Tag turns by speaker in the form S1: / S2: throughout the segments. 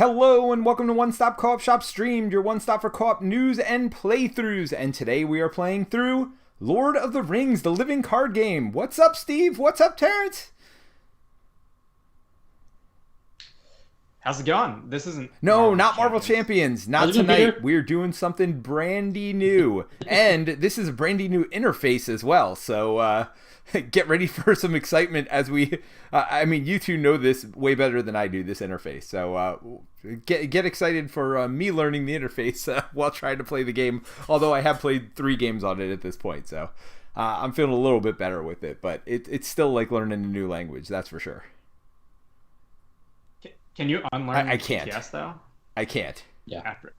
S1: Hello and welcome to One Stop Co-op Shop Streamed, your one stop for co-op news and playthroughs. And today we are playing through Lord of the Rings, the living card game. What's up, Steve? What's up, Terence?
S2: How's it going? This isn't
S1: not Marvel Champions. Not tonight. We're doing something brandy new. And this is a brandy new interface as well. So get ready for some excitement as we... you two know this way better than I do, this interface. So get excited for me learning the interface while trying to play the game. Although I have played 3 games on it at this point. So I'm feeling a little bit better with it. But it's still like learning a new language, that's for sure.
S2: Can you unlearn
S1: I can't.
S2: TTS, though?
S1: I can't.
S3: Yeah.
S2: After.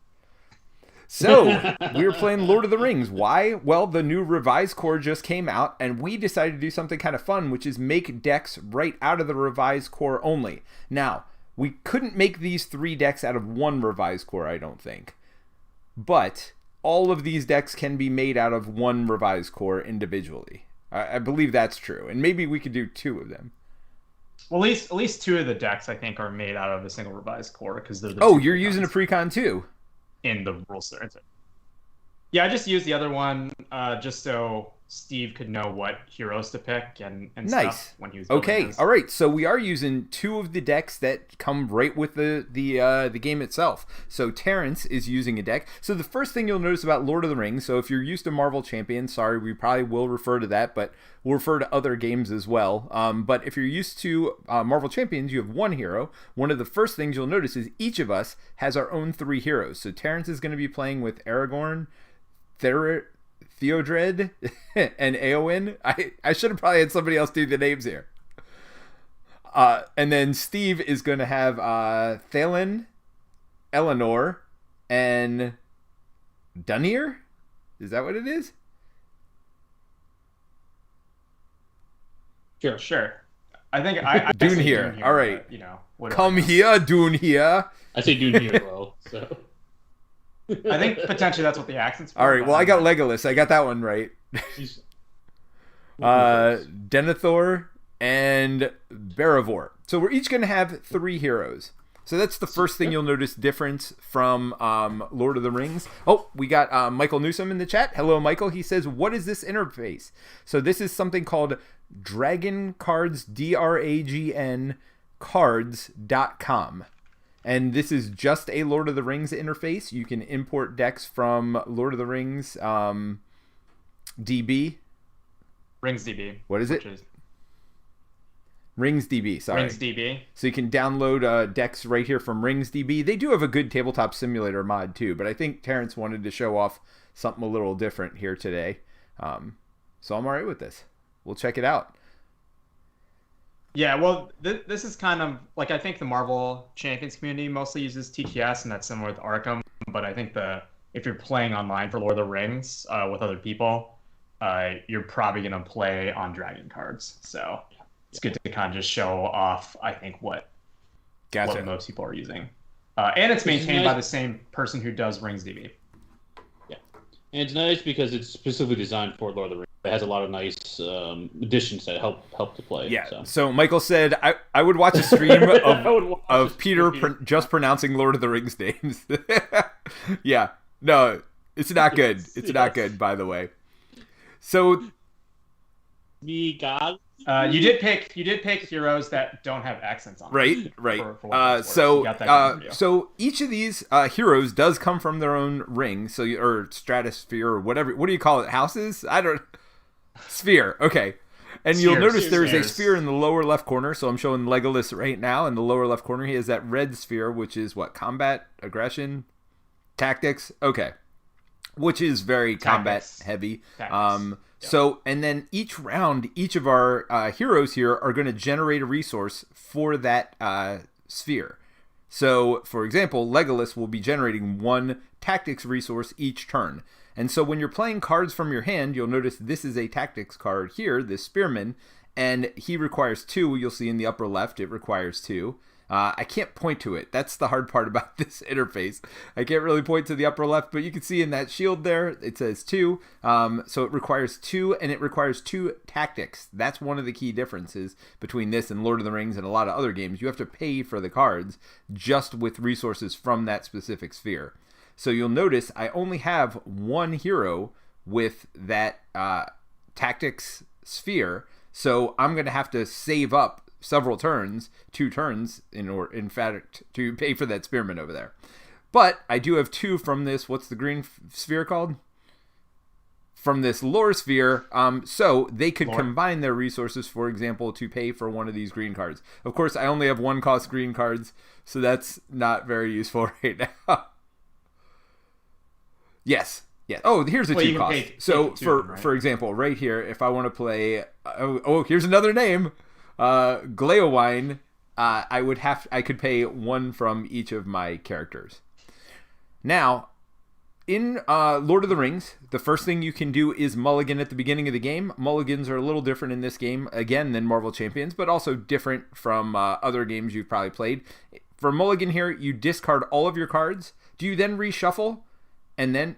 S1: So, we were playing Lord of the Rings. Why? Well, the new revised core just came out, and we decided to do something kind of fun, which is make decks right out of the revised core only. Now, we couldn't make these 3 decks out of one revised core, I don't think. But all of these decks can be made out of one revised core individually. I believe that's true, and maybe we could do 2 of them.
S2: Well, at least 2 of the decks, I think, are made out of a single revised core because they're the
S1: you're using a precon too?
S2: In the rules there. Yeah, I just used the other one just so Steve could know what heroes to pick and stuff when he was building his.
S1: All right. So we are using 2 of the decks that come right with the game itself. So Terence is using a deck. So the first thing you'll notice about Lord of the Rings, so if you're used to Marvel Champions, sorry, we probably will refer to that, but we'll refer to other games as well. But if you're used to Marvel Champions, you have 1 hero. One of the first things you'll notice is each of us has our own 3 heroes. So Terence is going to be playing with Aragorn, Theodred, and Eowyn. I should have probably had somebody else do the names here. And then Steve is going to have Thalen, Eleanor, and Dunir? Is that what it is?
S2: Sure. I think I
S1: Dunir. All right.
S2: Come
S1: here, Dunir.
S3: I say Dunir well, so...
S2: I think potentially that's what the accent's for.
S1: All right, well, I got Legolas. I got that one right. Denethor and Beravor. So we're each going to have 3 heroes. So that's the first thing you'll notice difference from Lord of the Rings. Oh, we got Michael Newsom in the chat. Hello, Michael. He says, what is this interface? So this is something called Dragon Cards, DRAGN cards.com. And this is just a Lord of the Rings interface. You can import decks from Lord of the Rings DB.
S2: Rings DB.
S1: What is it? Rings DB, sorry.
S2: Rings DB.
S1: So you can download decks right here from Rings DB. They do have a good tabletop simulator mod too, but I think Terence wanted to show off something a little different here today. So I'm all right with this. We'll check it out.
S2: Yeah, well, this is kind of like, I think the Marvel Champions community mostly uses TTS, and that's similar with Arkham. But I think if you're playing online for Lord of the Rings with other people, you're probably going to play on Dragon cards. So it's good to kind of just show off, I think, what most people are using. And it's maintained by the same person who does Rings DB.
S3: Yeah, and it's nice because it's specifically designed for Lord of the Rings. It has a lot of nice additions that help to play.
S1: Yeah. So Michael said, I would watch a stream of Peter just pronouncing Lord of the Rings names. Yeah. No, it's not good. It's not good, by the way. So
S3: you
S2: did pick heroes that don't have accents on them.
S1: Right. So each of these heroes does come from their own ring, or stratosphere, or whatever. What do you call it? Houses? Sphere. Okay. And you'll notice there's a sphere in the lower left corner. So I'm showing Legolas right now in the lower left corner. He has that red sphere, which is what? Combat, aggression, tactics. Okay. Which is very combat heavy. So, and then each round, each of our heroes here are going to generate a resource for that sphere. So, for example, Legolas will be generating 1 tactics resource each turn. And so when you're playing cards from your hand, you'll notice this is a tactics card here, this spearman, and he requires 2. You'll see in the upper left, it requires 2. I can't point to it. That's the hard part about this interface. I can't really point to the upper left, but you can see in that shield there, it says 2. So it requires 2, and it requires 2 tactics. That's one of the key differences between this and Lord of the Rings and a lot of other games. You have to pay for the cards just with resources from that specific sphere. So you'll notice I only have 1 hero with that tactics sphere. So I'm going to have to save up several turns, 2 turns, in fact, to pay for that spearman over there. But I do have 2 from this, what's the green sphere called? From this lore sphere, so they could combine their resources, for example, to pay for one of these green cards. Of course, I only have 1 cost green cards, so that's not very useful right now. Yes. Oh, here's a 2 cost. So, for example, right here, if I want to play... here's another name. Gleowine, I could pay 1 from each of my characters. Now, in Lord of the Rings, the first thing you can do is mulligan at the beginning of the game. Mulligans are a little different in this game, again, than Marvel Champions, but also different from other games you've probably played. For mulligan here, you discard all of your cards. Do you then reshuffle? And then...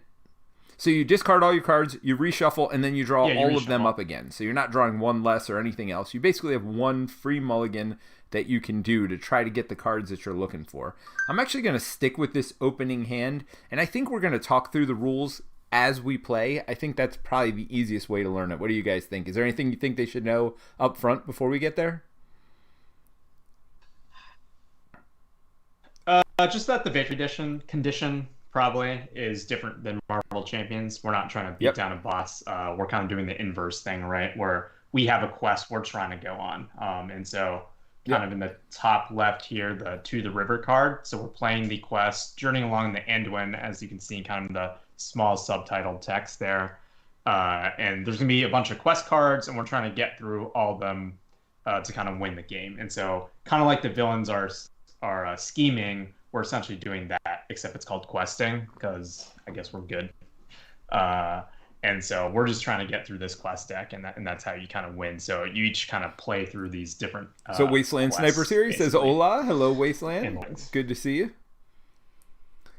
S1: So you discard all your cards, you reshuffle, and then you draw all of them up again. So you're not drawing 1 less or anything else. You basically have 1 free mulligan that you can do to try to get the cards that you're looking for. I'm actually going to stick with this opening hand, and I think we're going to talk through the rules as we play. I think that's probably the easiest way to learn it. What do you guys think? Is there anything you think they should know up front before we get there?
S2: Just that the victory condition probably is different than Marvel Champions. We're not trying to beat down a boss. We're kind of doing the inverse thing, right? Where we have a quest we're trying to go on. And so kind of in the top left here, the To the River card. So we're playing the quest, journeying along the Anduin, as you can see kind of in the small subtitled text there. And there's going to be a bunch of quest cards, and we're trying to get through all of them to kind of win the game. And so kind of like the villains are scheming, we're essentially doing that, except it's called questing, because I guess we're good. And so we're just trying to get through this quest deck, and that's how you kind of win. So you each kind of play through these different
S1: So Wasteland Sniper Series says, hola, hello Wasteland. Good to see you.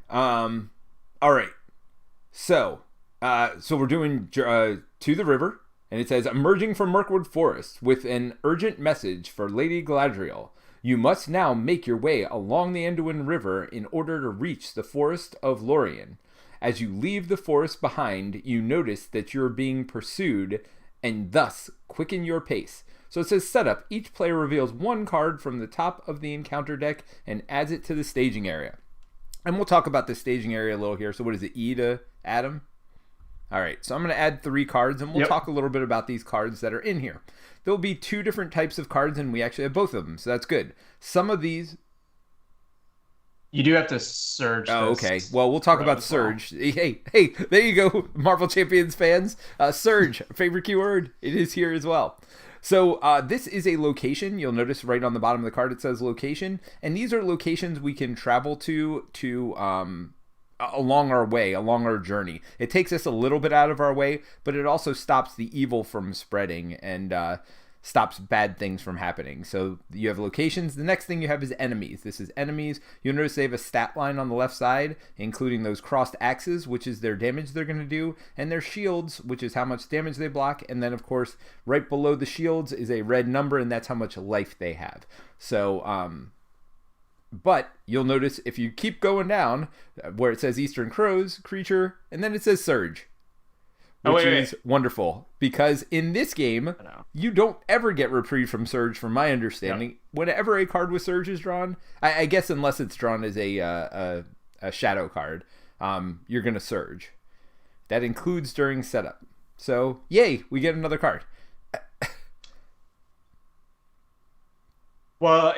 S1: All right. So we're doing To the River, and it says, emerging from Mirkwood Forest with an urgent message for Lady Galadriel. You must now make your way along the Anduin River in order to reach the Forest of Lorien. As you leave the forest behind, you notice that you're being pursued and thus quicken your pace. So it says setup. Each player reveals 1 card from the top of the encounter deck and adds it to the staging area. And we'll talk about the staging area a little here. So what is it, E to Adam? All right, so I'm going to add 3 cards, and we'll talk a little bit about these cards that are in here. There'll be 2 different types of cards, and we actually have both of them, so that's good. Some of these...
S2: You do have to surge.
S1: Oh, okay. Well, we'll talk about Surge. Well. Hey, there you go, Marvel Champions fans. Surge, favorite keyword. It is here as well. So this is a location. You'll notice right on the bottom of the card it says location, and these are locations we can travel to along our way, along our journey. It takes us a little bit out of our way, but it also stops the evil from spreading and stops bad things from happening. So you have locations. The next thing you have is enemies. This is enemies. You'll notice they have a stat line on the left side, including those crossed axes, which is their damage they're going to do, and their shields, which is how much damage they block. And then, of course, right below the shields is a red number, and that's how much life they have. So, but you'll notice if you keep going down where it says Eastern Crows, creature, and then it says Surge. Which is wonderful, because in this game, you don't ever get reprieve from Surge, from my understanding. Yep. Whenever a card with Surge is drawn, I guess unless it's drawn as a shadow card, you're going to Surge. That includes during setup. So, yay, we get another card.
S2: Well,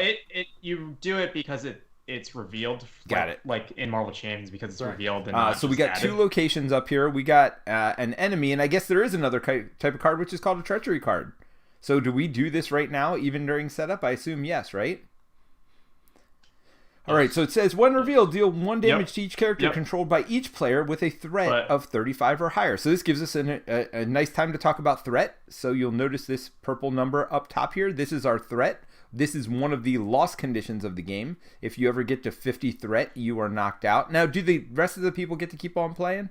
S2: you do it because it's revealed.
S1: Got it.
S2: Like in Marvel Champions, because it's revealed. And
S1: so we got added. 2 locations up here. We got an enemy, and I guess there is another type of card, which is called a treachery card. So do we do this right now, even during setup? I assume yes, right? All right, so it says, when revealed, deal 1 damage to each character controlled by each player with a threat of 35 or higher. So this gives us a nice time to talk about threat. So you'll notice this purple number up top here. This is our threat. This is one of the lost conditions of the game. If you ever get to 50 threat, you are knocked out. Now, do the rest of the people get to keep on playing?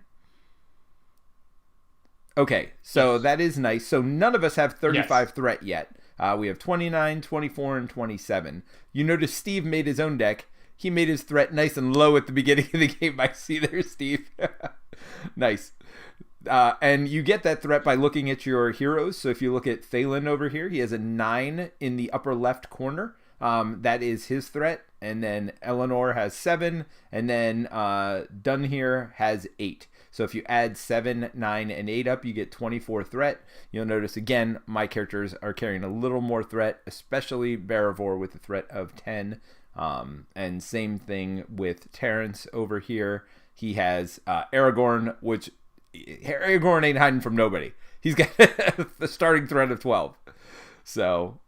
S1: Okay, so that is nice. So none of us have 35 threat yet. We have 29, 24, and 27. You notice Steve made his own deck. He made his threat nice and low at the beginning of the game. I see there, Steve. Nice. And you get that threat by looking at your heroes. So if you look at Thalen over here, he has a 9 in the upper left corner. That is his threat. And then Eleanor has 7. And then Dunn here has 8. So if you add 7, 9, and 8 up, you get 24 threat. You'll notice, again, my characters are carrying a little more threat, especially Barivor with a threat of 10. And same thing with Terence over here. He has Aragorn, which Aragorn ain't hiding from nobody. He's got the starting threat of 12. So,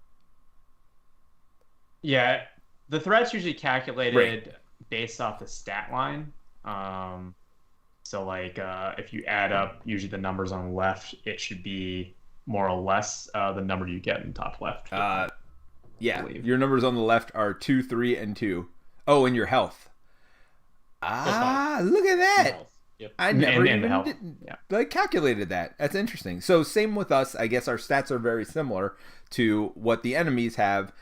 S2: yeah, the threat's usually calculated based off the stat line. So, like, if you add up usually the numbers on the left, it should be more or less the number you get in the top left.
S1: Yeah, your numbers on the left are 2, 3, and 2. Oh, and your health. Look at that.
S3: Yep.
S1: I never even calculated that. That's interesting. So same with us. I guess our stats are very similar to what the enemies have.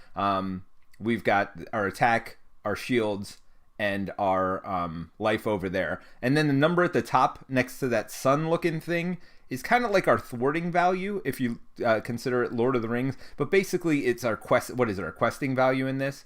S1: We've got our attack, our shields, and our life over there. And then the number at the top next to that sun-looking thing is kind of like our thwarting value, if you consider it Lord of the Rings. But basically, it's our quest. What is it? Our questing value in this?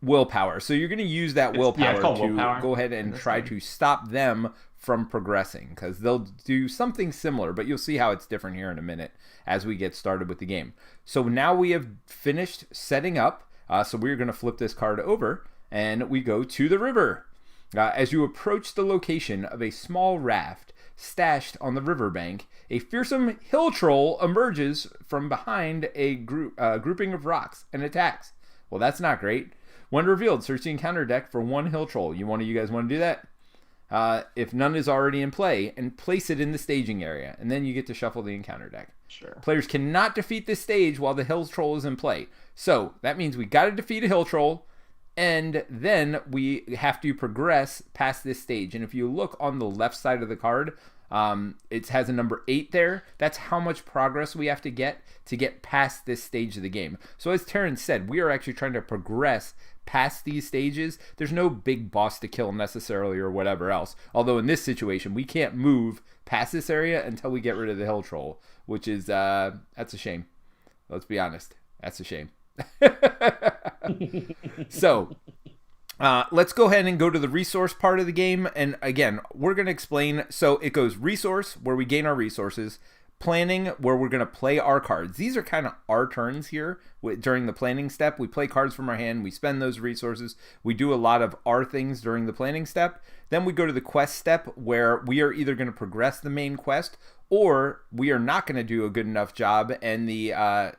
S1: Willpower. So you're going to use that willpower to go ahead and try to stop them from progressing, because they'll do something similar, but you'll see how it's different here in a minute as we get started with the game. So now we have finished setting up. So we're going to flip this card over, and we go to the river. As you approach the location of a small raft stashed on the riverbank, a fearsome hill troll emerges from behind a grouping of rocks and attacks. Well, that's not great. When revealed, search the encounter deck for one hill troll. You guys want to do that? If none is already in play, and place it in the staging area, and then you get to shuffle the encounter deck.
S2: Sure.
S1: Players cannot defeat this stage while the hill troll is in play. So that means we got to defeat a hill troll, and then we have to progress past this stage. And if you look on the left side of the card, it has a number 8 there. That's how much progress we have to get past this stage of the game. So as Terence said, we are actually trying to progress past these stages. There's no big boss to kill necessarily or whatever else. Although in this situation, we can't move past this area until we get rid of the hill troll, which is, that's a shame. Let's be honest. That's a shame. So, let's go ahead and go to the resource part of the game. And again, we're going to explain. So it goes resource, where we gain our resources. Planning, where we're going to play our cards. These are kind of our turns here during the planning step. We play cards from our hand. We spend those resources. We do a lot of our things during the planning step. Then we go to the quest step, where we are either going to progress the main quest, or we are not going to do a good enough job, and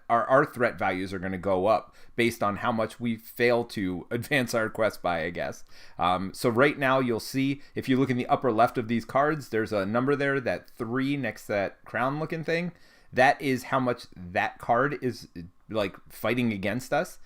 S1: our threat values are going to go up based on how much we fail to advance our quest by, I guess. So right now you'll see, if you look in the upper left of these cards, there's a number there, that 3 next to that crown looking thing. That is how much that card is like fighting against us.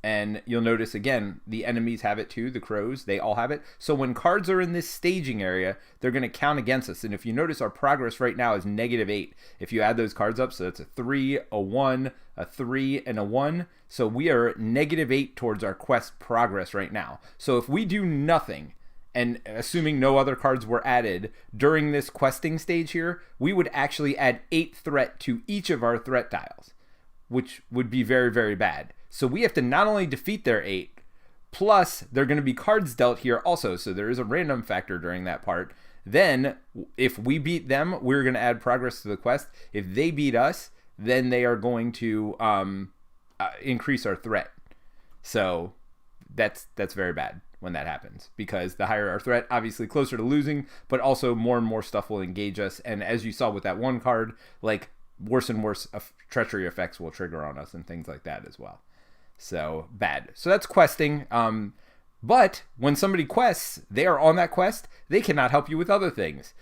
S1: And you'll notice, again, the enemies have it too, the crows, they all have it. So when cards are in this staging area, they're going to count against us. And if you notice, our progress right now is -8. If you add those cards up, so that's a 3, a 1, a 3, and a 1. So we are -8 towards our quest progress right now. So if we do nothing, and assuming no other cards were added during this questing stage here, we would actually add 8 threat to each of our threat dials, which would be very, very bad. So we have to not only defeat their 8, plus they're going to be cards dealt here also. So there is a random factor during that part. Then if we beat them, we're going to add progress to the quest. If they beat us, then they are going to increase our threat. So that's very bad when that happens, because the higher our threat, obviously closer to losing, but also more and more stuff will engage us. And as you saw with that one card, like worse and worse treachery effects will trigger on us and things like that as well. So bad. So that's questing. But when somebody quests, they are on that quest. They cannot help you with other things.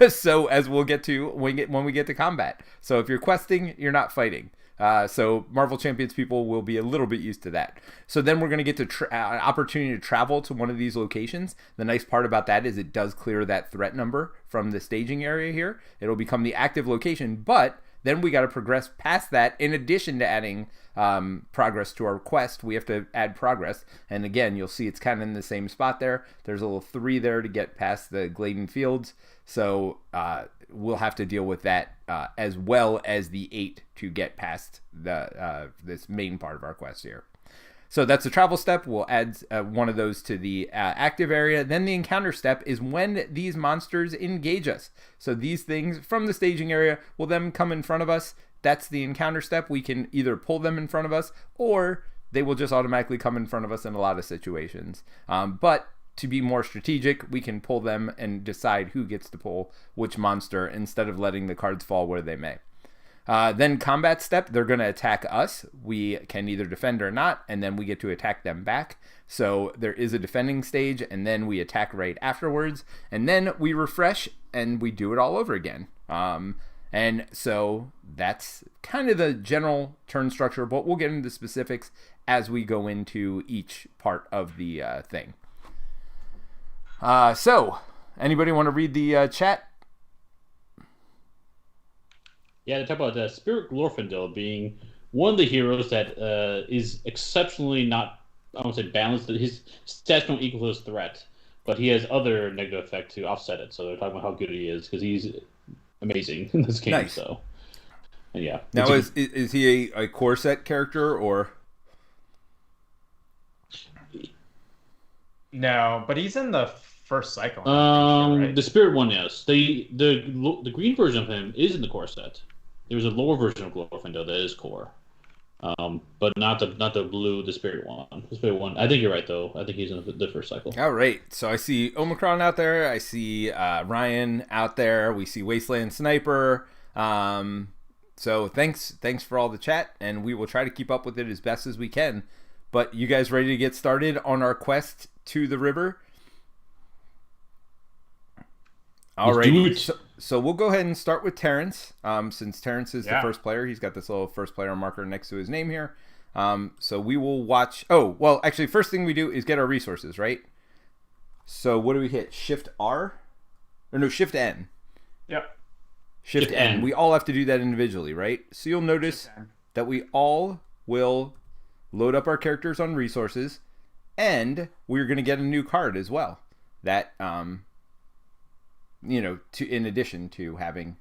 S1: So as we'll get to when we get to combat. So if you're questing, you're not fighting. So Marvel Champions people will be a little bit used to that. So then we're going to get to an opportunity to travel to one of these locations. The nice part about that is it does clear that threat number from the staging area here. It'll become the active location, but then we got to progress past that. In addition to adding progress to our quest, we have to add progress. And again, you'll see it's kind of in the same spot there. There's a little 3 there to get past the Gladen Fields. So we'll have to deal with that as well as the 8 to get past the this main part of our quest here. So that's the travel step. We'll add one of those to the active area. Then the encounter step is when these monsters engage us. So these things from the staging area will then come in front of us. That's the encounter step. We can either pull them in front of us or they will just automatically come in front of us in a lot of situations. But to be more strategic, we can pull them and decide who gets to pull which monster instead of letting the cards fall where they may. Then combat step, they're going to attack us. We can either defend or not, and then we get to attack them back. So there is a defending stage, and then we attack right afterwards. And then we refresh, and we do it all over again. And so that's kind of the general turn structure, but we'll get into the specifics as we go into each part of the thing. So, anybody want to read the chat?
S3: Yeah, they talk about Spirit Glorfindel being one of the heroes that is exceptionally not, I won't say balanced, that his stats don't equal his threat, but he has other negative effect to offset it. So they're talking about how good he is because he's amazing in this game.
S1: Nice.
S3: So, and yeah.
S1: Now, is he a core set character or?
S2: No, but he's in the first cycle.
S3: Right? The Spirit one, yes. The green version of him is in the core set. There's a lower version of Glorfindel that is core, but not the blue, the Spirit one. The Spirit one, I think you're right though. I think he's in the first cycle.
S1: All right. So I see Omicron out there. I see Ryan out there. We see Wasteland Sniper. So thanks for all the chat, and we will try to keep up with it as best as we can. But you guys ready to get started on our quest to the river? All right. So we'll go ahead and start with Terence. Since Terence is the first player, he's got this little first player marker next to his name here. So we will watch. Oh, well, actually, first thing we do is get our resources, right? So what do we hit? Shift R? Or no, Shift N.
S2: Yep.
S1: Shift N. We all have to do that individually, right? So you'll notice that we all will load up our characters on resources, and we're going to get a new card as well. That, in addition to having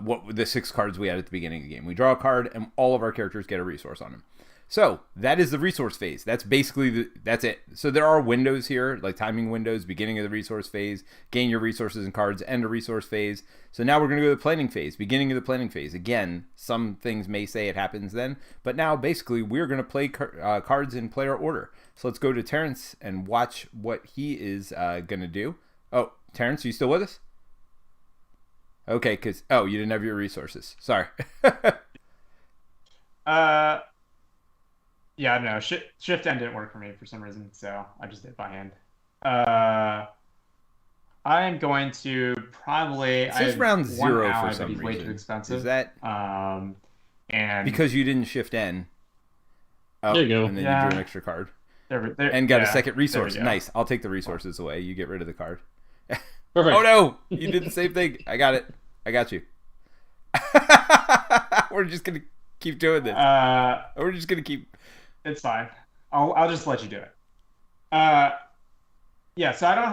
S1: what the 6 cards we had at the beginning of the game. We draw a card, and all of our characters get a resource on them. So that is the resource phase. That's basically that's it. So there are windows here, like timing windows, beginning of the resource phase, gain your resources and cards, end of resource phase. So now we're going to go to the planning phase, beginning of the planning phase. Again, some things may say it happens then, but now basically we're going to play cards in player order. So let's go to Terence and watch what he is going to do. Oh, Terence, are you still with us? Okay, because you didn't have your resources. Sorry.
S2: Yeah, I don't know. Shift N didn't work for me for some reason, so I just did it by hand. I am going to probably.
S1: It says round 0 for some reason.
S2: Way too expensive.
S1: Is that?
S2: And
S1: because you didn't shift N. Oh,
S3: there you go.
S1: And then you drew an extra card.
S2: There,
S1: and got a second resource. Nice. I'll take the resources away. You get rid of the card.
S3: Perfect.
S1: Oh no! You did the same thing. I got it. I got you. We're just gonna keep doing this. We're just gonna keep.
S2: It's fine. I'll just let you do it. Yeah. So I don't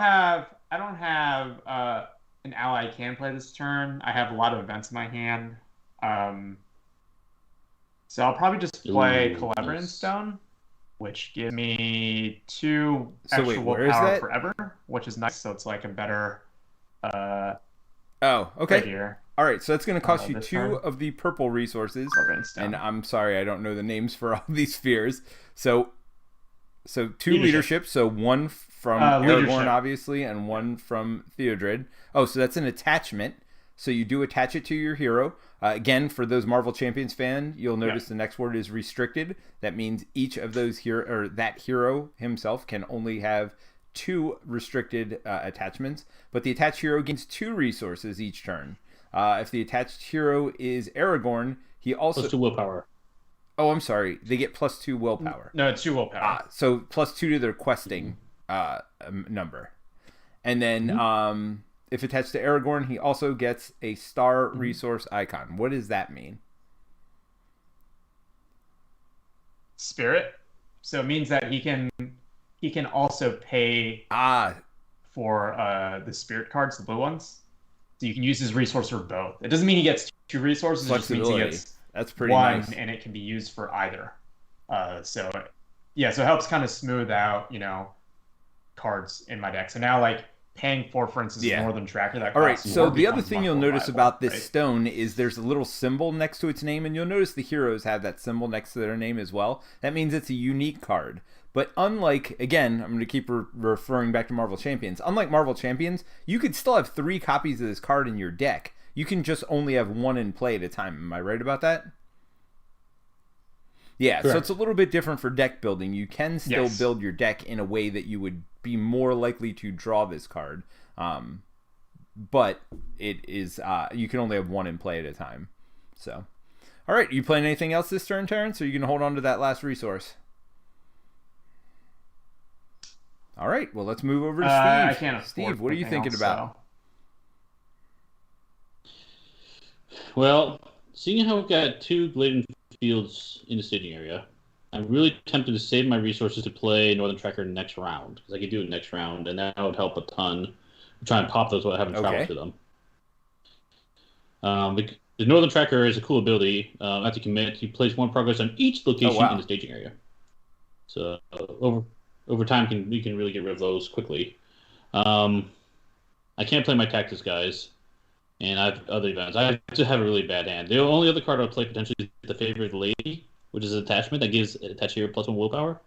S2: have an ally I can play this turn. I have a lot of events in my hand. So I'll probably just play Collaborating Stone, which gives me 2 extra willpower forever, which is nice. So it's like a better.
S1: Okay.
S2: Right here.
S1: All right, so that's going to cost you 2 of the purple resources, and I'm sorry, I don't know the names for all these spheres. So 2 leadership, so 1 from Aragorn, obviously, and 1 from Theodred. Oh, so that's an attachment. So you do attach it to your hero. Again, for those Marvel Champions fan, you'll notice the next word is restricted. That means each of those that hero himself can only have 2 restricted attachments, but the attached hero gains 2 resources each turn. If the attached hero is Aragorn, he also...
S3: +2 willpower.
S1: Oh, I'm sorry. They get +2 willpower.
S2: No, it's 2 willpower.
S1: So +2 to their questing number. And then if attached to Aragorn, he also gets a star resource icon. What does that mean?
S2: Spirit. So it means that he can also pay for the spirit cards, the blue ones. So you can use his resource for both. It doesn't mean he gets 2 resources. It just means he gets
S1: That's pretty
S2: one,
S1: nice.
S2: and it can be used for either. So it helps kind of smooth out, cards in my deck. So now, like, paying for instance, Northern Tracker, that
S1: all right, so the other thing you'll notice about this stone is there's a little symbol next to its name, and you'll notice the heroes have that symbol next to their name as well. That means it's a unique card. But unlike, again, I'm going to keep referring back to Marvel Champions, unlike Marvel Champions, you could still have 3 copies of this card in your deck. You can just only have 1 in play at a time. Am I right about that? Yeah, correct. So it's a little bit different for deck building. You can still build your deck in a way that you would be more likely to draw this card. But it is you can only have 1 in play at a time. So, all right, you playing anything else this turn, Terence, or are you going to hold on to that last resource? All right, well, let's move over to Steve.
S2: I can't
S1: Steve, what are you thinking about?
S3: Well, seeing how we've got 2 Gladen Fields in the staging area, I'm really tempted to save my resources to play Northern Tracker next round, because I could do it next round, and that would help a ton. Try and pop those without having to travel to them. The Northern Tracker is a cool ability. After you commit, you place 1 progress on each location in the staging area. So over time, you can really get rid of those quickly. I can't play my Tactics guys, and I have other events. I just have a really bad hand. The only other card I would play potentially is the Favorite Lady, which is an attachment that gives attached hero +1 willpower.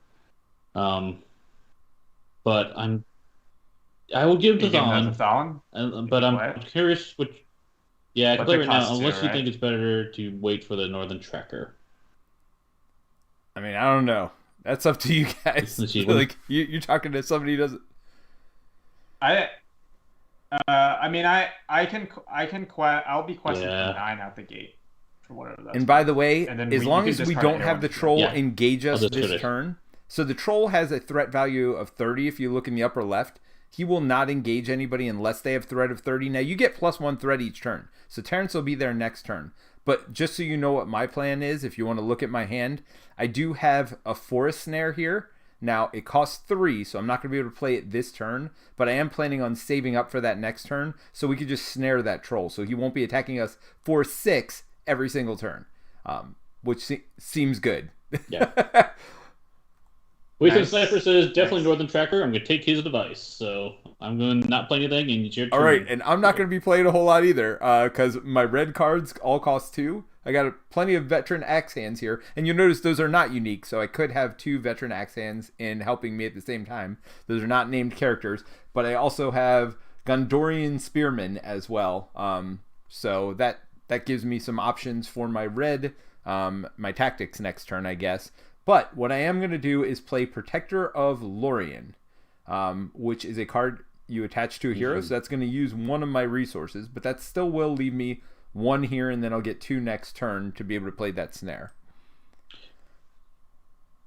S3: But I will give it to Thawne. But I'm curious which. Yeah, I can play right now, unless you think it's better to wait for the Northern Tracker.
S1: I mean, I don't know. That's up to you guys. Like you're talking to somebody who doesn't.
S2: I'll be questioning 9 out the gate for whatever that's.
S1: And by the way, as long as we don't have the troll engage us this turn, so the troll has a threat value of 30. If you look in the upper left, he will not engage anybody unless they have threat of 30. Now you get +1 threat each turn, so Terence will be there next turn. But just so you know what my plan is, if you want to look at my hand, I do have a Forest Snare here. Now, it costs 3, so I'm not going to be able to play it this turn, but I am planning on saving up for that next turn, so we could just snare that troll, so he won't be attacking us for 6 every single turn, which seems good.
S3: Yeah. Weekend Sniper says, definitely Northern Tracker. I'm going to take his advice, so I'm going to not play anything, and it's your turn.
S1: All right, and I'm not going to be playing a whole lot either, because my red cards all cost 2. I got plenty of Veteran Axe Hands here, and you'll notice those are not unique, so I could have 2 Veteran Axe Hands in helping me at the same time. Those are not named characters, but I also have Gondorian Spearman as well, so that gives me some options for my red, my tactics next turn, I guess. But what I am going to do is play Protector of Lorien, which is a card you attach to a hero, so that's going to use 1 of my resources, but that still will leave me 1 here, and then I'll get 2 next turn to be able to play that snare.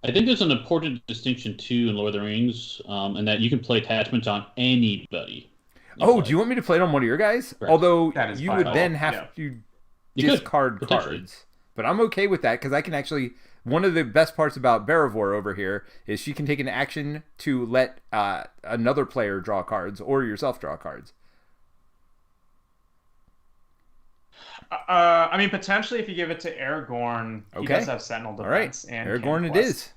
S3: I think there's an important distinction, too, in Lord of the Rings, and that you can play attachments on anybody.
S1: Do you want me to play it on one of your guys? Correct. Although you would then have to discard cards. But I'm okay with that, because I can actually... One of the best parts about Barivor over here is she can take an action to let another player draw cards, or yourself draw cards.
S2: I mean, potentially if you give it to Aragorn, he does have Sentinel Defense.
S1: All right, Aragorn it is.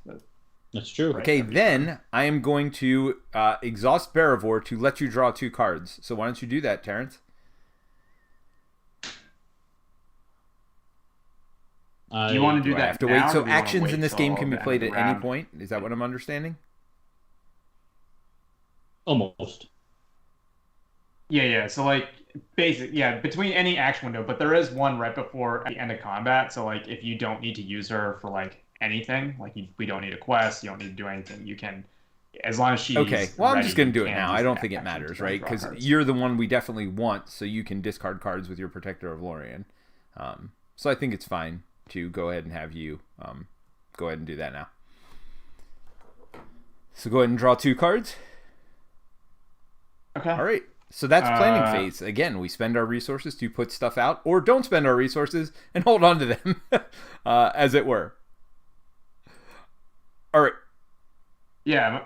S3: That's true.
S1: Okay, then I am going to exhaust Barivor to let you draw 2 cards. So why don't you do that, Terence?
S2: Do you want to do that?
S1: I have to wait. So actions in this game can be played at any point. Is that what I'm understanding?
S3: Almost.
S2: Yeah. So like between any action window, but there is one right before the end of combat. So like if you don't need to use her for like anything, like we don't need a quest, you don't need to do anything, you can as long as she's
S1: okay. Well, I'm just gonna
S2: ready,
S1: do
S2: you
S1: it
S2: can
S1: now.
S2: use
S1: I don't
S2: that
S1: think it
S2: action
S1: matters,
S2: to
S1: right?
S2: draw
S1: Because
S2: cards.
S1: you're the one we definitely want, so you can discard cards with your Protector of Lorien. So I think it's fine to go ahead and have you go ahead and do that now. So go ahead and draw 2 cards.
S2: Okay.
S1: All right. So that's planning phase. Again, we spend our resources to put stuff out, or don't spend our resources and hold on to them, as it were. All right.
S2: Yeah.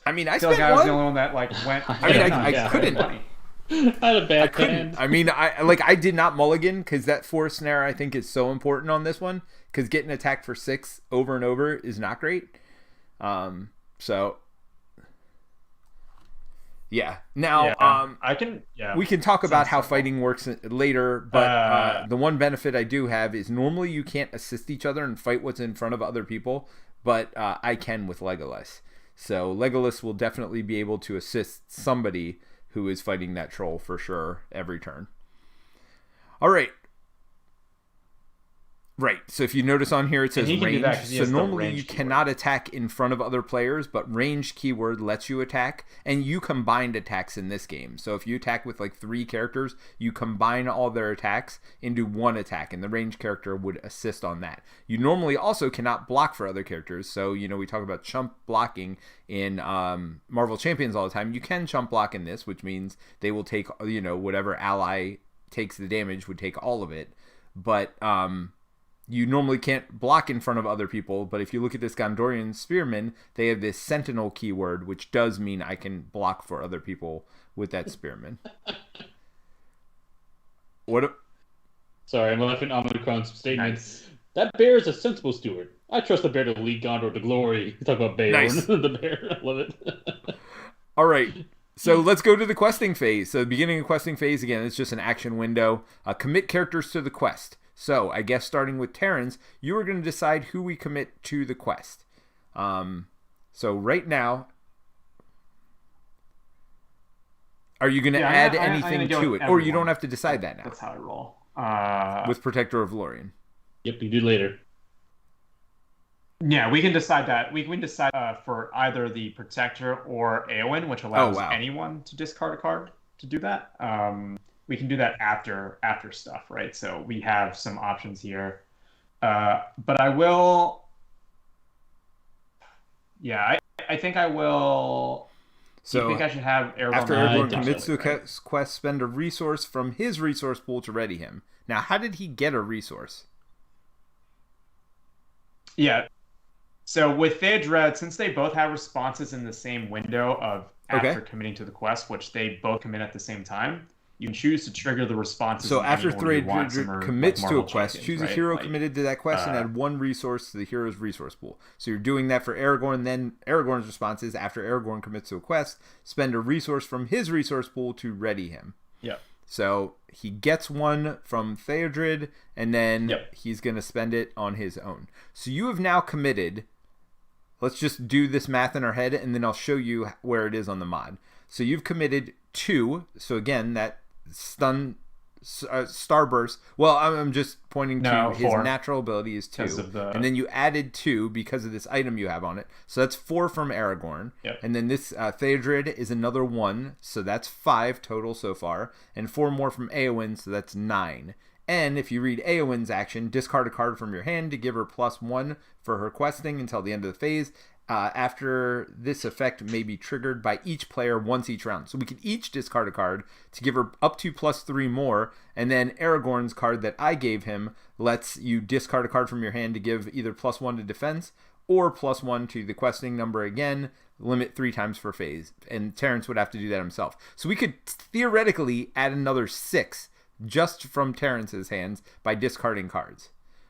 S1: I mean, I
S2: feel
S1: spent
S2: like I was
S1: one.
S2: the only one that like went.
S1: I mean, I couldn't.
S3: I had a bad hand.
S1: I mean, I did not mulligan because that force snare I think is so important on this one, because getting attacked for 6 over and over is not great. So yeah. Now we can talk about how fighting works later, but the one benefit I do have is normally you can't assist each other and fight what's in front of other people, but I can with Legolas. So Legolas will definitely be able to assist somebody who is fighting that troll for sure every turn. All right. Right. So if you notice on here, it says range. So normally you cannot attack in front of other players, but range keyword lets you attack. And you combined attacks in this game. So if you attack with like 3 characters, you combine all their attacks into one attack, and the range character would assist on that. You normally also cannot block for other characters. So, we talk about chump blocking in Marvel Champions all the time. You can chump block in this, which means they will take, whatever ally takes the damage would take all of it. But you normally can't block in front of other people, but if you look at this Gondorian Spearman, they have this Sentinel keyword, which does mean I can block for other people with that Spearman.
S3: Sorry, I'm laughing on Omicron's statement. Nice. That bear is a sensible steward. I trust the bear to lead Gondor to glory. You talk about Beorn, nice. The bear. I love it.
S1: All right. So let's go to the questing phase. So the beginning of questing phase, again, it's just an action window. Commit characters to the quest. So I guess starting with Terence, you are going to decide who we commit to the quest. So right now, are you going to add anything to it? Or you don't have to decide that now.
S2: That's how I roll.
S1: With Protector of Lorien.
S3: Yep, you do later.
S2: Yeah, we can decide that. We can decide for either the Protector or Eowyn, which allows anyone to discard a card to do that. We can do that after stuff, right? So we have some options here. But I will... Yeah, I think I will... So you think I should have Aragorn?
S1: After Aragorn commits to a quest, spend a resource from his resource pool to ready him. Now, how did he get a resource?
S2: Yeah. So with Theodred, since they both have responses in the same window of after committing to the quest, which they both commit at the same time, you can choose to trigger the responses.
S1: So after Theodred commits to a quest, choose a hero committed to that quest and add 1 resource to the hero's resource pool. So you're doing that for Aragorn. Then Aragorn's response is after Aragorn commits to a quest, spend a resource from his resource pool to ready him.
S2: Yep.
S1: So he gets 1 from Theodred, and then he's going to spend it on his own. So you have now committed. Let's just do this math in our head, and then I'll show you where it is on the mod. So you've committed 2. So again, that Starburst. Well, I'm just pointing to his natural ability is 2. And then you added 2 because of this item you have on it. So that's 4 from Aragorn.
S2: Yep.
S1: And then this Theodred is another 1. So that's 5 total so far. And 4 more from Eowyn, so that's 9. And if you read Eowyn's action, discard a card from your hand to give her +1 for her questing until the end of the phase. After this effect may be triggered by each player once each round. So we can each discard a card to give her up to +3 more. And then Aragorn's card that I gave him lets you discard a card from your hand to give either +1 to defense or +1 to the questing number again. Limit 3 times per phase. And Terence would have to do that himself. So we could theoretically add another 6 just from Terence's hands by discarding cards,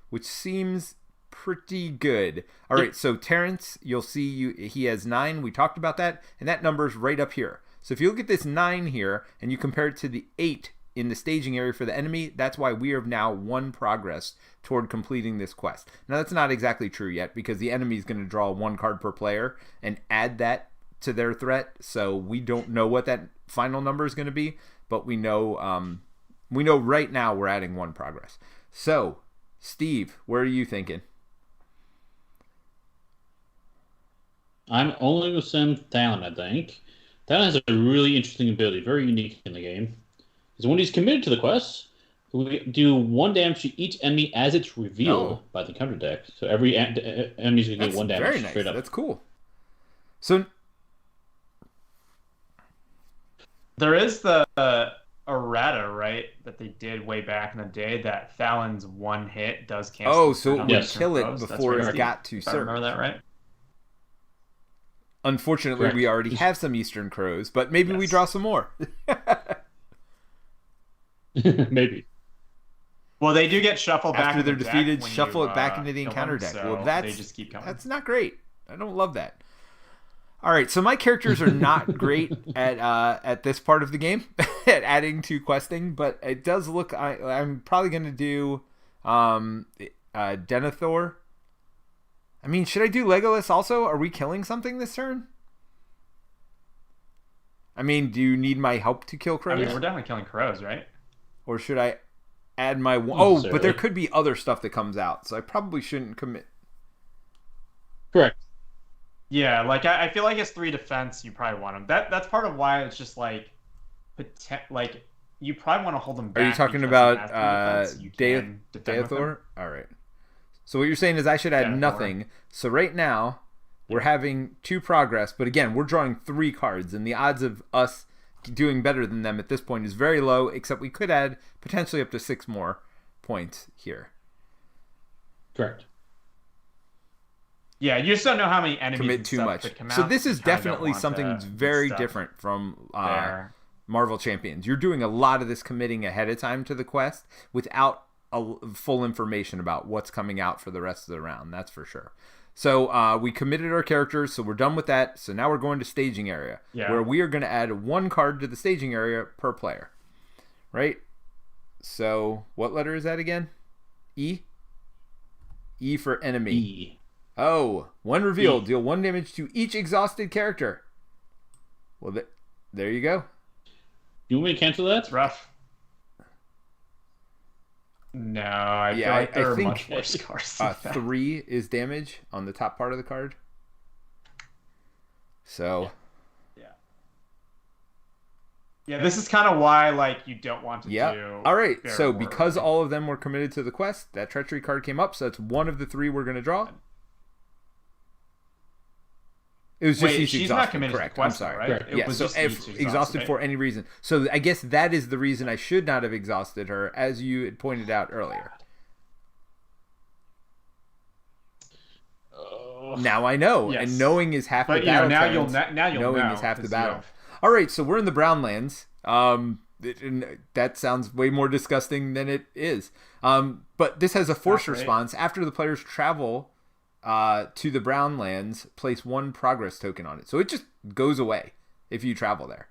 S1: which seems pretty good. All right, so Terence, you'll see he has 9. We talked about that, and that number's right up here. So if you look at this 9 here and you compare it to the 8 in the staging area for the enemy, that's why we have now 1 progress toward completing this quest. Now that's not exactly true yet because the enemy is going to draw 1 card per player and add that to their threat. So we don't know what that final number is going to be, but we know right now we're adding 1 progress. So Steve, where are you thinking?
S3: I'm only going to send Talon, I think. Talon has a really interesting ability, very unique in the game. Because when he's committed to the quest, we do 1 damage to each enemy as it's revealed by the counter deck. So every enemy's going to get 1 damage
S1: very nice.
S3: straight up.
S1: That's cool. So
S2: there is the errata, right, that they did way back in the day that Fallon's 1 hit does cancel.
S1: Oh, so it would kill it before it got to Surge.
S2: Remember that right?
S1: Unfortunately, we already have some Eastern Crows, but maybe we draw some more.
S3: Maybe.
S2: Well, they do get shuffled back
S1: after they're defeated. Shuffle it back into the encounter deck.
S2: So
S1: well,
S2: they just keep coming.
S1: That's not great. I don't love that. All right, so my characters are not great at this part of the game, at adding to questing, but it does look. I'm probably going to do Denethor. I mean, should I do Legolas also? Are we killing something this turn? I mean, do you need my help to kill crows?
S2: I mean, we're definitely killing crows, right?
S1: Or should I add my... Oh, but there could be other stuff that comes out, so I probably shouldn't commit.
S3: Correct.
S2: Yeah, like, I feel like it's 3 defense, you probably want them. That's part of why it's just, like, you probably want to hold them back.
S1: Are you talking about Denethor? All right. So what you're saying is I should add nothing. So right now, we're having 2 progress, but again, we're drawing 3 cards, and the odds of us doing better than them at this point is very low, except we could add potentially up to 6 more points here.
S3: Correct.
S2: Yeah, you just don't know how many enemies
S1: commit too much. So this is definitely something that's very different from Marvel Champions. You're doing a lot of this committing ahead of time to the quest without full information about what's coming out for the rest of the round. That's for sure. So we committed our characters, so we're done with that. So now we're going to staging area, where we are going to add 1 card to the staging area per player. Right? So what letter is that again? E? E for enemy.
S3: E.
S1: Oh, 1 reveal. Deal 1 damage to each exhausted character. Well, there you go.
S3: You want me to cancel that?
S2: It's rough. No, I feel like there are much worse cards.
S1: 3 is damage on the top part of the card. So,
S2: yeah, this is kind of why, like, you don't want to do.
S1: All right. So because all of them were committed to the quest, that treachery card came up. So that's 1 of the 3 we're going to draw. It was just
S2: she's not committed to the quest, I'm sorry. Right?
S1: Correct. It was so exhausted for any reason. So I guess that is the reason I should not have exhausted her, as you had pointed out earlier. Now I know, and knowing is half the battle.
S2: Now you'll knowing
S1: is half the battle. All right, so we're in the Brownlands. That sounds way more disgusting than it is. But this has a force response after the players travel to the Brownlands, place 1 progress token on it. So it just goes away if you travel there.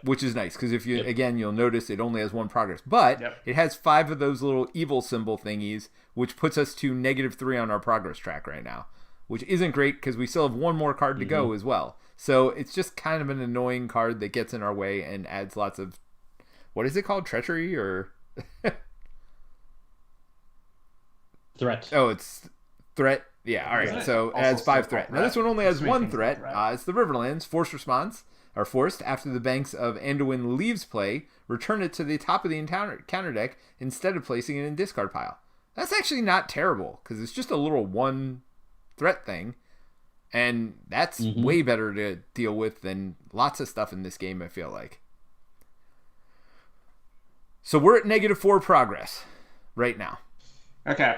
S1: Which is nice, because if you again, you'll notice it only has 1 progress. But it has 5 of those little evil symbol thingies, which puts us to -3 on our progress track right now. Which isn't great, because we still have 1 more card to go as well. So it's just kind of an annoying card that gets in our way and adds lots of... What is it called? Treachery or...
S3: Threat.
S1: Oh, it's threat. Yeah, all right. So it adds 5 threat. Now this one only has 1 threat. It's the Riverlands. Force response, or forced, after the banks of Anduin leaves play, return it to the top of the counter deck instead of placing it in discard pile. That's actually not terrible, because it's just a little 1 threat thing. And that's way better to deal with than lots of stuff in this game, I feel like. So we're at -4 progress right now.
S2: Okay.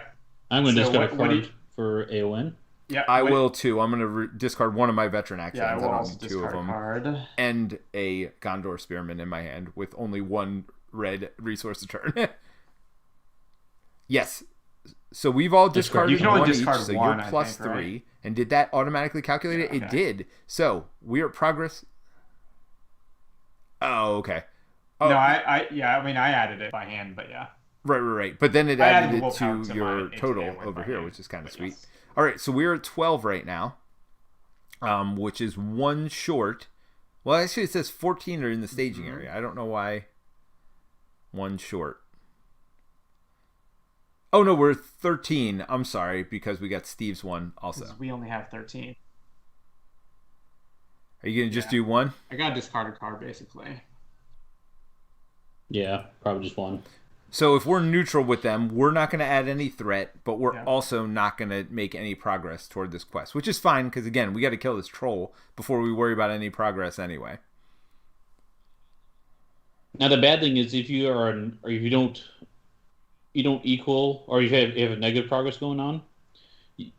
S3: I'm going to discard a card for AON.
S2: Yeah,
S1: I will too. I'm going to discard 1 of my veteran actions.
S2: Yeah, I will also
S1: 2 of them.
S2: Card.
S1: And a Gondor Spearman in my hand with only 1 red resource a turn. Yes. So we've all discarded 1 each, so you're plus 3. Right? And did that automatically calculate it? It did. So we're at progress. Oh, okay. Oh.
S2: No, I added it by hand, but yeah.
S1: Right. But then it added it to your total over here, which is kind of sweet. Yes. All right, so we're at 12 right now, which is 1 short. Well, actually, it says 14 are in the staging area. I don't know why 1 short. Oh, no, we're 13. I'm sorry, because we got Steve's one also.
S2: We only have 13.
S1: Are you going to just do one?
S2: I got to discard a card, basically.
S3: Yeah, probably just one.
S1: So if we're neutral with them, we're not going to add any threat, but we're also not going to make any progress toward this quest, which is fine because, again, we got to kill this troll before we worry about any progress anyway.
S3: Now the bad thing is if you are, or if you don't equal, or if you have a negative progress going on,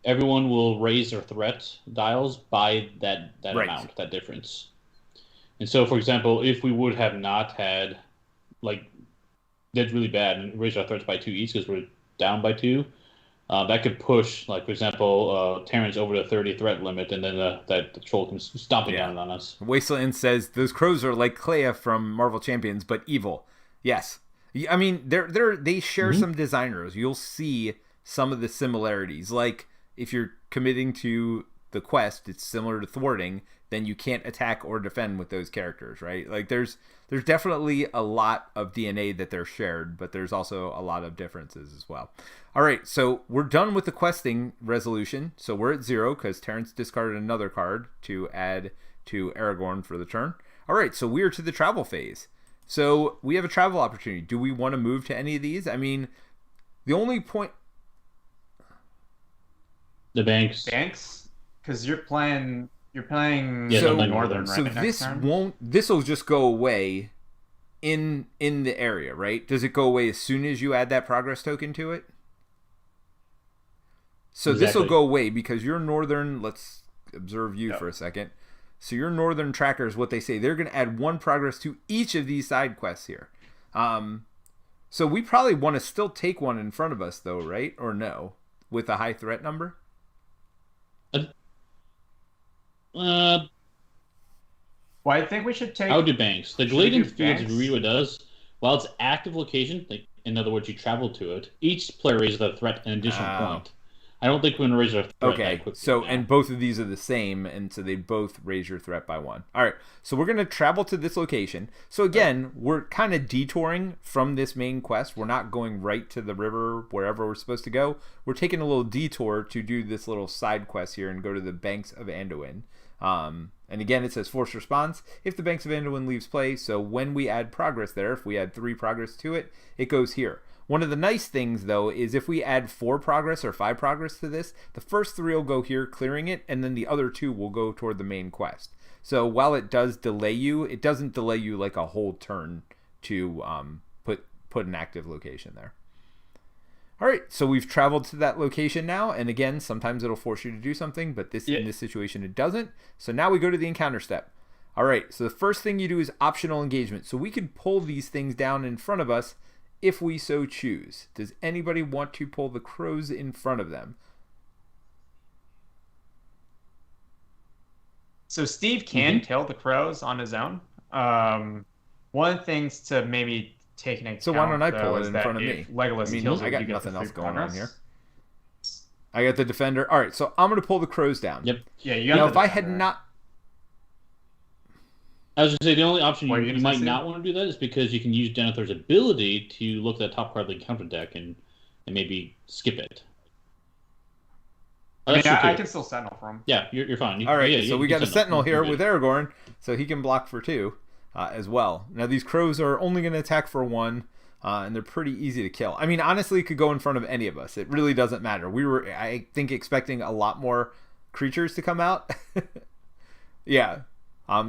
S3: everyone will raise their threat dials by that amount, that difference. And so, for example, if we would have not had, like, did really bad and raised our threats by 2 each because we're down by 2, that could push, like, for example, Terence over the 30 threat limit, and then the troll can stomp it down on us.
S1: Wasteland says, those crows are like Clea from Marvel Champions, but evil. Yes. I mean, they share some designers. You'll see some of the similarities. Like, if you're committing to the quest, it's similar to thwarting, then you can't attack or defend with those characters, right? Like, there's definitely a lot of DNA that they're shared, but there's also a lot of differences as well. All right, so we're done with the questing resolution. So we're at 0 because Terence discarded another card to add to Aragorn for the turn. All right, so we're to the travel phase. So we have a travel opportunity. Do we want to move to any of these? I mean, the only point...
S3: The banks.
S2: Banks? Because you're playing northern, right?
S1: So this will just go away in the area, right? Does it go away as soon as you add that progress token to it? So this will go away because your northern, let's observe you for a second. So your northern trackers, what they say, they're going to add 1 progress to each of these side quests here. So we probably want to still take one in front of us though, right? Or no? With a high threat number?
S2: Well, I think we should take...
S3: I would do banks. The Gladen Fields Rewa does, while it's active location, like, in other words, you travel to it, each player raises a threat an additional point. I don't think we're going to raise our threat that quickly.
S1: So, and both of these are the same, and so they both raise your threat by 1. All right, so we're going to travel to this location. So again, we're kind of detouring from this main quest. We're not going right to the river, wherever we're supposed to go. We're taking a little detour to do this little side quest here and go to the banks of Anduin. And again, it says force response if the banks of Anduin leaves play. So when we add progress there, if we add 3 progress to it, it goes here. One of the nice things, though, is if we add 4 progress or 5 progress to this, the first 3 will go here, clearing it, and then the other 2 will go toward the main quest. So while it does delay you, it doesn't delay you like a whole turn to put an active location there. All right, so we've traveled to that location now, and again, sometimes it'll force you to do something, but in this situation it doesn't. So now we go to the encounter step. All right, so the first thing you do is optional engagement. So we can pull these things down in front of us if we so choose. Does anybody want to pull the crows in front of them?
S2: So Steve can kill the crows on his own. One of the things to maybe take into account,
S1: so why don't I pull it in front of me?
S2: Legolas kills
S1: I got nothing else going on here. I got the defender. All right, so I'm going to pull the crows down.
S3: Yep.
S2: Yeah, you got
S1: if I had not...
S3: I was going to say, the only option you might not want to do that is because you can use Denethor's ability to look at the top card of the encounter deck and maybe skip it.
S2: I can still Sentinel from him.
S3: Yeah, you're fine.
S1: All right, so we got a Sentinel here with Aragorn, so he can block for 2 as well. Now, these crows are only going to attack for 1, and they're pretty easy to kill. I mean, honestly, it could go in front of any of us. It really doesn't matter. We were, I think, expecting a lot more creatures to come out. Yeah.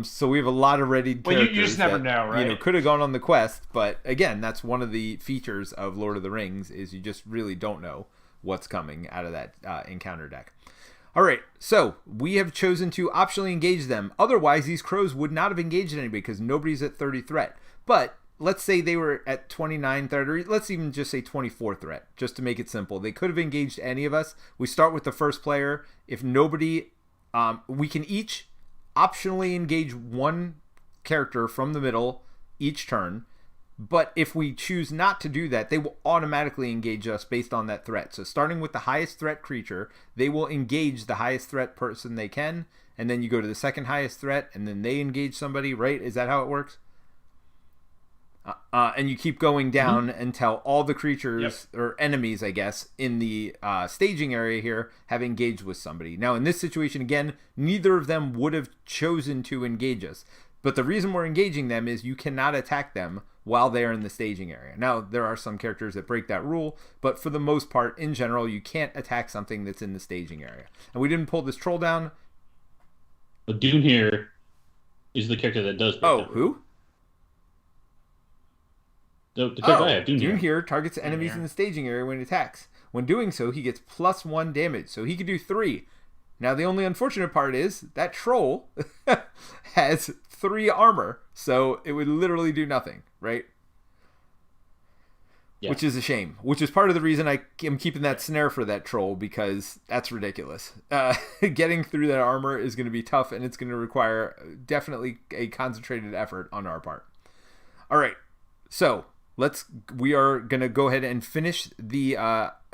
S1: So we have a lot of readied characters.
S2: You just never know, right?
S1: Could have gone on the quest, but again, that's one of the features of Lord of the Rings is you just really don't know what's coming out of that encounter deck. All right, so we have chosen to optionally engage them. Otherwise, these crows would not have engaged anybody because nobody's at 30 threat. But let's say they were at 29 threat, or let's even just say 24 threat, just to make it simple. They could have engaged any of us. We start with the first player. If nobody, we can each optionally engage 1 character from the middle each turn, but if we choose not to do that, they will automatically engage us based on that threat. So starting with the highest threat creature, they will engage the highest threat person they can, and then you go to the second highest threat, and then they engage somebody, right? Is that how it works? And you keep going down until all the creatures or enemies, I guess, in the staging area here have engaged with somebody. Now, in this situation, again, neither of them would have chosen to engage us. But the reason we're engaging them is you cannot attack them while they're in the staging area. Now, there are some characters that break that rule, but for the most part, in general, you can't attack something that's in the staging area. And we didn't pull this troll down.
S3: But Dune here is the character that does break that rule.
S1: Who?
S3: The character I have,
S1: Dune here targets enemies in the staging area when it attacks. When doing so, he gets +1 damage, so he could do 3. Now, the only unfortunate part is that troll has 3 armor, so it would literally do nothing, right? Yeah. Which is a shame. Which is part of the reason I am keeping that snare for that troll, because that's ridiculous. Getting through that armor is going to be tough, and it's going to require definitely a concentrated effort on our part. All right, so we are going to go ahead and finish the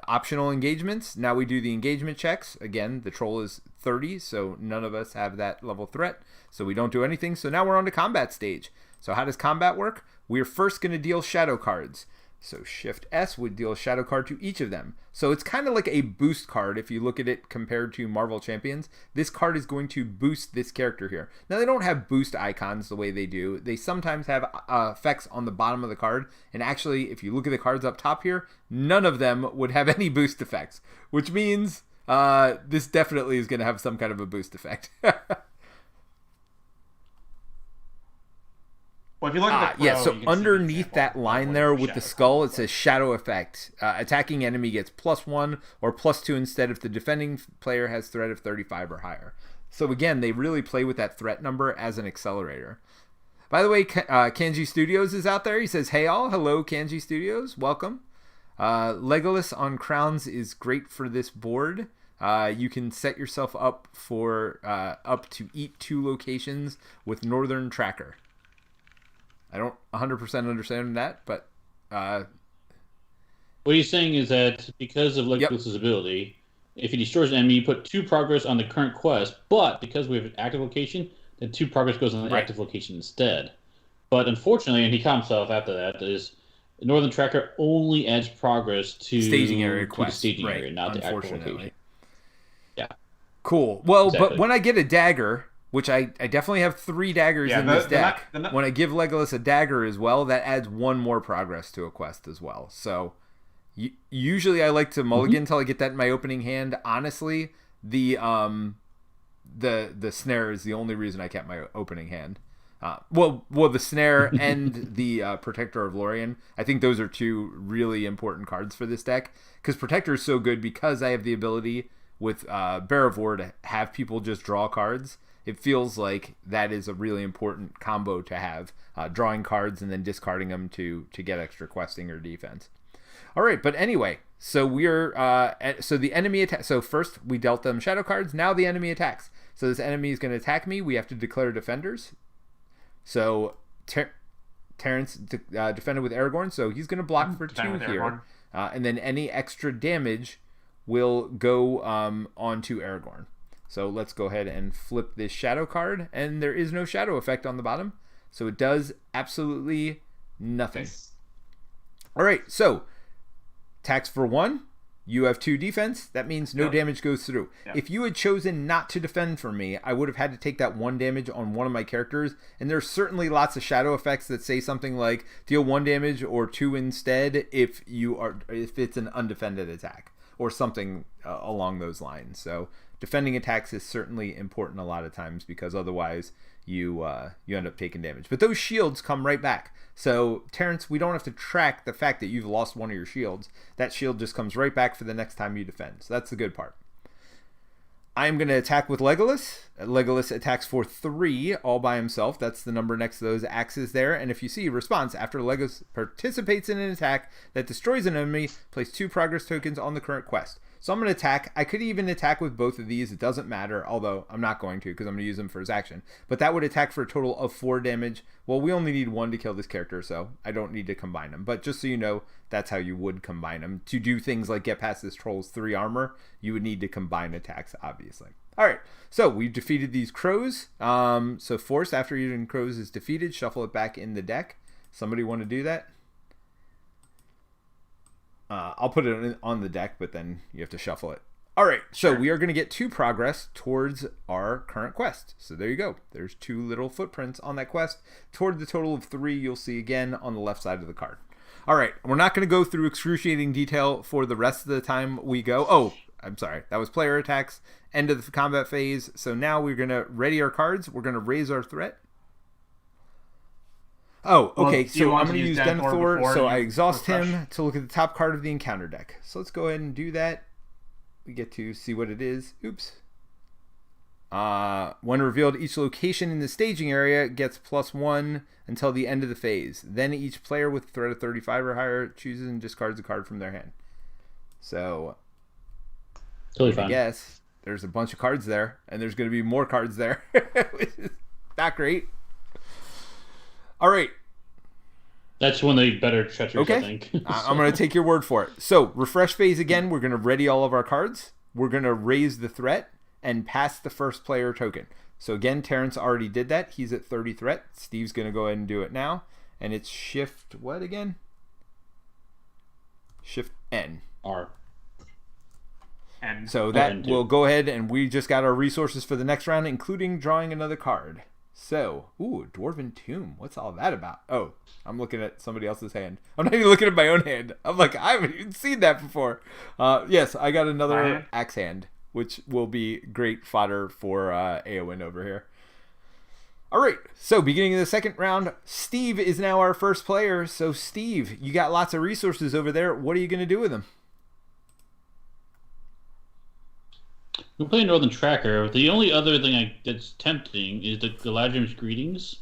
S1: optional engagements. Now we do the engagement checks. Again, the troll is 30, so none of us have that level threat, so we don't do anything. So now we're on to combat stage. So how does combat work? We're first going to deal shadow cards. So Shift S would deal a shadow card to each of them. So it's kind of like a boost card if you look at it compared to Marvel Champions. This card is going to boost this character here. Now, they don't have boost icons the way they do. They sometimes have effects on the bottom of the card. And actually, if you look at the cards up top here, none of them would have any boost effects, which means this definitely is going to have some kind of a boost effect.
S2: Well, if you look at the
S1: so underneath that line there with the skull, it says shadow effect. Attacking enemy gets +1 or +2 instead if the defending player has threat of 35 or higher. So again, they really play with that threat number as an accelerator. By the way, Kanji Studios is out there. He says, "Hey all, hello Kanji Studios, welcome." Legolas on crowns is great for this board. You can set yourself up for up to eat 2 locations with Northern Tracker. I don't 100% understand that, but
S3: what he's saying is that because of Legolas' ability, if he destroys an enemy, you put 2 progress on the current quest, but because we have an active location, then 2 progress goes on the active location instead. But unfortunately, and he caught himself after that, is Northern Tracker only adds progress to
S1: staging area quest,
S3: the staging area, not the active location. Yeah.
S1: Cool. Well, but when I get a dagger, which I definitely have 3 daggers in this deck. When I give Legolas a dagger as well, that adds 1 more progress to a quest as well. So usually I like to mulligan until I get that in my opening hand. Honestly, the snare is the only reason I kept my opening hand. Well, the snare and the Protector of Lorien. I think those are 2 really important cards for this deck, because Protector is so good because I have the ability with Bear of War to have people just draw cards. It feels like that is a really important combo to have, drawing cards and then discarding them to get extra questing or defense. All right, but anyway, so we're so the enemy attack. So first we dealt them shadow cards. Now the enemy attacks. So this enemy is going to attack me. We have to declare defenders. So Terence defended with Aragorn, so he's going to block for 2 here, and then any extra damage will go onto Aragorn. So let's go ahead and flip this shadow card, and there is no shadow effect on the bottom, so it does absolutely nothing. Nice. All right, so attacks for 1. You have 2 defense. That means no damage goes through. Yep. If you had chosen not to defend for me, I would have had to take that 1 damage on one of my characters, and there's certainly lots of shadow effects that say something like deal 1 damage or 2 instead if it's an undefended attack or something along those lines. So defending attacks is certainly important a lot of times, because otherwise you end up taking damage. But those shields come right back. So Terence, we don't have to track the fact that you've lost one of your shields. That shield just comes right back for the next time you defend. So that's the good part. I'm going to attack with Legolas. Legolas attacks for 3 all by himself. That's the number next to those axes there. And if you see response, after Legolas participates in an attack that destroys an enemy, place 2 progress tokens on the current quest. So I'm going to attack. I could even attack with both of these. It doesn't matter, although I'm not going to, because I'm going to use them for his action. But that would attack for a total of 4 damage. Well, we only need 1 to kill this character, so I don't need to combine them. But just so you know, that's how you would combine them. To do things like get past this troll's 3 armor, you would need to combine attacks, obviously. All right, so we've defeated these crows. So Force, after eating crows, is defeated. Shuffle it back in the deck. Somebody want to do that? I'll put it on the deck, but then you have to shuffle it. All right, so we are going to get 2 progress towards our current quest. So there you go. There's 2 little footprints on that quest toward the total of 3 you'll see again on the left side of the card. All right, we're not going to go through excruciating detail for the rest of the time we go. Oh, I'm sorry. That was player attacks, end of the combat phase. So now we're going to ready our cards. We're going to raise our threat. Oh, okay.
S2: Well,
S1: so I'm going to use Denethor. So I exhaust him to look at the top card of the encounter deck. So let's go ahead and do that. We get to see what it is. Oops. When revealed, each location in the staging area gets +1 until the end of the phase. Then each player with a threat of 35 or higher chooses and discards a card from their hand. So,
S3: totally fine.
S1: I guess there's a bunch of cards there, and there's going to be more cards there, which is not great. All right.
S3: That's one of the better treacherous, I think.
S1: I'm going to take your word for it. So, refresh phase again. We're going to ready all of our cards. We're going to raise the threat and pass the first player token. So, again, Terence already did that. He's at 30 threat. Steve's going to go ahead and do it now. And it's shift what again? Shift N.
S3: R.
S2: N.
S1: So that will go ahead, and we just got our resources for the next round, including drawing another card. So, ooh, Dwarven Tomb. What's all that about? Oh, I'm looking at somebody else's hand. I'm not even looking at my own hand. I'm like, I haven't even seen that before. Yes, I got another axe hand, which will be great fodder for Anduin over here. All right, so beginning of the second round, Steve is now our first player. So, Steve, you got lots of resources over there. What are you going to do with them?
S3: We're playing Northern Tracker. The only other thing that's tempting is the Galadrim's Greetings.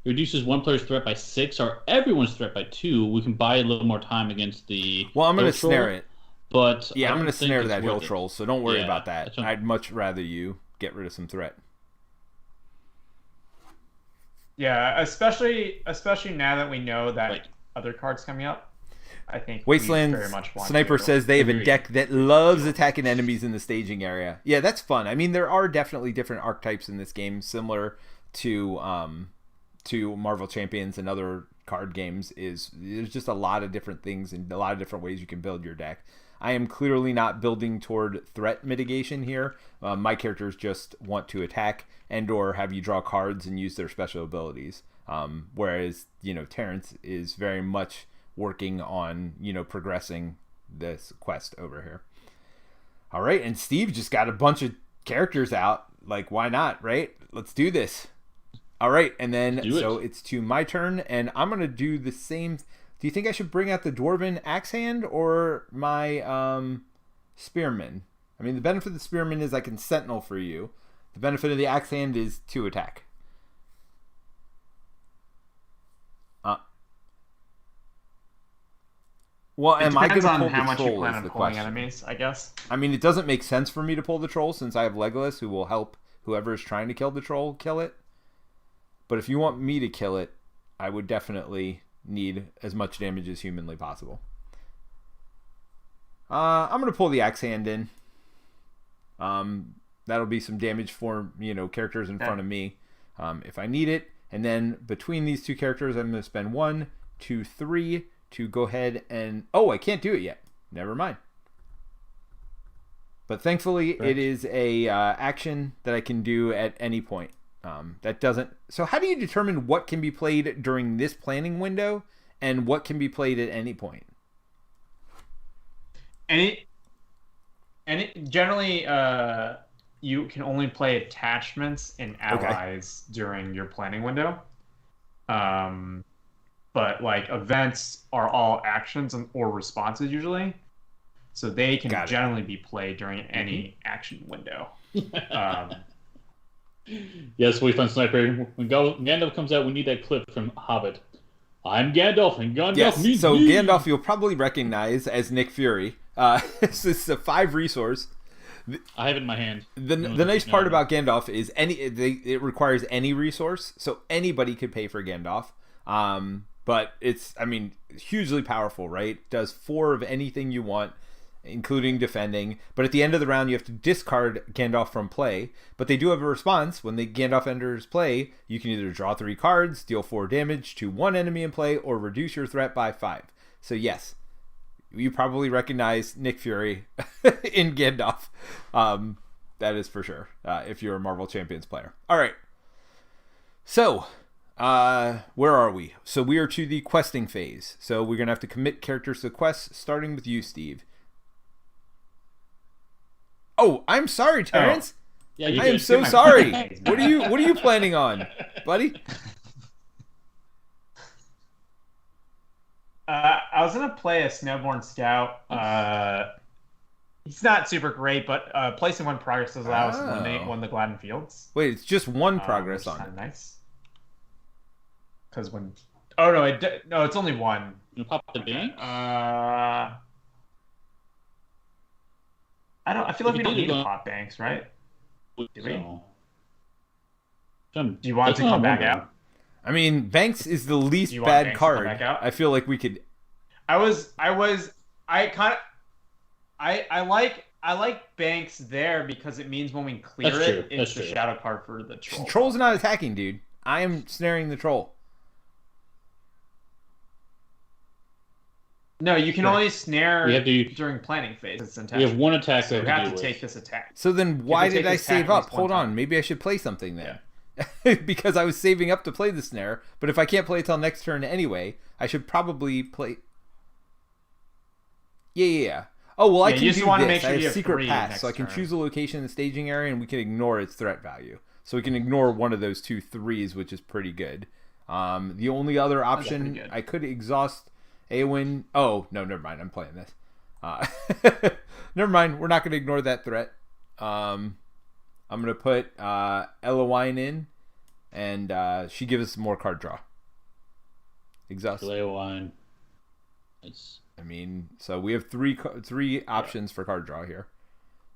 S3: It reduces one player's threat by 6 or everyone's threat by 2. We can buy a little more time against the
S1: Well, I'm going to snare it.
S3: But
S1: yeah, I'm going to snare that hill troll, so don't worry about that. I'd much rather you get rid of some threat.
S2: Yeah, especially now that we know that other cards coming up. I think
S1: Wasteland
S2: very much want
S1: Sniper says they have a deck that loves attacking enemies in the staging area. Yeah, that's fun. I mean, there are definitely different archetypes in this game, similar to Marvel Champions and other card games. There's just a lot of different things and a lot of different ways you can build your deck. I am clearly not building toward threat mitigation here. My characters just want to attack and or have you draw cards and use their special abilities. Whereas, Terence is very much working on, progressing this quest over here. All right, and Steve just got a bunch of characters out. Like, why not, right? Let's do this. All right, and then it's to my turn, and I'm going to do the same. Do you think I should bring out the Dwarven Axe Hand or my Spearman? I mean, the benefit of the Spearman is I can Sentinel for you. The benefit of the Axe Hand is 2 attack. Well, am I going to pull the troll is the question.
S2: Enemies, I guess.
S1: I mean, it doesn't make sense for me to pull the troll since I have Legolas, who will help whoever is trying to kill the troll kill it. But if you want me to kill it, I would definitely need as much damage as humanly possible. I'm going to pull the Axe Hand in. That'll be some damage for, characters in front of me if I need it. And then between these 2 characters, I'm going to spend 1, 2, 3... to go ahead and... Oh, I can't do it yet. Never mind. But thankfully, it is a action that I can do at any point. That doesn't... So how do you determine what can be played during this planning window and what can be played at any point?
S2: Generally, you can only play attachments and allies during your planning window. But events are all actions or responses usually, so they can generally be played during any action window.
S3: Yes, we find Sniper. When Gandalf comes out, we need that clip from Hobbit. I'm Gandalf, and Gandalf means
S1: so
S3: me.
S1: Gandalf you'll probably recognize as Nick Fury. This is a 5 resource.
S3: I have it in my hand.
S1: The nice part about Gandalf is it requires any resource, so anybody could pay for Gandalf. But it's, hugely powerful, right? Does 4 of anything you want. including defending. But at the end of the round, you have to discard Gandalf from play. But they do have a response. When the Gandalf enters play, you can either draw 3 cards, deal 4 damage to one enemy in play, or reduce your threat by 5. So yes, you probably recognize Nick Fury in Gandalf. That is for sure, if you're a Marvel Champions player. All right. So, where are we? So we are to the questing phase. So we're going to have to commit characters to the quest, starting with you, Steve. Oh, I'm sorry, Terence.
S3: Yeah,
S1: I am so sorry. What are you planning on, buddy?
S2: I was gonna play a Snowborn Scout. He's not super great, but placing 1 progress does allow us to eliminate one of the Gladden Fields.
S1: Wait, it's just 1 progress on it.
S2: Kind of nice. Because when, oh no, no, it's only 1.
S3: You pop the bank.
S2: I feel like we don't need to pop banks, right? Do we? Do you want it to come back out?
S1: I mean, banks is the least bad card. I feel like we could.
S2: I like banks there because it means when we clear it's the shadow card for the troll.
S1: Troll's not attacking, dude. I am snaring the troll.
S2: No, you can only snare during planning phase. It's
S3: we have 1 attack.
S2: So we have to take this attack.
S1: So then why did I save up? Hold on. Maybe I should play something then. Yeah. Because I was saving up to play the snare. But if I can't play it till next turn anyway, I should probably play... Yeah. Oh, well, I can do this. I have secret pass, so I can choose a location in the staging area, and we can ignore its threat value. So we can ignore one of those 2 3s, which is pretty good. The only other option, I could exhaust Anduin. Oh, no, never mind. I'm playing this. Never mind. We're not going to ignore that threat. I'm going to put Eowyn in, and she gives us more card draw. Exhaust.
S3: Eowyn. Nice.
S1: I mean, so we have 3 options for card draw here.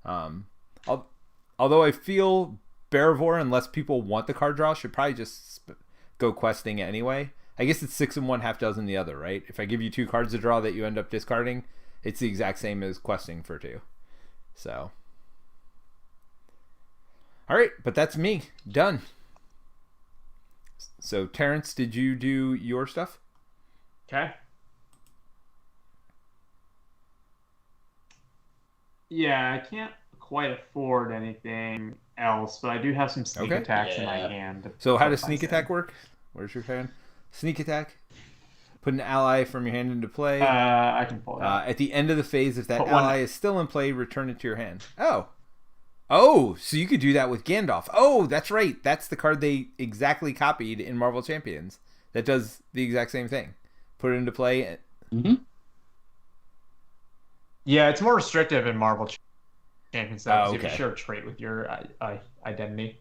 S1: Although I feel Bearvor, unless people want the card draw, should probably just go questing anyway. I guess it's 6 and 1, half dozen the other, right? If I give you 2 cards to draw that you end up discarding, it's the exact same as questing for 2. So, all right, but that's me done. So, Terence, did you do your stuff?
S2: Okay. Yeah, I can't quite afford anything else, but I do have some sneak attacks in my hand.
S1: So how does sneak attack work? Where's your hand? Sneak attack. Put an ally from your hand into play.
S2: I can pull it out.
S1: At the end of the phase, if that ally is still in play, return it to your hand. Oh, so you could do that with Gandalf. Oh, that's right. That's the card they exactly copied in Marvel Champions. That does the exact same thing. Put it into play.
S3: Mm-hmm.
S2: Yeah, it's more restrictive in Marvel Champions. You have to share a trait with your identity.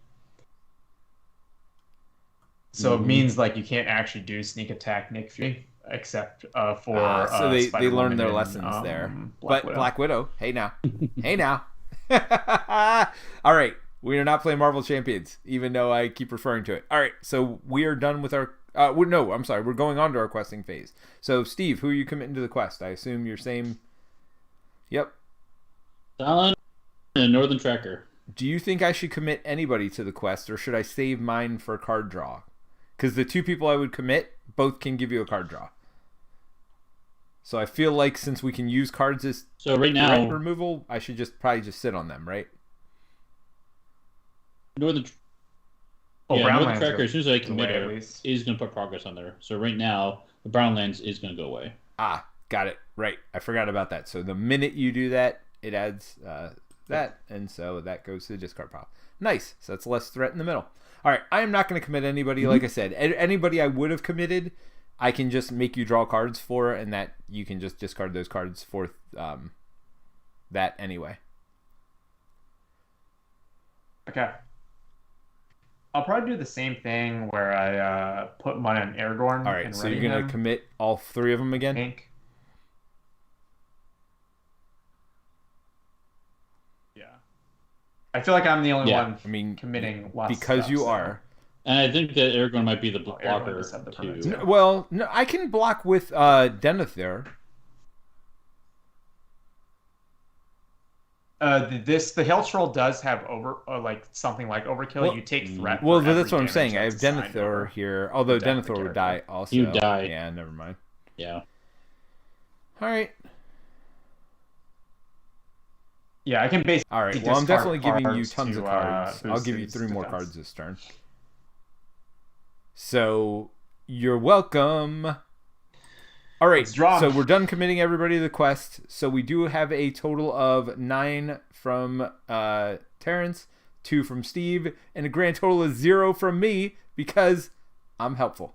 S2: So it means like you can't actually do sneak attack Nick Fury except for.
S1: So they learned their lessons there. Black Widow. Hey now, hey now. All right, we are not playing Marvel Champions, even though I keep referring to it. All right, so we are done with our. No, I'm sorry. We're going on to our questing phase. So Steve, who are you committing to the quest? I assume you're same. Yep.
S3: Talon and Northern Tracker.
S1: Do you think I should commit anybody to the quest, or should I save mine for card draw? Because the 2 people I would commit, both can give you a card draw. So I feel like since we can use cards as
S3: right now
S1: removal, I should probably just sit on them, right?
S3: Northern Tracker, as soon as I commit her, is going to put progress on there. So right now, the Brown Lands is going to go away.
S1: Got it. Right. I forgot about that. So the minute you do that, it adds that, and so that goes to the discard pile. Nice. So that's less threat in the middle. All right. I am not going to commit anybody. Like I said, anybody I would have committed, I can just make you draw cards for, and that you can just discard those cards for that anyway.
S2: Okay. I'll probably do the same thing where I put money on Aragorn.
S1: All right. So you're going to commit all 3 of them again?
S2: Pink. I feel like I'm the only one committing lots
S1: because
S2: of
S1: you
S2: stuff,
S1: are.
S3: And I think that Aragorn might be the blocker too.
S1: Well, no, I can block with Denethor.
S2: The Hail Troll does have like something like overkill.
S1: Well,
S2: you take threat.
S1: Well,
S2: for
S1: that's what I'm
S2: every
S1: saying. I
S2: damage
S1: have
S2: that's assigned over
S1: Denethor here, although
S2: the death of the
S1: Denethor would
S2: character.
S1: die also.
S3: He would die.
S1: Yeah, never mind.
S3: Yeah.
S1: All right.
S2: Yeah, I can basically.
S1: All right. Well, I'm definitely giving you
S2: cards
S1: tons
S2: to,
S1: of cards. I'll
S2: boost
S1: give you
S2: his
S1: 3 more
S2: defense.
S1: cards this turn. So you're welcome. All right.
S2: Let's draw.
S1: So we're done committing everybody to the quest. So we do have a total of 9 from Terence, 2 from Steve, and a grand total of 0 from me because I'm helpful.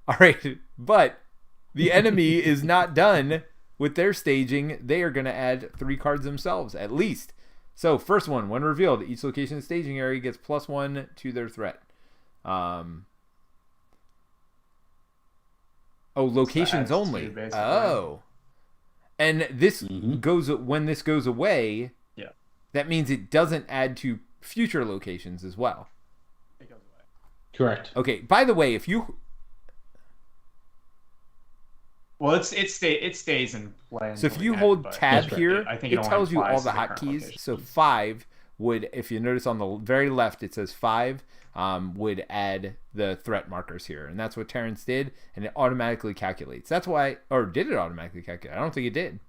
S1: All right. But the enemy is not done with their staging. They are going to add 3 cards themselves, at least. So, first one, when revealed, each location in the staging area gets +1 to their threat. Locations
S2: So
S1: only.
S2: 2, basically.
S1: Oh. And this goes when this goes away,
S2: Yeah.
S1: that means it doesn't add to future locations as well.
S2: It goes away.
S3: Correct.
S1: Okay, by the way, if you
S2: Well, it stays in play.
S1: So if
S2: until
S1: you
S2: the
S1: hold
S2: end, but
S1: tab
S3: That's right.
S1: here,
S2: I think
S1: it
S2: only
S1: tells you all
S2: applies
S1: the
S2: to current
S1: hotkeys.
S2: location.
S1: So 5 would, if you notice on the very left, it says 5, would add the threat markers here. And that's what Terence did, and it automatically calculates. That's why, or did it automatically calculate? I don't think it did.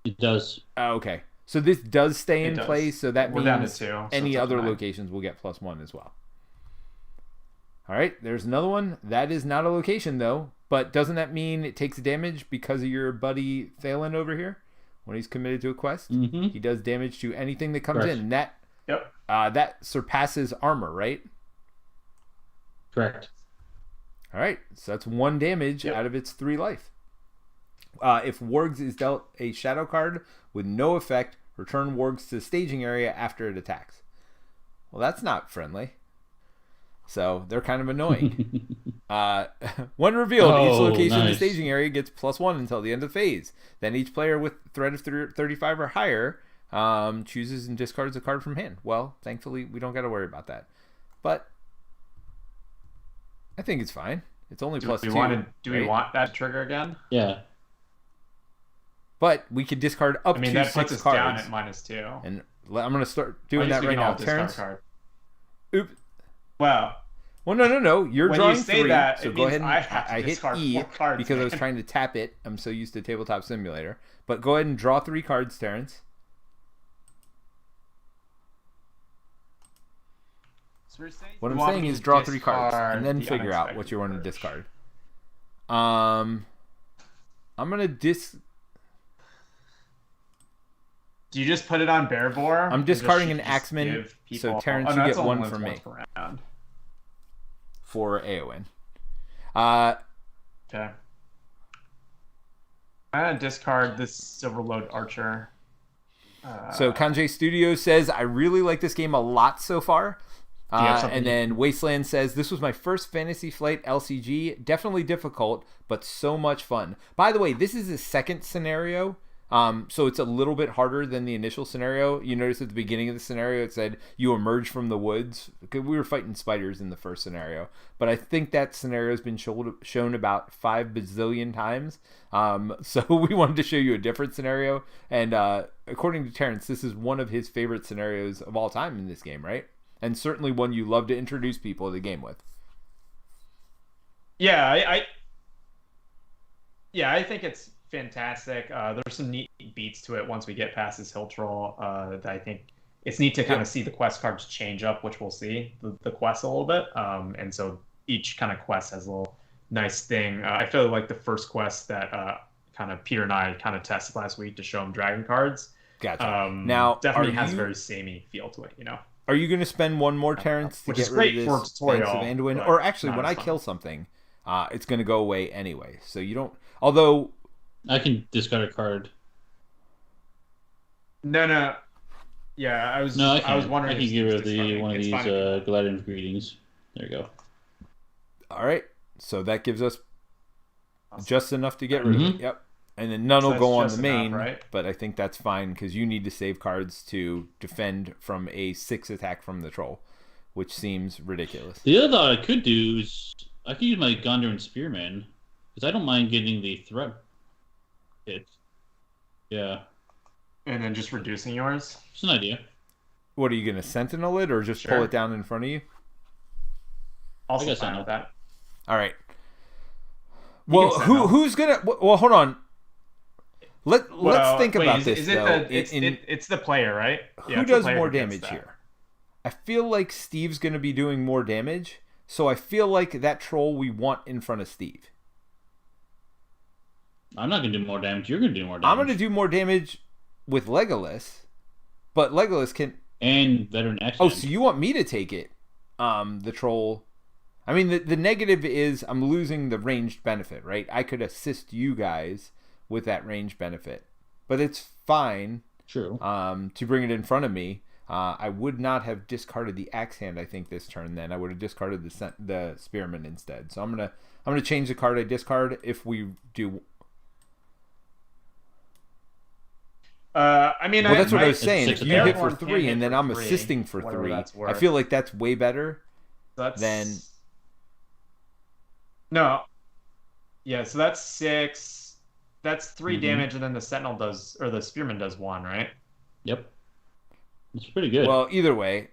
S3: It does.
S1: Okay. So this does stay
S2: It
S1: in
S2: does.
S1: place, so that
S2: We're down to
S1: means
S2: 2, so
S1: any
S2: it's up
S1: other
S2: to 9.
S1: locations will get +1 as well. All right, there's another one. That is not a location, though. But doesn't that mean it takes damage because of your buddy Thalen over here? When he's committed to a quest, he does damage to anything that comes
S3: Correct.
S1: in. And that
S2: Yep.
S1: that surpasses armor, right?
S3: Correct.
S1: All right, so that's 1 damage out of its 3 life. If Wargs is dealt a shadow card with no effect, return Wargs to the staging area after it attacks. Well, that's not friendly. So they're kind of annoying. When revealed, each location in the staging area gets +1 until the end of the phase. Then each player with threat of 35 or higher chooses and discards a card from hand. Well, thankfully, we don't got to worry about that. But I think it's fine. It's only +2.
S2: Do we want that trigger again?
S3: Yeah.
S1: But we could discard up to
S2: that
S1: 6
S2: puts us
S1: cards.
S2: down at -2.
S1: And I'm going to start doing that right now. Terence? Oops.
S2: Well,
S1: no. You're
S2: when
S1: drawing
S2: you say
S1: 3,
S2: that,
S1: so
S2: it
S1: go
S2: means
S1: ahead and
S2: I have to
S1: I hit
S2: discard
S1: E
S2: 4 cards,
S1: because I was
S2: man.
S1: trying to tap it. I'm so used to Tabletop Simulator. But go ahead and draw 3 cards, Terence.
S2: So we're saying
S1: What
S2: you
S1: I'm
S2: want
S1: saying
S2: me
S1: is
S2: to
S1: draw 3 cards
S2: discard
S1: and then
S2: the
S1: figure out what
S2: unexpected
S1: you want to
S2: first.
S1: discard. I'm gonna
S2: Do you just put it on Bear Boar?
S1: I'm
S2: and
S1: discarding an
S2: just
S1: Axeman,
S2: give
S1: so
S2: people-
S1: Terrence,
S2: no,
S1: you
S2: that's
S1: get 1
S2: only
S1: from
S2: once
S1: me.
S2: per round.
S1: For Aowen.
S2: Okay. I'm gonna discard this Silverload Archer.
S1: So Kanjay Studio says, I really like this game a lot so far.
S2: you have something
S1: And then Wasteland says, this was my first Fantasy Flight LCG. Definitely difficult, but so much fun. By the way, this is the second scenario. So it's a little bit harder than the initial scenario. You notice at the beginning of the scenario, it said you emerge from the woods. We were fighting spiders in the first scenario. But I think that scenario has been shown about 5 bazillion times. So we wanted to show you a different scenario. And according to Terrence, this is one of his favorite scenarios of all time in this game, right? And certainly one you love to introduce people to the game with.
S2: Yeah, I think it's fantastic. There's some neat beats to it once we get past this hill troll. That I think it's neat to kind of see the quest cards change up, which we'll see the quest a little bit. And so each kind of quest has a little nice thing. I feel like the first quest that kind of Peter and I kind of tested last week to show him dragon cards.
S1: Gotcha. Now,
S2: definitely has a very samey feel to it, you know.
S1: Are you going to spend 1 more, Terrence, to
S2: Which
S1: get
S2: is
S1: rid
S2: great
S1: of
S2: for
S1: this
S2: tutorial,
S1: Banks of Anduin?
S2: but
S1: Or actually,
S2: not
S1: when
S2: as
S1: I
S2: fun.
S1: kill something, it's going to go away anyway. So you don't... Although...
S3: I can discard a card.
S2: No. Yeah, I was wondering.
S3: I can get rid of one of these Gladiator greetings. There you go.
S1: All right. So that gives us just enough to get rid of it. Yep. And then none will go on the main,
S2: right?
S1: but I think that's fine because you need to save cards to defend from a 6 attack from the troll, which seems ridiculous.
S3: The other thought I could do is I could use my Gondor Spearman because I don't mind getting the threat hit. Yeah.
S2: and then just reducing yours.
S3: It's an idea.
S1: What are you gonna sentinel it or just pull it down in front of you?
S2: Also fine with that.
S1: All right. Well, who's gonna? Well, hold on. Let's think about this though.
S2: It's the player, right?
S1: Who does more damage here? I feel like Steve's gonna be doing more damage, so I feel like that troll we want in front of Steve.
S3: I'm not gonna do more damage. You're gonna do more damage.
S1: I'm gonna do more damage with Legolas, but Legolas can.
S3: And veteran accent.
S1: Oh, so you want me to take it? The troll. I mean, the negative is I'm losing the ranged benefit, right? I could assist you guys with that ranged benefit, but it's fine.
S3: True.
S1: To bring it in front of me, I would not have discarded the axe hand. I think this turn. Then I would have discarded the spearman instead. So I'm gonna change the card I discard if we do.
S2: I mean,
S1: that's what I was saying. If you hit for 3 and then I'm assisting for 3, I feel like that's way better than.
S2: No. Yeah, so that's 6. That's 3 damage, and then the sentinel does, or the spearman does 1, right?
S3: Yep. It's pretty good.
S1: Well, either way.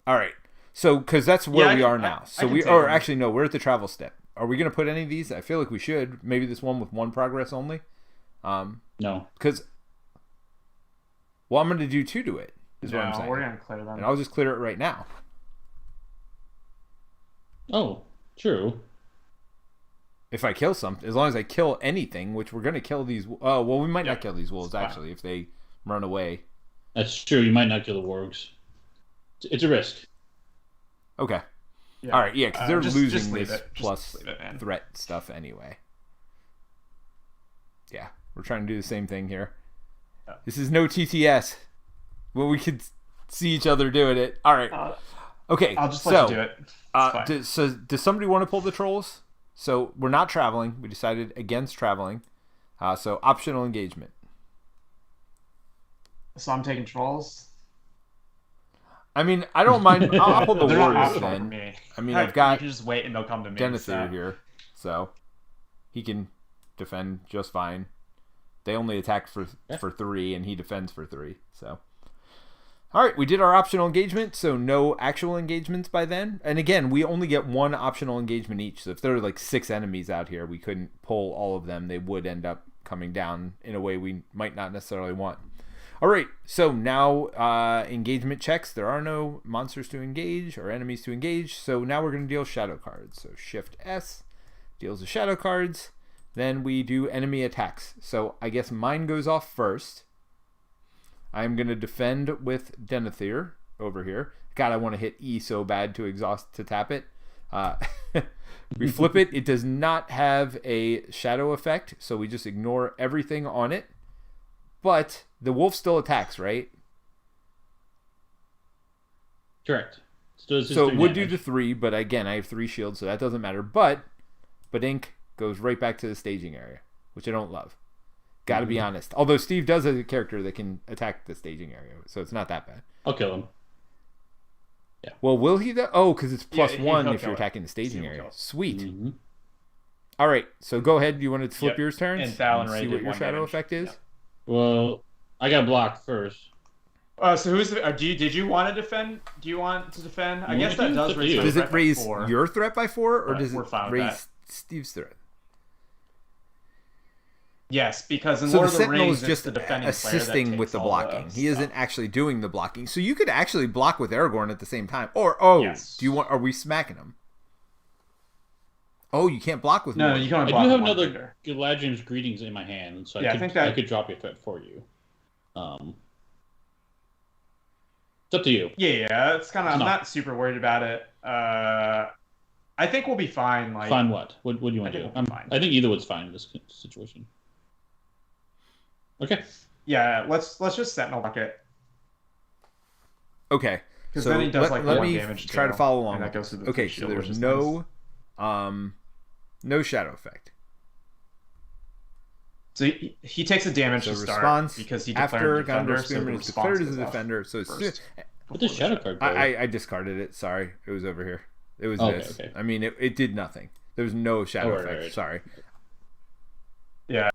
S1: All right. So, because that's where we are now. So actually, no, we're at the travel step. Are we going to put any of these? I feel like we should. Maybe this one with 1 progress only.
S3: No.
S1: Because, well, I'm going to do 2 to it, is what I'm saying.
S2: We're going to clear them.
S1: And I'll just clear it right now.
S3: Oh, true.
S1: If I kill something, as long as I kill anything, which we're going to kill these. Oh, well, we might not kill these wolves, actually, if they run away.
S3: That's true. You might not kill the wargs. It's a risk.
S1: Okay. Yeah. All right, yeah, because they're losing this plus threat stuff anyway. Yeah, we're trying to do the same thing here. Yeah. This is no TTS. Well, we could see each other doing it. All right. Okay.
S2: I'll just let you do it.
S1: So does somebody want to pull the trolls? So we're not traveling. We decided against traveling. So optional engagement.
S2: So I'm taking trolls.
S1: I mean, I don't mind. I'll pull the warriors then.
S2: Me.
S1: I mean, I've got.
S2: You can just wait and they'll come to me.
S1: Denethor here, so he can defend just fine. They only attack for 3, and he defends for 3. So, all right, we did our optional engagement. So no actual engagements by then. And again, we only get 1 optional engagement each. So if there are like 6 enemies out here, we couldn't pull all of them. They would end up coming down in a way we might not necessarily want. All right, so now engagement checks. There are no monsters to engage or enemies to engage. So now we're going to deal shadow cards. So Shift S deals the shadow cards. Then we do enemy attacks. So I guess mine goes off first. I'm going to defend with Denethor over here. God, I want to hit E so bad to tap it. We flip it. It does not have a shadow effect, so we just ignore everything on it. But the wolf still attacks, right?
S3: Correct.
S1: So it would do the 3, but again, I have 3 shields, so that doesn't matter. But Ink goes right back to the staging area, which I don't love. Got to be honest. Although Steve does have a character that can attack the staging area, so it's not that bad.
S3: I'll kill him.
S1: Yeah. Well, will he though? Oh, because it's +1 if you're attacking the staging area. Sweet. Mm-hmm. All right, so go ahead. Do you want to flip yours, Terence?
S2: And Fallon
S1: see what your shadow effect is?
S2: Yep.
S3: Well, I got blocked first.
S2: So who's did you want to defend? Do you want to defend? I guess that does raise.
S1: Does it raise your threat by 4, or does it raise Steve's threat?
S2: Yes, because in Lord of the Rings,
S1: is just assisting with the blocking. He isn't actually doing the blocking. So you could actually block with Aragorn at the same time. Or do you want? Are we smacking him? Oh, you can't block with.
S2: No, you can't.
S3: I do have another Galadriel's greetings in my hand, so I could drop your threat for you. It's up to you.
S2: Yeah, it's kind of. I'm not super worried about it. I think we'll be fine.
S3: Fine what? What do you want to do? I think either one's fine in this situation. Okay.
S2: Yeah, let's just sentinel block it.
S1: Okay.
S2: Because then he does
S1: let me
S2: damage
S1: try to follow along.
S2: That goes to the
S1: okay, so there's no shadow effect.
S2: So he takes a damage to start because he declared
S1: after Gondor Spearman is declared as a defender. So it's
S3: what does shadow card go?
S1: I discarded it. Sorry, it was over here. It was this. Okay. I mean, it did nothing. There was no shadow effect. Right. Sorry.
S2: Yeah.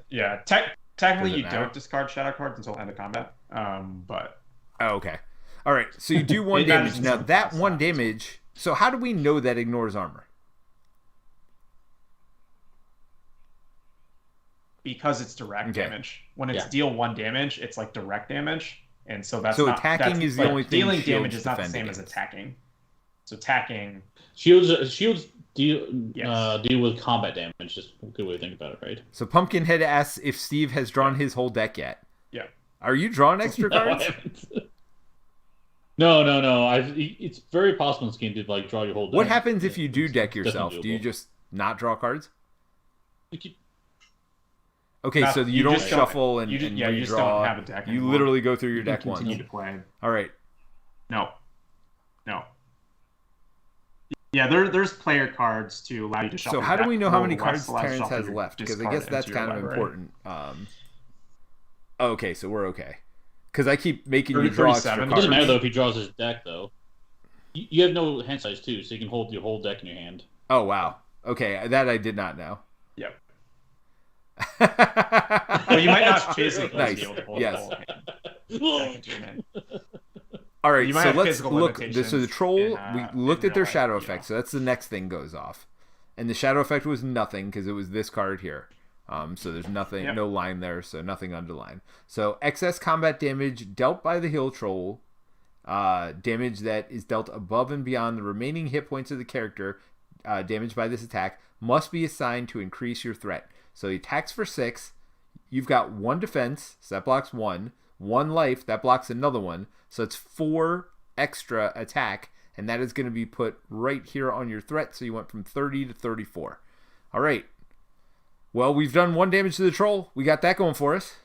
S2: Yeah, technically you
S1: matter?
S2: don't discard shadow cards until end of combat. But
S1: Oh, okay. All right. So you do one
S2: It matters
S1: damage.
S2: in
S1: Now
S2: some
S1: that
S2: class
S1: one
S2: as well.
S1: damage. So how do we know that ignores armor?
S2: because it's direct
S1: Okay.
S2: damage. When it's
S3: Yeah.
S2: deal 1 damage, it's like direct damage, and so that's
S1: So
S2: not
S1: attacking
S2: that's,
S1: is the
S2: like,
S1: only thing
S2: dealing
S1: shields
S2: damage is not the
S1: defend
S2: same as
S1: against.
S2: attacking. So attacking,
S3: Shields deal
S2: Yes.
S3: deal with combat damage. Just a good way to think about it, right?
S1: So Pumpkinhead asks if Steve has drawn his whole deck yet.
S2: yeah.
S1: Are you drawing extra
S3: No, I
S1: cards?
S3: haven't. No. It's very possible in this game to like draw your whole deck.
S1: What happens if you do
S3: It's
S1: deck
S3: definitely
S1: yourself? Do you
S3: doable.
S1: just not draw cards?
S3: Like, you-
S1: Okay, so you
S2: You
S1: don't
S2: just don't-
S1: shuffle and,
S2: you just-
S1: and
S2: yeah, you just
S1: redraw.
S2: don't have a deck
S1: You
S2: anymore.
S1: literally go through your
S2: You can
S1: deck once.
S2: continue to play.
S1: All right.
S2: No. Yeah, there's player cards to allow you to shuffle.
S1: So how do
S2: your
S1: we
S2: deck.
S1: know how
S2: Roll
S1: many
S2: less,
S1: cards
S2: allows you to
S1: Terence
S2: shuffle
S1: has
S2: your
S1: left? Because I
S2: discard
S1: guess that's
S2: into your
S1: kind of
S2: library.
S1: important. Okay, so we're okay. Because I keep making you
S2: 30,
S1: draw extra
S2: 37.
S3: It
S1: cards.
S3: doesn't matter though if he draws his deck though. You have no hand size too, so you can hold your whole deck in your hand.
S1: Oh, wow. Okay, that I did not know.
S2: Yep. Well, you might not
S3: That's
S2: physically
S1: Nice.
S2: be able to hold
S1: Yes.
S2: the whole hand. Deck into your hand.
S1: All right,
S2: You might
S1: so
S2: have
S1: let's
S2: physical
S1: look. So the
S2: limitations
S1: troll,
S2: in,
S1: we looked
S2: in
S1: at their
S2: real life,
S1: shadow
S2: you
S1: effect,
S2: know.
S1: so that's the next thing goes off. And the shadow effect was nothing because it was this card here. So there's nothing,
S2: Yep.
S1: no line there, so nothing underlined. So excess combat damage dealt by the hill troll, damage that is dealt above and beyond the remaining hit points of the character damaged by this attack must be assigned to increase your threat. So he attacks for 6. You've got 1 defense, so that blocks 1. 1 life, that blocks another 1. So it's 4 extra attack, and that is going to be put right here on your threat. So you went from 30 to 34. All right. Well, we've done 1 damage to the troll. We got that going for us.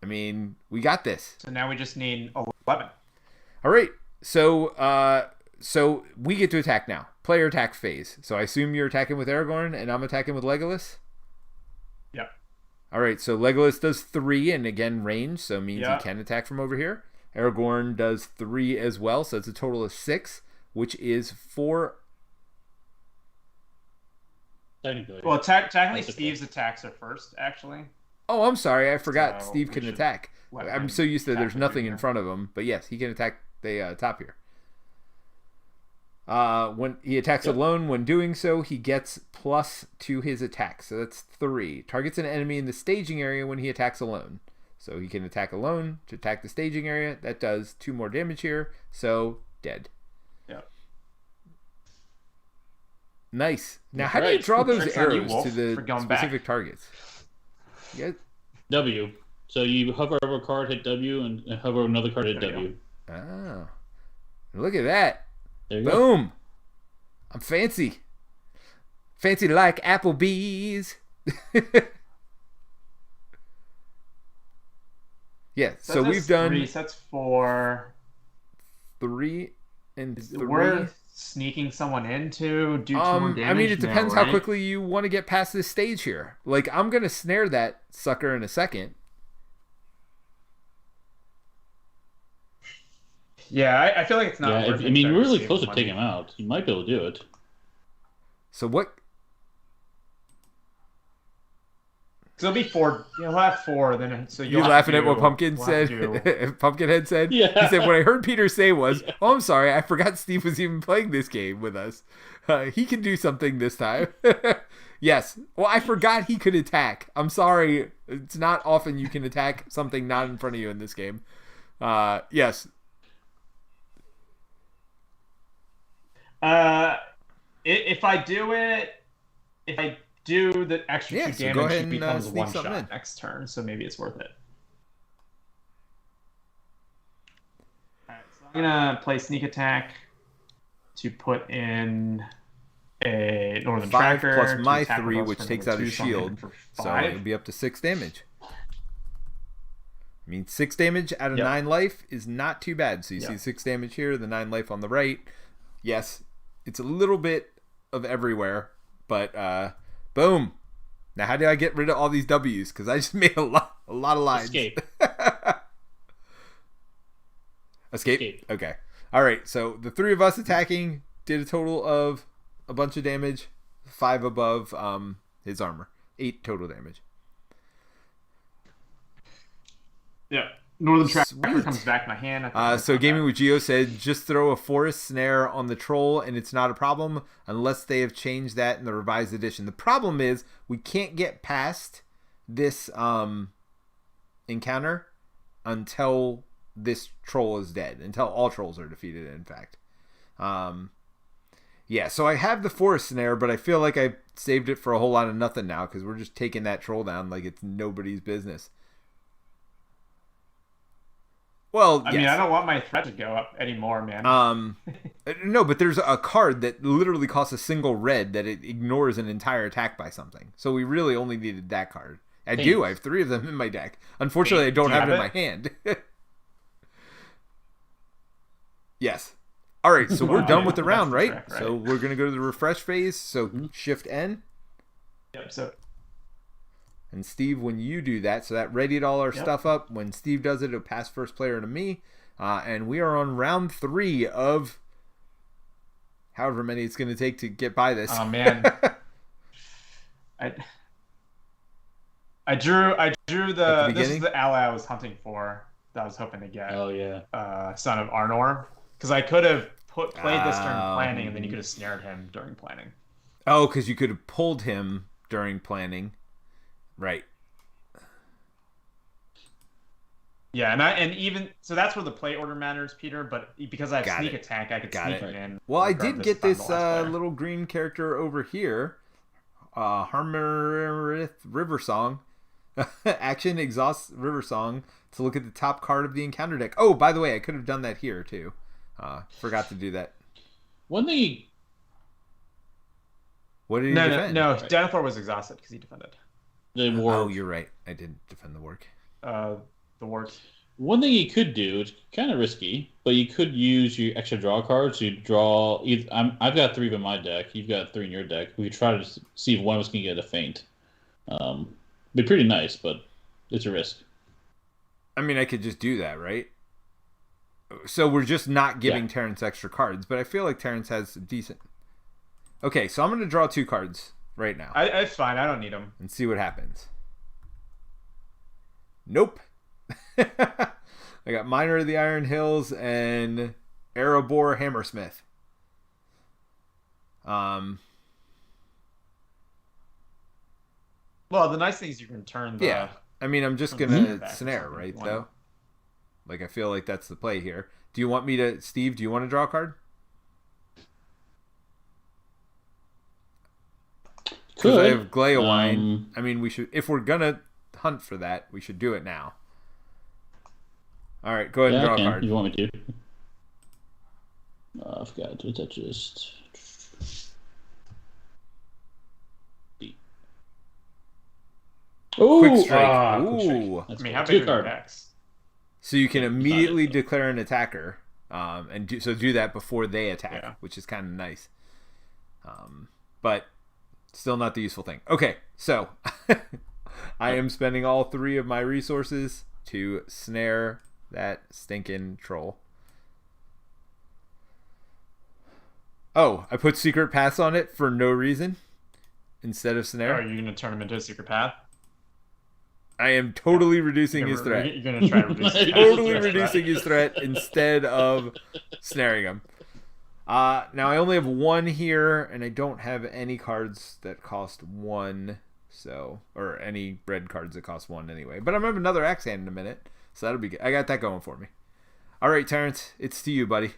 S1: I mean, we got this.
S2: So now we just need 11.
S1: All right. So we get to attack now. Player attack phase. So I assume you're attacking with Aragorn, and I'm attacking with Legolas.
S2: Yep.
S1: All right. So Legolas does 3, and again range, so it means
S2: Yeah.
S1: he can attack from over here. Aragorn does 3 as well, so it's a total of 6, which is 4.
S3: Technically.
S2: Well, technically,
S3: That's okay.
S2: Steve's attacks are first, actually.
S1: Oh, I'm sorry. I forgot
S2: So
S1: Steve
S2: we
S1: can
S2: should
S1: attack.
S2: let
S1: I'm
S2: him
S1: so used to
S2: attack
S1: there's
S2: from
S1: nothing in
S2: here.
S1: front of him, but yes, he can attack the top here. When he attacks alone, when doing so, he gets plus to his attack. So that's 3. Targets an enemy in the staging area when he attacks alone. So he can attack alone to attack the staging area. That does 2 more damage here. So dead.
S2: Yep.
S1: Nice. Now,
S3: That's
S1: how do you
S3: right.
S1: draw those
S2: Tricks on you,
S1: arrows
S2: Wolf,
S1: to the
S2: for going
S1: specific
S2: back.
S1: targets? Yeah.
S3: W. So you hover over a card, hit W, and hover over another card, hit
S2: There you
S3: W.
S1: Oh. Look at that.
S3: There you go.
S1: Boom. I'm fancy. Fancy like Applebee's. Yeah, so
S2: that's
S1: we've done
S2: 3, so that's 4.
S1: 3 and
S2: Is it
S1: 3.
S2: worth sneaking someone in to do 2 more damage?
S1: I mean, it depends
S2: No,
S1: how
S2: right?
S1: quickly you want to get past this stage here. Like, I'm going to snare that sucker in a second.
S2: Yeah, I feel like it's not
S3: Yeah,
S2: worth it.
S3: I mean,
S2: to
S3: you're really
S2: save
S3: close to
S2: money.
S3: taking him out. You might be able to do it.
S1: So what?
S2: So it'll be 4. You'll have 4. Then so
S1: You
S2: you'll have
S1: laughing
S2: to
S1: at what
S2: do-
S1: Pumpkin
S2: we'll have to
S1: said?
S2: do-
S1: Pumpkinhead said?
S3: Yeah.
S1: He said, what I heard Peter say was, oh, I'm sorry, I forgot Steve was even playing this game with us. He can do something this time. Yes. Well, I forgot he could attack. I'm sorry. It's not often you can attack something not in front of you in this game. Yes.
S2: If I do it, if I do the extra
S1: Yeah,
S2: 2
S1: so go
S2: damage,
S1: ahead
S2: it
S1: and,
S2: becomes
S1: sneak
S2: 1
S1: something
S2: shot
S1: in.
S2: next turn. So maybe it's worth it. Alright, so I'm gonna play sneak attack to put in a northern
S1: 5
S2: tracker
S1: plus
S2: to
S1: my
S2: attack
S1: 3,
S2: with us
S1: which
S2: for
S1: takes
S2: number
S1: out his
S2: 2, so I'm hitting
S1: shield.
S2: for
S1: So
S2: 5.
S1: it'll be up to 6 damage. I mean, 6 damage out of
S2: Yep.
S1: 9 life is not too bad. So you
S2: Yep.
S1: see 6 damage here, the 9 life on the right. Yes, it's a little bit of everywhere, but boom. Now, how do I get rid of all these W's? Because I just made a lot of lines.
S3: Escape.
S1: Escape? Okay. All right, so the 3 of us attacking did a total of a bunch of damage. 5 above his armor. 8 total damage.
S2: Yeah. Northern Tracker comes back in my hand.
S1: So Gaming with Geo said, just throw a forest snare on the troll and it's not a problem unless they have changed that in the revised edition. The problem is we can't get past this encounter until this troll is dead, until all trolls are defeated, in fact. Yeah, so I have the forest snare, but I feel like I saved it for a whole lot of nothing now because we're just taking that troll down like it's nobody's business. Well,
S2: I mean, I don't want my threat to go up anymore, man.
S1: No, but there's a card that literally costs a single red that it ignores an entire attack by something. So we really only needed that card. I have 3 of them in my deck. Unfortunately, I don't have it in my hand. Yes. All right, so we're done with the round, right?
S2: Right?
S1: So we're going to go to the refresh phase. So Shift N.
S2: Yep, so...
S1: And Steve, when you do that, so that readied all our stuff up. When Steve does it, it'll pass first player to me. And we are on round 3 of however many it's going to take to get by this.
S2: Oh, man. I drew the... This is the ally I was hunting for that I was hoping to get.
S3: Oh, yeah.
S2: Son of Arnor. Because I could have played this during planning, and then you could have snared him during planning.
S1: Oh, because you could have pulled him during planning. Right.
S2: Yeah, and even so, that's where the play order matters, Peter. But because I have sneak attack, I could sneak him in.
S1: Well, I did get this little green character over here, Harmerith River Song, action exhaust River Song to look at the top card of the encounter deck. Oh, by the way, I could have done that here too. Forgot to do that.
S3: One thing.
S1: What did he defend?
S2: No, Denethor was exhausted because he defended.
S1: Oh, you're right. I didn't defend the work.
S2: The works.
S3: One thing you could do, it's kind of risky, but you could use your extra draw cards to draw. I've got 3 in my deck. You've got 3 in your deck. We could try to see if one of us can get a feint. Be pretty nice, but it's a risk.
S1: I mean, I could just do that, right? So we're just not giving Terence extra cards, but I feel like Terence has decent. Okay, so I'm going to draw 2 cards right now.
S2: It's fine. I don't need them.
S1: And see what happens. Nope. I got Miner of the Iron Hills and Erebor Hammersmith.
S2: Well, the nice thing is you can turn the...
S1: Yeah. I mean, I'm just going to snare, right, though? Like, I feel like that's the play here. Do you want me to... Steve, do you want to draw a card? Because I have Gleowine. I mean, we should... If we're going to hunt for that, we should do it now. All right, go ahead and draw a card.
S3: You want me to? I forgot to touch just.
S1: Oh, quick strike. Ooh.
S2: I mean, how big are your decks?
S1: So you can immediately declare an attacker, and do that before they attack, which is kind of nice. But still not the useful thing. Okay, so I am spending all 3 of my resources to snare that stinking troll. Oh, I put Secret Paths on it for no reason instead of snare.
S2: Are you going to turn him into a Secret Path?
S1: I am totally reducing his threat.
S2: You're going to try to reduce his
S1: totally reducing his threat instead of snaring him. Now I only have 1 here, and I don't have any cards that cost 1. So, or any red cards that cost 1 anyway. But I'm going to have another Axe Hand in a minute. So that'll be good. I got that going for me. All right, Terence, it's to you, buddy.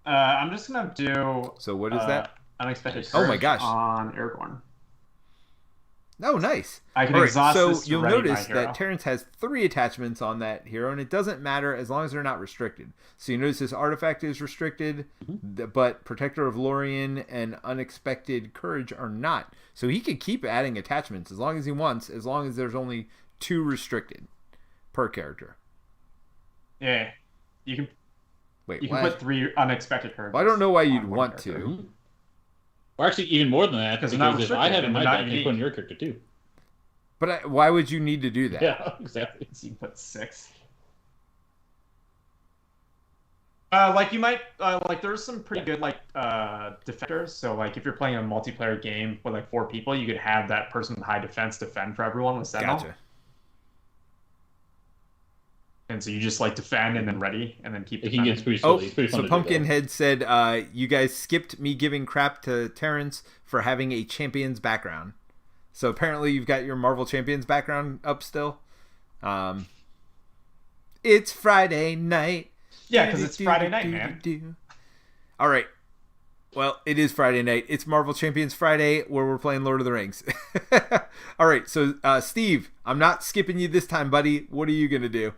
S2: I'm just going to do...
S1: So what is that?
S2: Unexpected
S1: Oh my gosh.
S2: On Aragorn.
S1: Oh, nice.
S2: I can exhaust this
S1: so you'll notice that Terence has 3 attachments on that hero, and it doesn't matter as long as they're not restricted. So you notice this artifact is restricted, but Protector of Lorien and Unexpected Courage are not. So he can keep adding attachments as long as he wants, as long as there's only 2 restricted per character.
S2: Yeah. You can
S1: Wait,
S2: you can put 3 Unexpected Courage.
S1: Well, I don't know why you'd want to.
S3: Or actually, even more than that, because if I have it in my deck, you put in your character too.
S1: But why would you need to do that?
S3: Yeah, exactly.
S2: So you can put 6. Like you might like there's some pretty good like defenders. So like if you're playing a multiplayer game with like 4 people, you could have that person with high defense defend for everyone with Sentinel.
S1: Gotcha.
S2: And so you just like defend and then ready and then keep.
S3: He gets pretty silly. It's pretty fun
S1: so
S3: to do,
S1: Pumpkinhead said, "You guys skipped me giving crap to Terrence for having a Champions background. So apparently you've got your Marvel Champions background up still. It's Friday night.
S2: Yeah, because it's Friday night, man.
S1: All right. Well, it is Friday night. It's Marvel Champions Friday where we're playing Lord of the Rings. All right. So Steve, I'm not skipping you this time, buddy. What are you gonna do?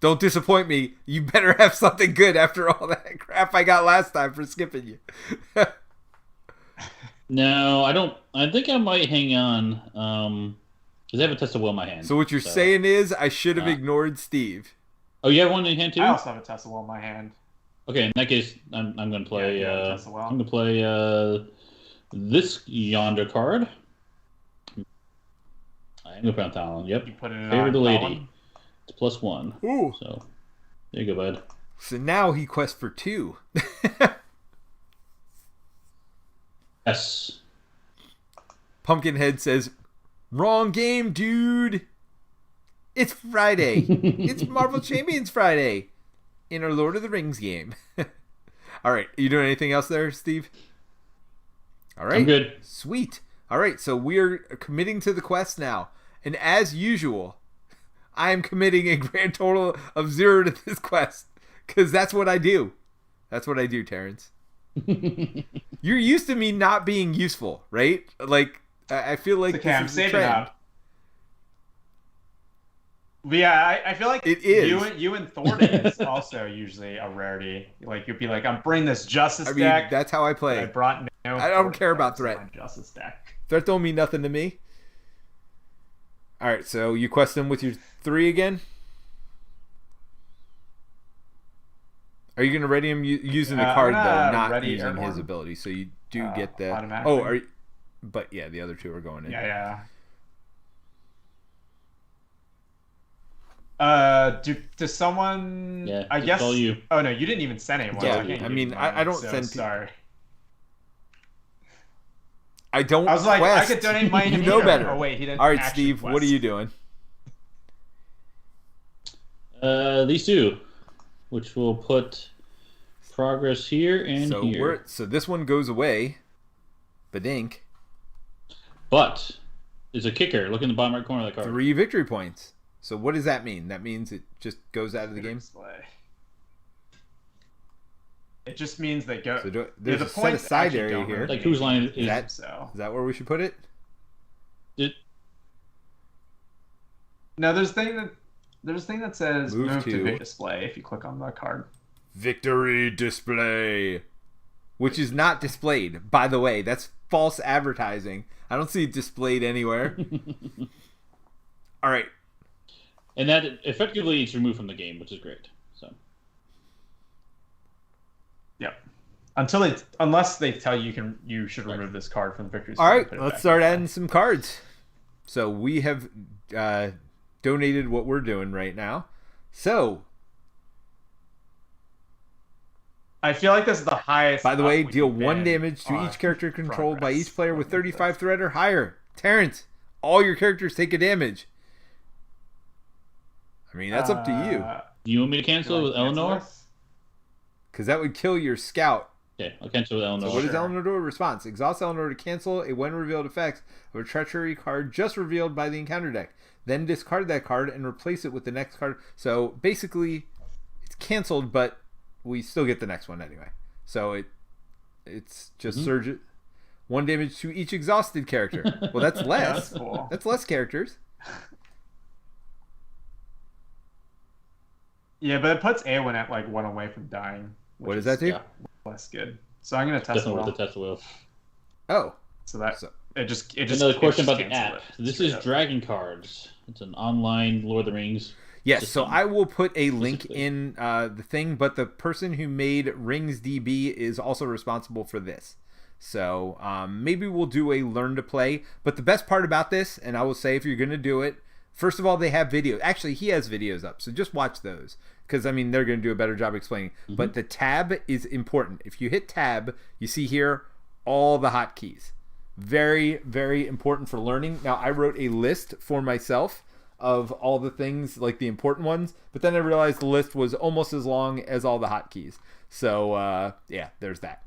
S1: Don't disappoint me. You better have something good after all that crap I got last time for skipping you.
S3: No, I don't. I think I might hang on. Because I have a test of will in my hand.
S1: So what you're saying is I should have ignored Steve.
S3: Oh, you have one in hand too?
S2: I also have a test of will in my hand.
S3: Okay, in that case, I'm going to play.
S2: Yeah,
S3: I'm going to play this yonder card. I'm going to put on Talon. Yep.
S2: You put it in
S3: Favor the lady.
S2: Talon?
S3: It's +1.
S1: Ooh.
S3: So there you go, bud.
S1: So now he quests for 2.
S3: Yes.
S1: Pumpkinhead says, "Wrong game, dude. It's Friday. It's Marvel Champions Friday in our Lord of the Rings game." All right. Are you doing anything else there, Steve? All right.
S3: I'm good.
S1: Sweet. All right. So we're committing to the quest now. And as usual, I am committing a grand total of 0 to this quest because that's what I do. That's what I do, Terrence. You're used to me not being useful, right? Like, I feel like
S2: okay, I'm
S1: this is a
S2: saving
S1: trend.
S2: up. But yeah, I feel like
S1: it is.
S2: You and Thornton is also usually a rarity. Like you'd be like, I'm bringing this Justice deck.
S1: That's how I play.
S2: I brought no.
S1: I don't care about Threat.
S2: Justice deck.
S1: Threat don't mean nothing to me. All right, so you quest him with your 3 again. Are you going to ready him using the card though, not using his ability? So you do get the. Oh, are you, but yeah, the other 2 are going in.
S2: Yeah. Does someone?
S3: Yeah,
S2: I guess.
S3: all you.
S2: Oh no, you didn't even send anyone.
S1: Yeah,
S2: so
S1: I mean, I don't send.
S2: Sorry.
S1: I don't.
S2: I was like,
S1: quest.
S2: I could donate money to
S1: You know better.
S2: Oh wait, he didn't.
S1: All right, Steve, what are you doing?
S3: These 2, which will put progress here and here.
S1: So this one goes away. Badink.
S3: But there's a kicker. Look in the bottom right corner of the card.
S1: 3 victory points. So what does that mean? That means it just goes out of the game?
S2: Display. It just means they go.
S1: So there's a set aside area here.
S3: Like whose line is
S1: that? Is that where we should put it?
S2: No, there's a thing that says move to
S1: victory
S2: display if you click on the card.
S1: Victory display, which is not displayed, by the way. That's false advertising. I don't see it displayed anywhere. All right.
S3: And that effectively it's removed from the game, which is great. So.
S2: Yep. Unless they tell you should remove this card from the victory.
S1: All right, let's start adding some cards. So we have donated what we're doing right now. So
S2: I feel like this is the highest.
S1: By the way, deal 1 damage to each character controlled by each player with 35 threat or higher. Terrence, all your characters take a damage. I mean, that's up to you.
S3: Do you want me to cancel with Eleanor?
S1: Because that would kill your scout.
S3: Okay, I'll cancel with Eleanor.
S1: So what does Eleanor do? Response. Exhaust Eleanor to cancel a when revealed effect of a treachery card just revealed by the encounter deck. Then discard that card and replace it with the next card. So basically, it's canceled, but we still get the next one anyway. So it's just surge it. 1 damage to each exhausted character. Well, that's less.
S2: Yeah, that's cool.
S1: That's less characters.
S2: Yeah, but it puts Awen at like 1 away from dying.
S1: What does that do?
S2: Yeah, less good. So I'm gonna test
S3: the test will.
S1: Oh,
S2: so it just
S3: another question about the app.
S2: It.
S3: This is Dragon Cards. It's an online Lord of the Rings.
S1: Yes, so I will put a link in the thing, but the person who made Rings DB is also responsible for this. So maybe we'll do a learn to play. But the best part about this, and I will say if you're going to do it, first of all, they have videos. Actually, he has videos up, so just watch those. because I mean they're going to do a better job explaining. But the tab is important. If you hit tab, you see here all the hotkeys. Very, very important for learning. Now, I wrote a list for myself of all the things, like the important ones, but then I realized the list was almost as long as all the hotkeys. So, yeah, there's that.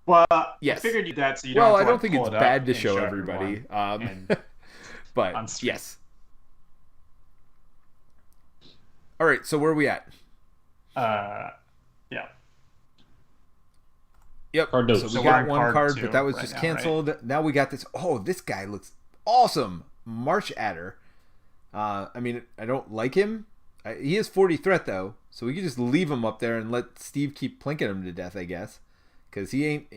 S2: Well,
S1: yes.
S2: I figured you did that so you don't have to,
S1: I don't think it's bad to show everybody. But, yes. All right, so where are we at?
S2: Yeah.
S1: Yep. So we got one card, but that was just canceled. Right? Now we got this. Oh, this guy looks awesome. Marsh Adder. I mean, I don't like him. He is 40 threat, though, so we could just leave him up there and let Steve keep plinking him to death, I guess. Because he ain't...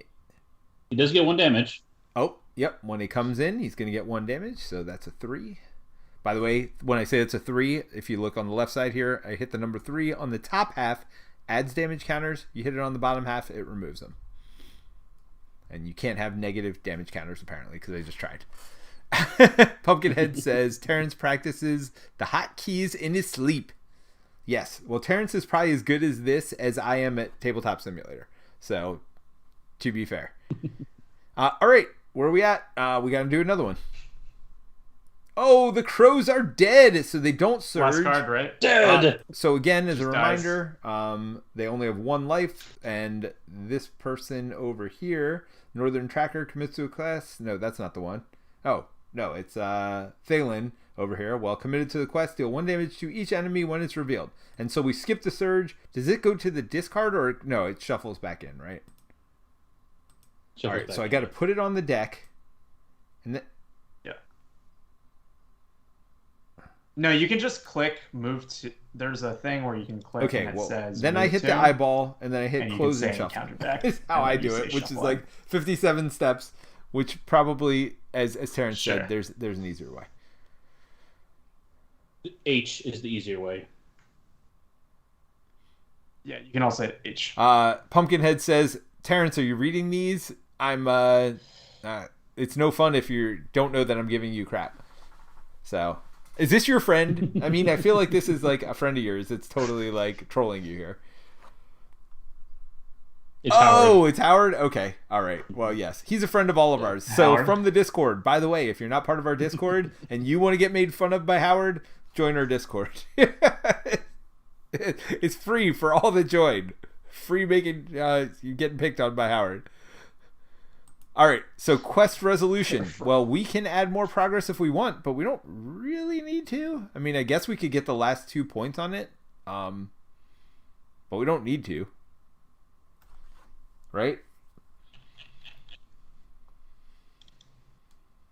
S3: He does get 1 damage.
S1: Oh, yep. When he comes in, he's going to get 1 damage, so that's a 3. By the way, when I say it's a 3, if you look on the left side here, I hit the number 3 on the top half, adds damage counters. You hit it on the bottom half, it removes them. And you can't have negative damage counters, apparently, because I just tried. Pumpkinhead says, Terence practices the hotkeys in his sleep. Yes. Well, Terence is probably as good as this as I am at Tabletop Simulator. So, to be fair. All right. Where are we at? We got to do another one. Oh, the crows are dead, so they don't surge.
S2: Last card, right?
S3: Dead.
S1: So again, as a reminder, they only have 1 life, and this person over here, Northern Tracker, commits to a quest. No, that's not the one. Oh, no, it's Thalen over here. Well, committed to the quest, deal 1 damage to each enemy when it's revealed. And so we skip the surge. Does it go to the discard, or no? It shuffles back in, right? All right, so I got to put it on the deck, and then.
S2: No, you can just click move to. There's a thing where you can click and it says.
S1: Then I hit the eyeball and then I hit close and shuffle. That's how I do it, which is like 57 steps, which probably, as Terence said, there's an easier way.
S3: H is the easier way.
S2: Yeah, you can also hit H.
S1: Pumpkinhead says, Terence, are you reading these? I'm. It's no fun if you don't know that I'm giving you crap. So. Is this your friend? I mean, I feel like this is like a friend of yours that's totally like trolling you here. It's Howard. It's Howard? Okay. All right. Well, yes. He's a friend of all of ours. So Howard. From the Discord, by the way, if you're not part of our Discord and you want to get made fun of by Howard, join our Discord. It's free for all that join. Free making you getting picked on by Howard. All right, so quest resolution. Well, we can add more progress if we want, but we don't really need to. I mean, I guess we could get the last 2 points on it, but we don't need to. Right?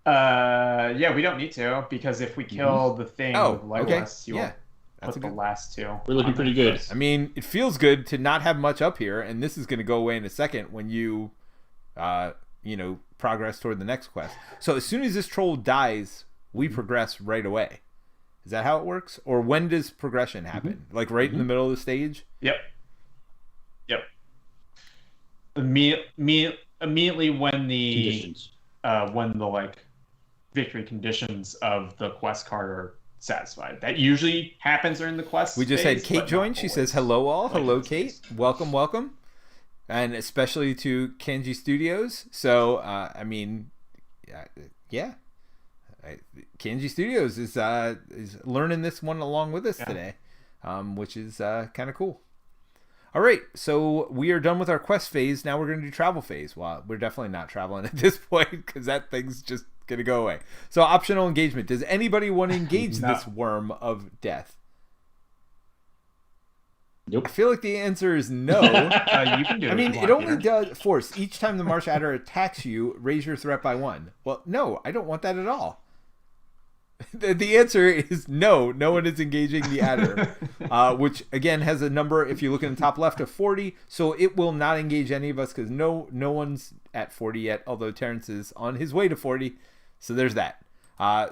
S2: Yeah, we don't need to, because if we kill the thing with Legolas, you'll put the last 2.
S3: We're looking pretty good.
S1: I mean, it feels good to not have much up here, and this is going to go away in a second when you... progress toward the next quest. So as soon as this troll dies, we progress right away. Is that how it works? Or when does progression happen? Like right in the middle of the stage?
S2: Yep. Immediately when the conditions. When the like victory conditions of the quest card are satisfied. That usually happens during the quest.
S1: We just
S2: phase,
S1: had Kate join. She says, hello all. Hello, Kate. Welcome. And especially to Kanji Studios. So, I mean, yeah. Kanji Studios is learning this one along with us today, which is kind of cool. All right, so we are done with our quest phase. Now we're going to do travel phase. Well, we're definitely not traveling at this point because that thing's just going to go away. So optional engagement. Does anybody want to engage this worm of death?
S3: Nope.
S1: I feel like the answer is no.
S2: You can do it.
S1: I mean, it only does force. Each time the Marsh Adder attacks you, raise your threat by 1. Well, no, I don't want that at all. The answer is no. No one is engaging the Adder, which again has a number. If you look in the top left of 40, so it will not engage any of us because no one's at 40 yet. Although Terence is on his way to 40, so there's that.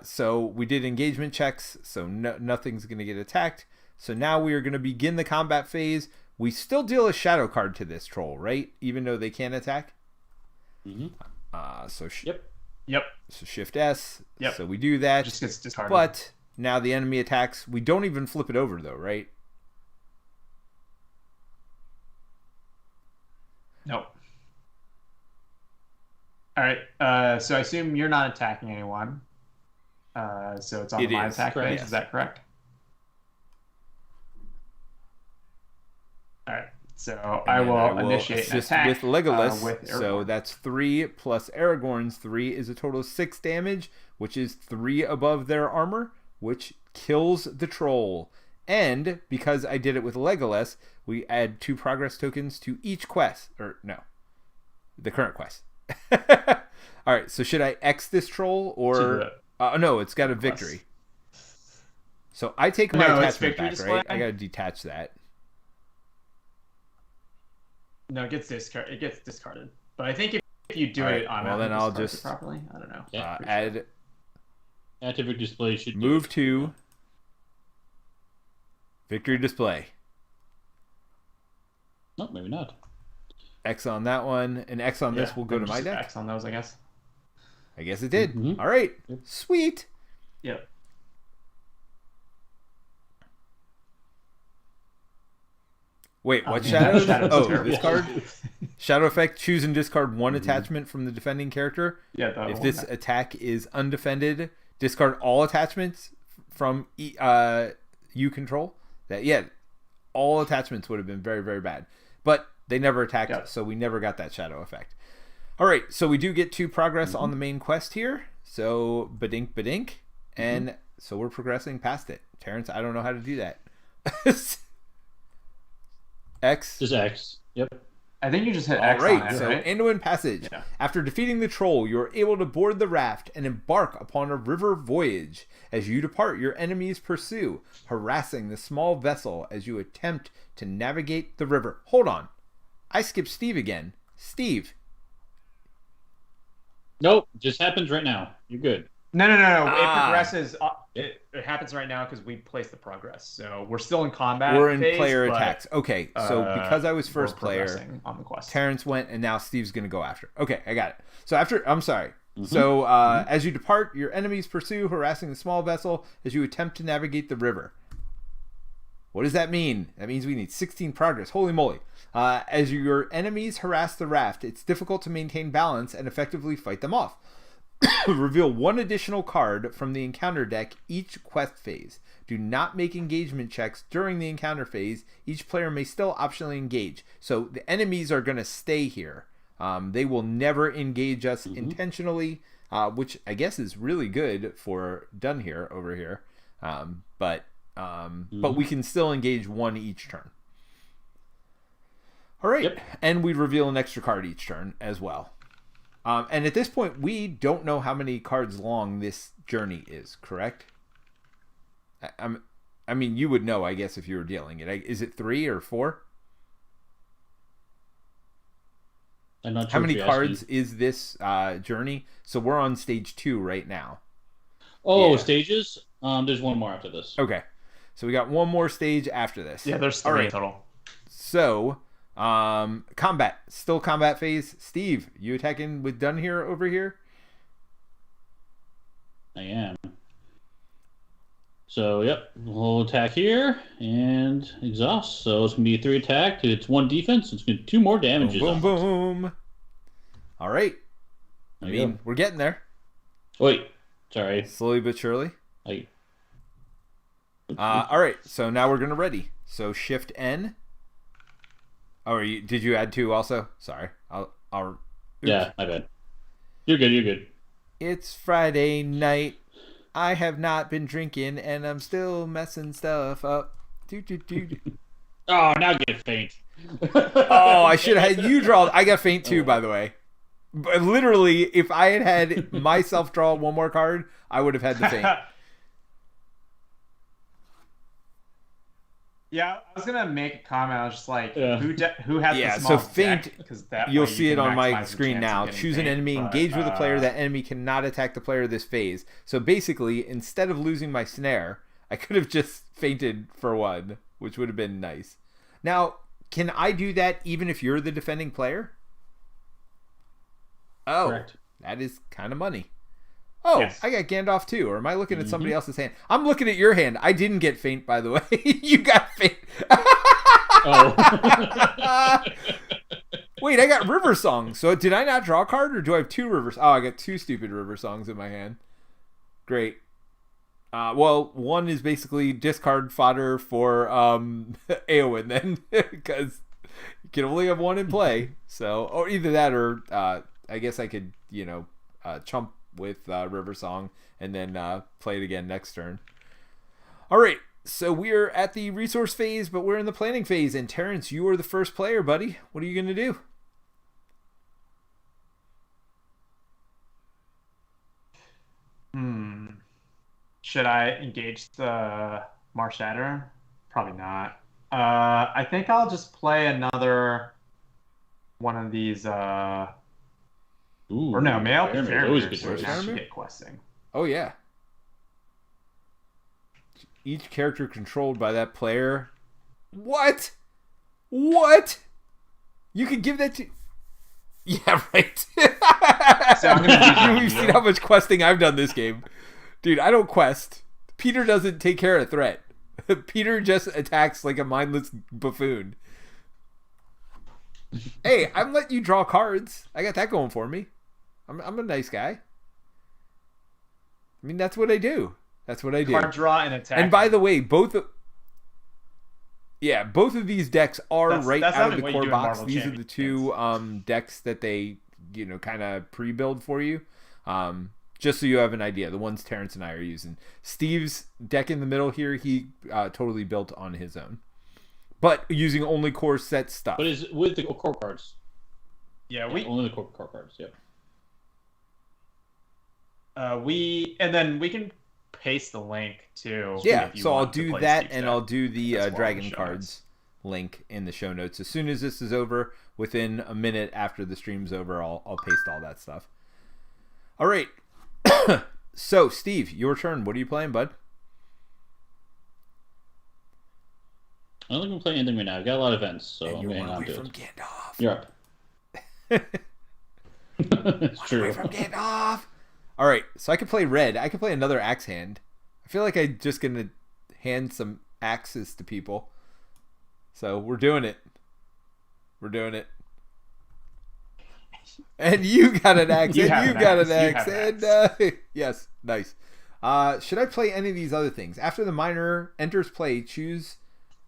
S1: So we did engagement checks, so nothing's going to get attacked. So now we are going to begin the combat phase. We still deal a shadow card to this troll, right? Even though they can't attack.
S3: Mm-hmm.
S1: So
S2: Yep.
S1: So Shift S.
S2: Yep.
S1: So we do that.
S2: Just gets discarded.
S1: But now the enemy attacks. We don't even flip it over though, right?
S2: Nope. All right. So I assume you're not attacking anyone. So it's on my attack phase.
S1: Yes.
S2: Is that correct? All right. So I will initiate an attack
S1: with Legolas.
S2: With
S1: so that's 3 plus Aragorn's 3 is a total of 6 damage, which is 3 above their armor, which kills the troll. And because I did it with Legolas, we add 2 progress tokens to each quest. Or no, the current quest. All right. So should I X this troll or no? It's got a victory. So I take my attachment back, display. Right? I gotta detach that.
S2: No, it gets discarded. But I think if you do it on
S1: then I'll just
S2: properly. I don't know.
S1: Add
S3: active display should
S1: move to victory display.
S3: No, maybe not.
S1: X on that one, and X on this will go to my deck.
S2: X on those, I guess.
S1: I guess it did. All right, sweet.
S2: Yep.
S1: Wait, what shadow?
S2: This
S1: card. Shadow effect. Choose and discard 1 attachment from the defending character.
S2: Yeah.
S1: If this attack is undefended, discard all attachments from you control. All attachments would have been very, very bad. But they never attacked, so we never got that shadow effect. All right, so we do get 2 progress on the main quest here. So badink, and so we're progressing past it. Terrence, I don't know how to do that. X.
S3: Just X. Yep.
S2: I think you just hit X.
S1: All right,
S2: on it,
S1: so
S2: right?
S1: Anduin Passage. Yeah. After defeating the troll, you are able to board the raft and embark upon a river voyage. As you depart, your enemies pursue, harassing the small vessel as you attempt to navigate the river. Hold on. I skipped Steve again. Steve.
S3: Nope, just happens right now. You're good.
S2: No. It progresses. It happens right now because we placed the progress. So we're still in combat.
S1: We're in
S2: phase,
S1: player attacks. Okay, so because I was first player,
S2: on the quest.
S1: Terrence went, and now Steve's going to go after. Okay, I got it. So I'm sorry. So as you depart, your enemies pursue, harassing the small vessel as you attempt to navigate the river. What does that mean? That means we need 16 progress. Holy moly. As your enemies harass the raft, it's difficult to maintain balance and effectively fight them off. Reveal 1 additional card from the encounter deck each quest phase. Do not make engagement checks during the encounter phase. Each player may still optionally engage. So the enemies are going to stay here. They will never engage us intentionally, which I guess is really good for done here over here. But we can still engage 1 each turn. All right, and we reveal an extra card each turn as well. And at this point, we don't know how many cards long this journey is, correct? I mean, you would know, I guess, if you were dealing it. Is it 3 or 4?
S3: I'm not sure.
S1: How many cards is this journey? So we're on stage 2 right now.
S3: Oh, stages? There's 1 more after this.
S1: Okay. So we got 1 more stage after this.
S2: Yeah, there's 3 total.
S1: So, combat. Still combat phase. Steve, you attacking with done here over here?
S3: I am. So, we'll attack here and exhaust. So it's going to be 3 attack. It's 1 defense. It's going to be 2 more damages.
S1: Boom, boom. All right. We're getting there.
S3: Wait. Sorry.
S1: Slowly but surely. All right. So now we're going to ready. So Shift N. Oh, did you add 2 also? Sorry. I'll. Oops.
S3: Yeah, my bad. You're good.
S1: It's Friday night. I have not been drinking, and I'm still messing stuff up.
S3: Oh, now get faint.
S1: Oh, I should have had you draw. I got faint too, by the way. But literally, if I had myself draw 1 more card, I would have had the faint.
S2: Yeah, I was gonna make a comment. I was just like, who has the small
S1: so faint.
S2: Because
S1: you'll see it on my screen now. Choose an enemy, engage with a player. That enemy cannot attack the player this phase. So basically, instead of losing my snare, I could have just fainted for 1, which would have been nice. Now, can I do that even if you're the defending player? Oh, correct. That is kind of money. Oh,
S2: Yes.
S1: I got Gandalf too. Or am I looking at somebody else's hand? I'm looking at your hand. I didn't get faint, by the way. You got faint.
S3: Oh.
S1: Wait, I got River Song. So did I not draw a card, or do I have 2 Rivers? Oh, I got 2 stupid River Songs in my hand. Great. Well, one is basically discard fodder for Anduin then, because you can only have one in play. So, or either that, or I guess I could, chump with River Song and then play it again next turn. All right. So we're at the resource phase, but we're in the planning phase. And Terrence, you are the first player, buddy. What are you going to do?
S2: Should I engage the Marshatter? Probably not. I think I'll just play another one of these. Or no, maybe I'll play
S3: always a good
S2: Faramir
S3: choice.
S2: and actually get questing.
S1: Oh, yeah. Each character controlled by that player. What? What? You could give that to... Yeah, right.
S2: So I'm gonna
S1: We've seen how much questing I've done this game. Dude, I don't quest. Peter doesn't take care of threat. Peter just attacks like a mindless buffoon. Hey, I'm letting you draw cards. I got that going for me. I'm a nice guy. I mean, that's what I do. That's what I do.
S2: Card draw and attack.
S1: And by the way, both of these decks are
S2: That's
S1: out of the
S2: what you
S1: core
S2: do in
S1: box.
S2: Marvel
S1: These are the 2 decks that they, kind of pre-build for you. Just so you have an idea. The ones Terence and I are using. Steve's deck in the middle here, he totally built on his own. But using only core set stuff.
S3: But is with the core cards.
S2: Yeah,
S3: only the core cards, yep.
S2: And then we can paste the link too.
S1: Yeah,
S2: if you
S1: so I'll
S2: want to
S1: do
S2: play
S1: that,
S2: Steve's
S1: and
S2: deck.
S1: I'll do the
S2: That's well in the
S1: Dragon
S2: show
S1: Cards
S2: notes.
S1: link in the show notes. As soon as this is over, within a minute after the stream's over, I'll paste all that stuff. All right. So, Steve, your turn. What are you playing, bud?
S3: I don't think I'm playing anything right now. I've got a lot of events, so
S1: And
S3: I'm
S1: you're
S3: going to
S1: one
S3: hang on
S1: away
S3: to
S1: from
S3: it.
S1: Gandalf.
S3: You're up. It's
S1: One
S3: true.
S1: away from Gandalf. All right, so I could play red. I could play another axe hand. I feel like I'm just going to hand some axes to people. So we're doing it. We're doing it. And you got an axe.
S2: You
S1: And
S2: have
S1: you
S2: an
S1: got
S2: axe.
S1: an
S2: You
S1: axe.
S2: have an
S1: And yes, nice. Should I play any of these other things? After the minor enters play, choose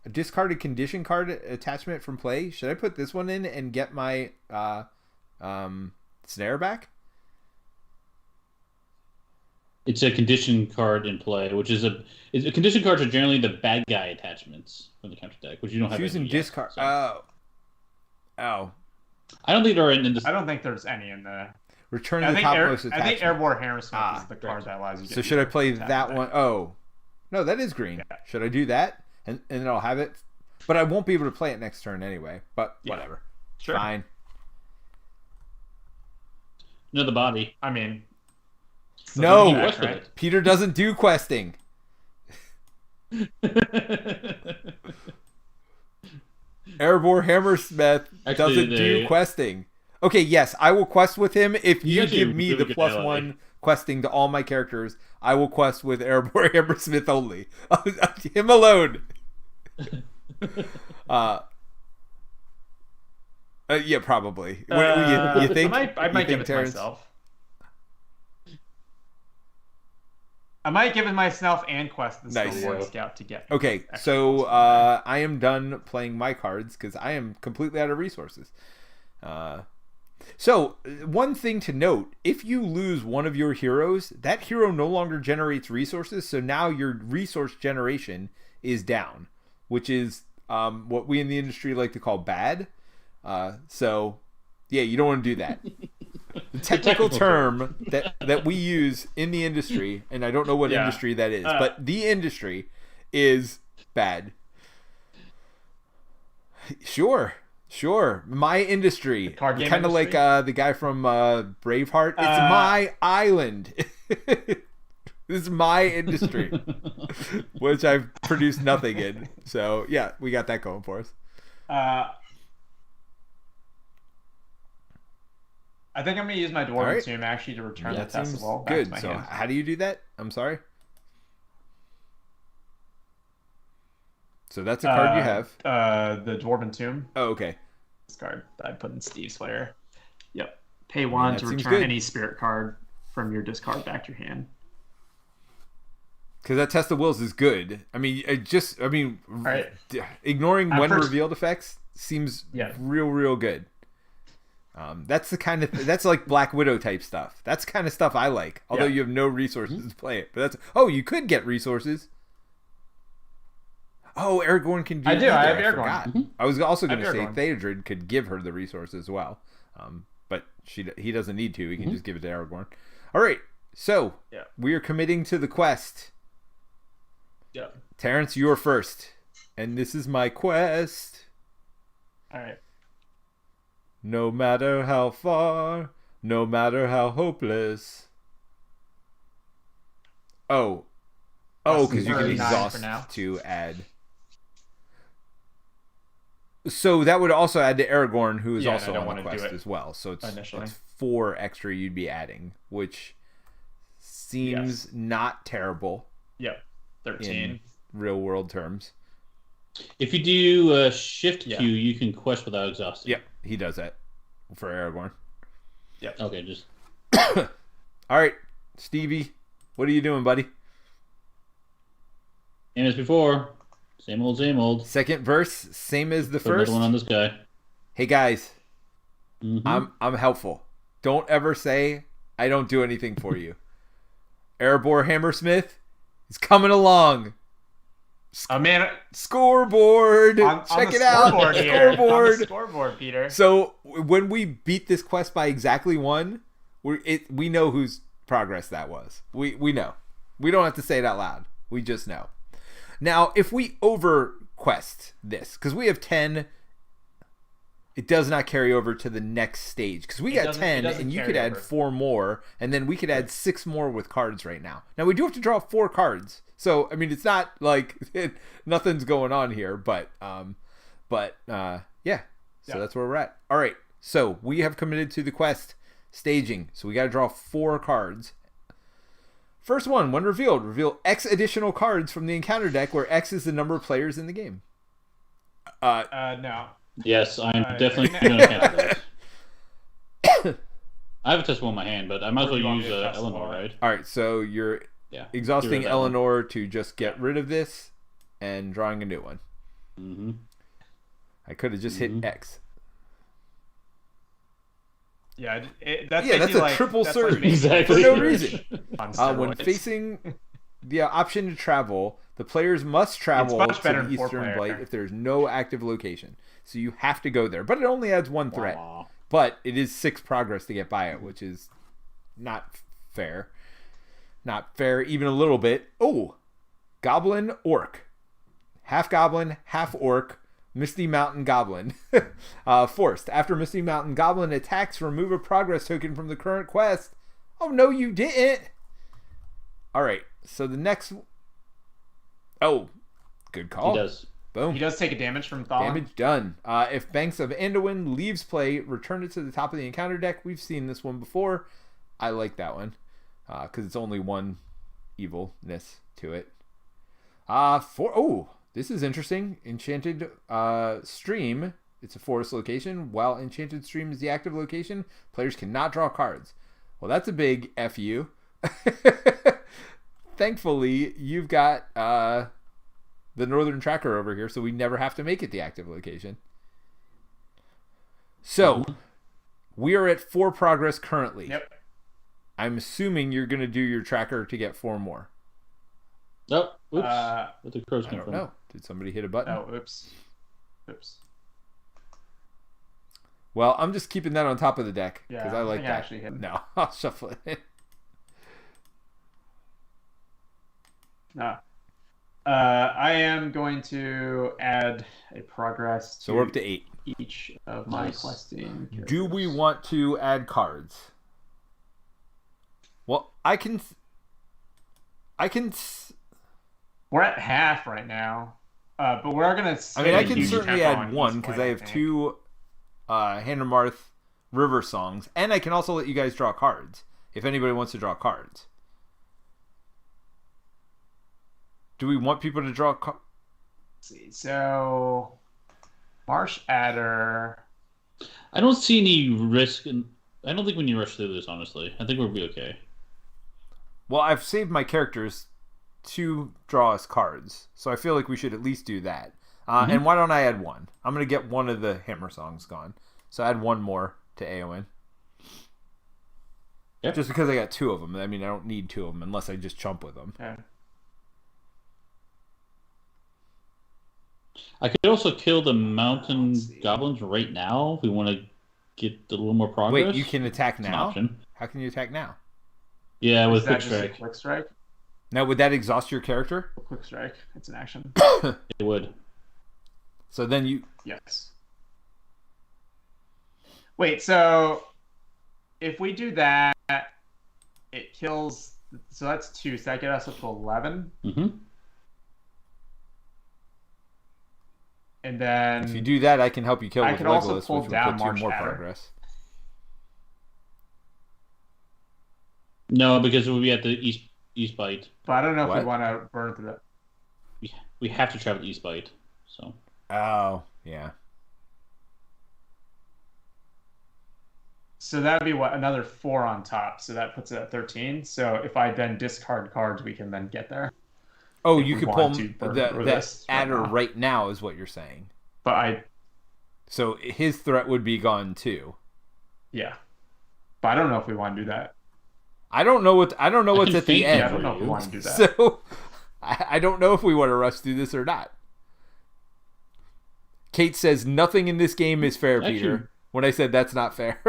S1: a discarded condition card attachment from play. Should I put this one in and get my snare back?
S3: It's a condition card in play, which is a condition cards are generally the bad guy attachments from the counter deck, which you don't have.
S1: Choosing
S3: yet,
S1: discard.
S3: so.
S1: Oh.
S3: I don't think they're in this.
S2: I don't think there's any in the.
S1: Return
S2: I
S1: the
S2: think,
S1: topmost attachment.
S2: I think Airborne Hammersmith
S1: Ah,
S2: is the card that allows you to
S1: So
S2: get
S1: should I
S2: your
S1: play
S2: attack
S1: that
S2: back.
S1: one? Oh, no, that is green.
S2: Yeah.
S1: Should I do that? And then I'll have it. But I won't be able to play it next turn anyway. But
S2: Yeah.
S1: whatever.
S2: Sure.
S1: Fine.
S3: The body.
S2: I mean.
S1: No,
S2: back, right?
S1: Peter doesn't do questing. Erebor Hammersmith
S3: Actually,
S1: doesn't do questing. Okay, yes, I will quest with him if you
S3: actually
S1: give me
S3: really
S1: the
S3: good
S1: plus
S3: ally.
S1: 1 questing to all my characters. I will quest with Erebor Hammersmith only. Him alone. Yeah, probably. You think?
S2: I might give it to myself. I might give it myself and quest the
S1: Nice.
S2: Snowboard Scout to get.
S1: Okay,
S2: extra
S1: so
S2: plus one.
S1: I am done playing my cards because I am completely out of resources. So one thing to note, if you lose one of your heroes, that hero no longer generates resources, so now your resource generation is down, which is what we in the industry like to call bad. So yeah, you don't want to do that. The technical term that we use in the industry, and I don't know what industry that is, but the industry is bad. Sure. My industry.
S2: Card game
S1: Kind of like
S2: industry?
S1: the guy from Braveheart. It's my island. This is my industry, which I've produced nothing in. So, yeah, we got that going for us.
S2: I I think I'm gonna use my Dwarven Tomb actually to return the Testicle back to my hand.
S1: How do you do that? I'm sorry. So that's a card you have.
S2: The Dwarven Tomb.
S1: Oh, okay.
S2: This card that I put in Steve's player. Yep. Pay 1 to return any spirit card from your discard back to your hand.
S1: Because that Test of Wills is good. I mean, ignoring when revealed effects seems real good. That's the kind of that's like Black Widow type stuff. That's the kind of stuff I like. Although you have no resources to play it, but you could get resources. Oh, Aragorn can do.
S2: I have Aragorn.
S1: I was also going to say Theodred could give her the resource as well, but he doesn't need to. He can just give it to Aragorn. All right, so we are committing to the quest.
S2: Yeah.
S1: Terrence, you're first, and this is my quest.
S2: All right.
S1: No matter how far, no matter how hopeless. Oh, because you can exhaust to add. So that would also add to Aragorn, who is also on the quest as well. So it's 4 extra you'd be adding, which seems not terrible.
S2: Yep, 13
S1: in real world terms.
S3: If you do Shift Q, you can quest without exhausting.
S1: Yep, he does that for Aragorn.
S2: Yep.
S3: Okay, just.
S1: All right, Stevie, what are you doing, buddy?
S3: Same as before. Same old.
S1: Second verse, same as the
S3: Put
S1: first.
S3: One on this guy.
S1: Hey guys, I'm helpful. Don't ever say I don't do anything for you. Erebor Hammersmith is coming along. Scoreboard. Check it out.
S2: Scoreboard. Scoreboard, Peter.
S1: So when we beat this quest by exactly 1, we know whose progress that was. We know. We don't have to say it out loud. We just know. Now, if we over quest this, because we have 10, it does not carry over to the next stage. Because we got 10, and you could add 4 more, and then we could add 6 more with cards right now. Now, we do have to draw 4 cards. So, I mean, it's not like nothing's going on here, but yeah. So that's where we're at. All right. So we have committed to the quest staging. So we got to draw 4 cards. First one, when revealed, reveal X additional cards from the encounter deck, where X is the number of players in the game.
S2: No.
S3: Yes, I'm definitely going to cancel that. I have a Test of Will in my hand, but I might as well use Eleanor, right?
S1: All right, so you're exhausting Eleanor to just get rid of this and drawing a new one.
S3: Mm-hmm.
S1: I could have just hit X.
S2: Yeah,
S1: that's a triple surge
S3: exactly.
S1: for no reason. When facing the option to travel, the players must travel to the Eastern Blight if there's no active location. So you have to go there, but it only adds 1 threat. But it is 6 progress to get by it, which is not fair. Not fair even a little bit. Oh, Goblin Orc. Half Goblin, half Orc. Misty Mountain Goblin. Forced. After Misty Mountain Goblin attacks, remove a progress token from the current quest. Oh, no, you didn't. All right. So the next... Oh, good call.
S3: He does.
S1: Boom.
S2: He does take a damage from Thaw.
S1: Damage done. If Banks of Anduin leaves play, return it to the top of the encounter deck. We've seen this one before. I like that one. Because it's only 1 evilness to it. This is interesting. Enchanted Stream. It's a forest location. While Enchanted Stream is the active location, players cannot draw cards. Well, that's a big FU. Thankfully, you've got the Northern Tracker over here, so we never have to make it the active location. So, we are at 4 progress currently.
S2: Yep.
S1: I'm assuming you're going to do your tracker to get 4 more.
S3: Oh, oops. Where'd the crows
S1: I
S3: come
S1: don't
S3: from?
S1: know. Did somebody hit a button?
S2: Oh, oops.
S1: Well, I'm just keeping that on top of the deck because I like that.
S2: Actually hit.
S1: No, I'll shuffle it.
S2: No. I am going to add a progress to
S1: so we're up to 8.
S2: Each of my questing characters.
S1: Do we want to add cards? Well, I can.
S2: We're at half right now, but we're gonna.
S1: I mean, I can certainly add 1 because I have 2 Handermarth river songs, and I can also let you guys draw cards if anybody wants to draw cards. Do we want people to draw cards?
S2: See, so Marsh Adder.
S3: I don't see any risk. I don't think we need to rush through this, honestly. I think we'll be okay.
S1: Well, I've saved my characters to draw us cards, so I feel like we should at least do that. And why don't I add one? I'm going to get one of the Hammer songs gone. So add one more to Anduin. Yep. Just because I got 2 of them. I mean, I don't need 2 of them unless I just chump with them.
S2: Okay.
S3: I could also kill the mountain goblins right now if we want to get a little more progress.
S1: Wait, you can attack now? How can you attack now?
S3: Yeah, with quick strike.
S2: Quick strike?
S1: Now, would that exhaust your character?
S2: Quick strike. It's an action.
S3: It would.
S1: So then you...
S2: Yes. Wait, so if we do that, it kills... So that's 2. So that gets us up to 11.
S3: Mm-hmm.
S2: And then...
S1: If you do that, I can help you kill with Legolas,
S2: also pull
S1: which
S2: down
S1: will put 2 more
S2: Marsh Adder.
S1: progress.
S3: No, because we'll be at the east bite.
S2: But I don't know if we want to burn through that.
S3: We have to travel the east bite. So.
S1: Oh, yeah.
S2: So that would be another 4 on top. So that puts it at 13. So if I then discard cards, we can then get there.
S1: Oh, you could pull the adder right now is what you're saying.
S2: But
S1: So his threat would be gone too.
S2: Yeah. But I don't know if we want to do that.
S1: I don't know what's at the end.
S2: Yeah, I don't know if we want to do that.
S1: So I don't know if we want to rush through this or not. Kate says nothing in this game is fair, Peter. When I said that's not fair,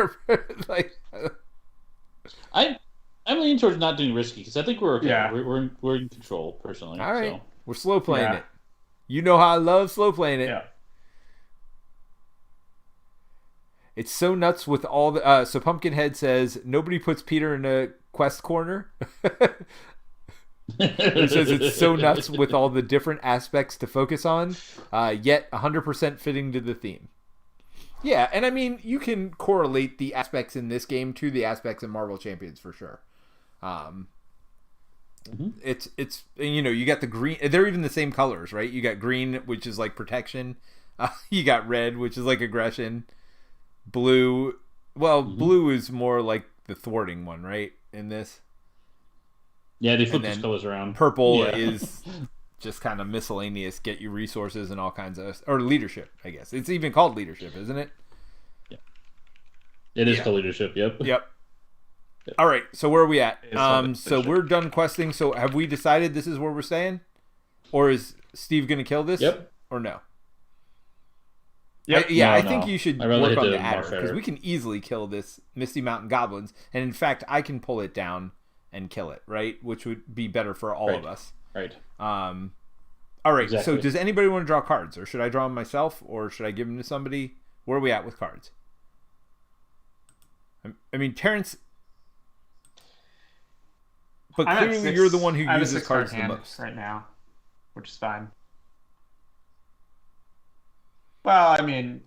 S3: I'm leaning towards not doing risky because I think we're okay.
S2: Yeah.
S3: We're in control personally.
S1: All right,
S3: so.
S1: We're slow playing it. You know how I love slow playing it.
S2: Yeah.
S1: It's so nuts with all the. So Pumpkinhead says nobody puts Peter in a quest corner. It says it's so nuts with all the different aspects to focus on, yet 100% fitting to the theme. Yeah, and I mean you can correlate the aspects in this game to the aspects in Marvel Champions for sure. It's you got the green. They're even the same colors, right? You got green, which is like protection. You got red, which is like aggression. Blue, blue is more like the thwarting one, right? In this.
S3: Yeah, they flip those colors around.
S1: Purple is just kind of miscellaneous, get you resources and all kinds of... Or leadership, I guess. It's even called leadership, isn't it?
S3: Yeah. It is called leadership, yep.
S1: Yep. All right, so where are we at? So we're done questing. So have we decided this is where we're staying? Or is Steve going to kill this?
S3: Yep.
S1: Or no?
S2: Yep.
S1: I think you should work on the adder, because
S3: adder.
S1: we can easily kill this Misty Mountain Goblins. And in fact, I can pull it down and kill it, right? Which would be better for all of us.
S3: Right.
S1: All right.
S3: Exactly.
S1: So does anybody want to draw cards, or should I draw them myself, or should I give them to somebody? Where are we at with cards? I mean, Terence. But clearly, you're the one who uses cards the most
S2: right now, which is fine. Well, I mean,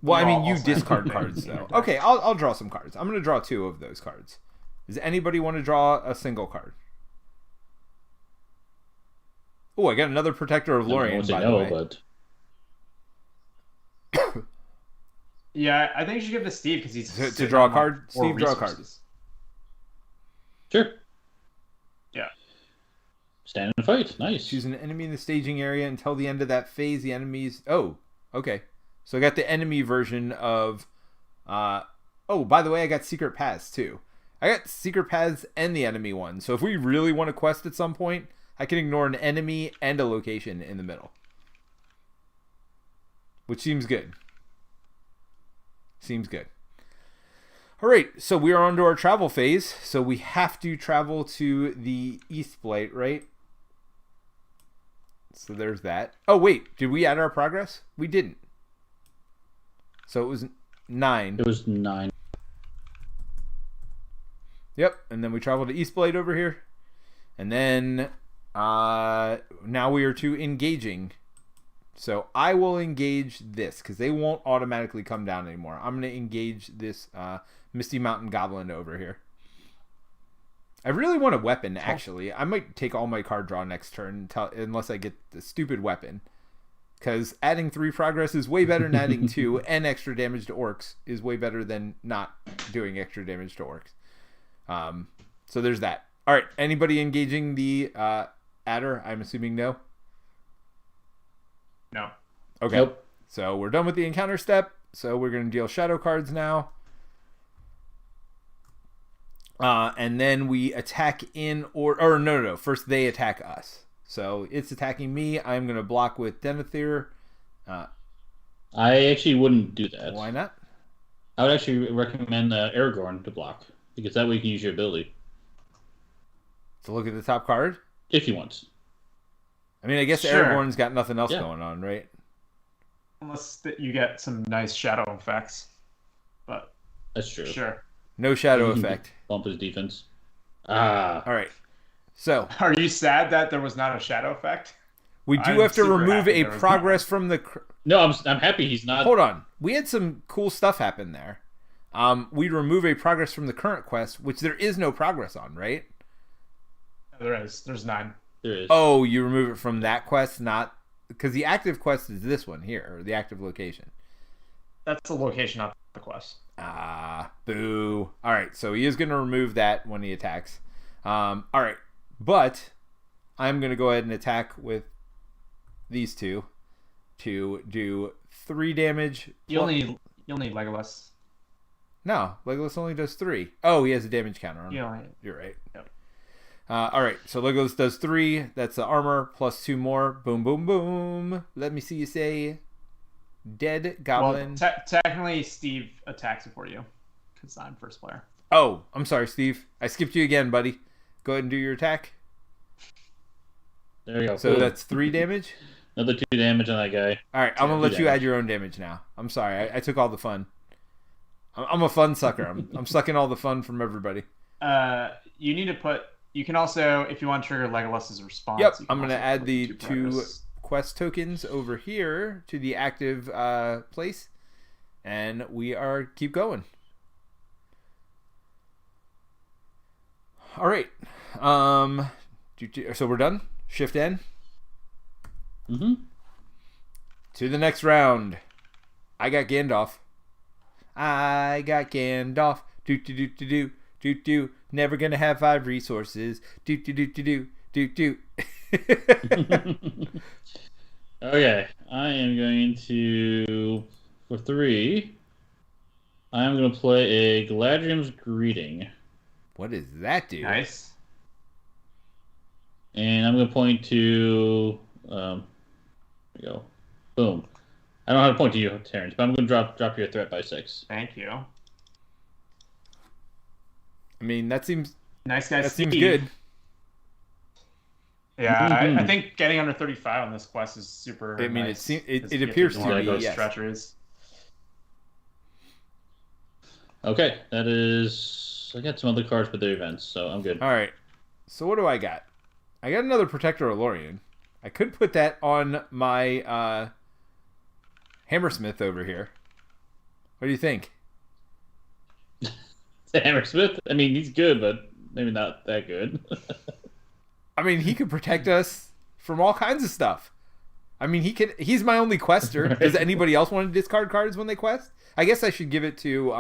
S1: you discard cards though. Okay, I'll draw some cards. I'm going to draw 2 of those cards. Does anybody want to draw a single card? Oh, I got another Protector of Lorien, by the way.
S3: But...
S2: Yeah, I think you should give it to Steve because he's
S1: to draw a card. Steve, draw a card.
S3: Sure.
S2: Yeah.
S3: Stand in a fight. Nice.
S1: Choose an enemy in the staging area until the end of that phase. The enemies. Oh, okay. So I got the enemy version of. Oh, by the way, I got secret paths too. I got secret paths and the enemy one. So if we really want to quest at some point, I can ignore an enemy and a location in the middle. Which seems good. Seems good. All right, so we are on to our travel phase. So we have to travel to the East Blight, right? So there's that. Oh, wait. Did we add our progress? We didn't. So it was 9.
S3: It was 9.
S1: Yep, and then we travel to East Blight over here. And then now we are to engaging. So I will engage this because they won't automatically come down anymore. I'm going to engage this Misty Mountain Goblin over here. I really want a weapon, actually. I might take all my card draw next turn unless I get the stupid weapon. Because adding 3 progress is way better than adding 2, and extra damage to orcs is way better than not doing extra damage to orcs. So there's that. All right, anybody engaging the adder? I'm assuming no?
S2: No.
S1: Okay,
S3: Nope.
S1: So we're done with the encounter step. So we're going to deal shadow cards now. And then we attack in or no. First they attack us. So it's attacking me. I'm going to block with Denethor.
S3: I actually wouldn't do that.
S1: Why not?
S3: I would actually recommend Aragorn to block, because that way you can use your ability.
S1: To look at the top card?
S3: If you want.
S1: I mean, I guess
S2: Sure.
S1: Aragorn's got nothing else going on, right?
S2: Unless you get some nice shadow effects. But
S3: That's true.
S2: sure.
S1: No shadow effect.
S3: Bump his defense.
S1: All right. So
S2: Are you sad that there was not a shadow effect?
S1: we do
S2: I'm
S1: have to
S2: super
S1: remove
S2: happy
S1: a
S2: there was
S1: progress from the...
S3: No, I'm happy he's not.
S1: Hold on. We had some cool stuff happen there. We remove a progress from the current quest, which there is no progress on, right?
S2: There is. There's 9.
S3: There is.
S1: Oh, you remove it from that quest, not... Because the active quest is this one here, or the active location.
S2: That's the location, not the quest.
S1: Boo. All right, so he is going to remove that when he attacks. All right, but I'm going to go ahead and attack with these two to do 3 damage.
S2: You'll need Legolas.
S1: No, Legolas only does 3. Oh, he has a damage counter on him. You're right.
S2: Yep.
S1: All right, so Legolas does 3. That's the armor plus 2 more. Boom, boom, boom. Let me see you say dead goblin.
S2: Well, technically, Steve attacks before you because I'm first player.
S1: Oh, I'm sorry, Steve. I skipped you again, buddy. Go ahead and do your attack.
S3: There you go.
S1: So
S3: Cool.
S1: that's 3 damage.
S3: Another 2 damage on that guy.
S1: All right, I'm gonna let you
S3: damage.
S1: add your own damage now. I'm sorry, I took all the fun. I'm a fun sucker. I'm sucking all the fun from everybody.
S2: You need to put. You can also, if you want to trigger Legolas's response.
S1: Yep,
S2: you can
S1: I'm gonna
S2: also
S1: add
S2: put
S1: the
S2: 2
S1: 2
S2: progress.
S1: quest tokens over here to the active place, and we are keep going. All right, so we're done. Shift N.
S3: Mm-hmm.
S1: To the next round. I got Gandalf. Do. Never gonna have 5 resources. Do.
S3: Okay, I am going to, for 3, I am going to play a Galadriel's Greeting.
S1: What does that do?
S2: Nice.
S3: And I'm going to point to, there we go. Boom. I don't know how to point to you, Terrence, but I'm going to drop your threat by 6.
S2: Thank you.
S1: I mean, that seems
S2: Nice guy.
S1: that
S2: Steve.
S1: seems good.
S2: Yeah,
S3: Mhm.
S2: I think getting under 35 on this quest is super.
S1: I mean,
S2: nice,
S1: it
S2: because you
S1: appears
S2: get
S1: to
S2: do
S1: be,
S2: those
S1: yes.
S2: stretchers.
S3: Okay, that is... I got some other cards for the events, so I'm good.
S1: All right. So what do I got? I got another Protector of Lorien. I could put that on my Hammersmith over here. What do you think?
S3: Hammersmith? I mean, he's good, but maybe not that good.
S1: I mean, he could protect us from all kinds of stuff. I mean, he's my only quester.
S3: Right.
S1: Does anybody else want to discard cards when they quest? I guess I should give it to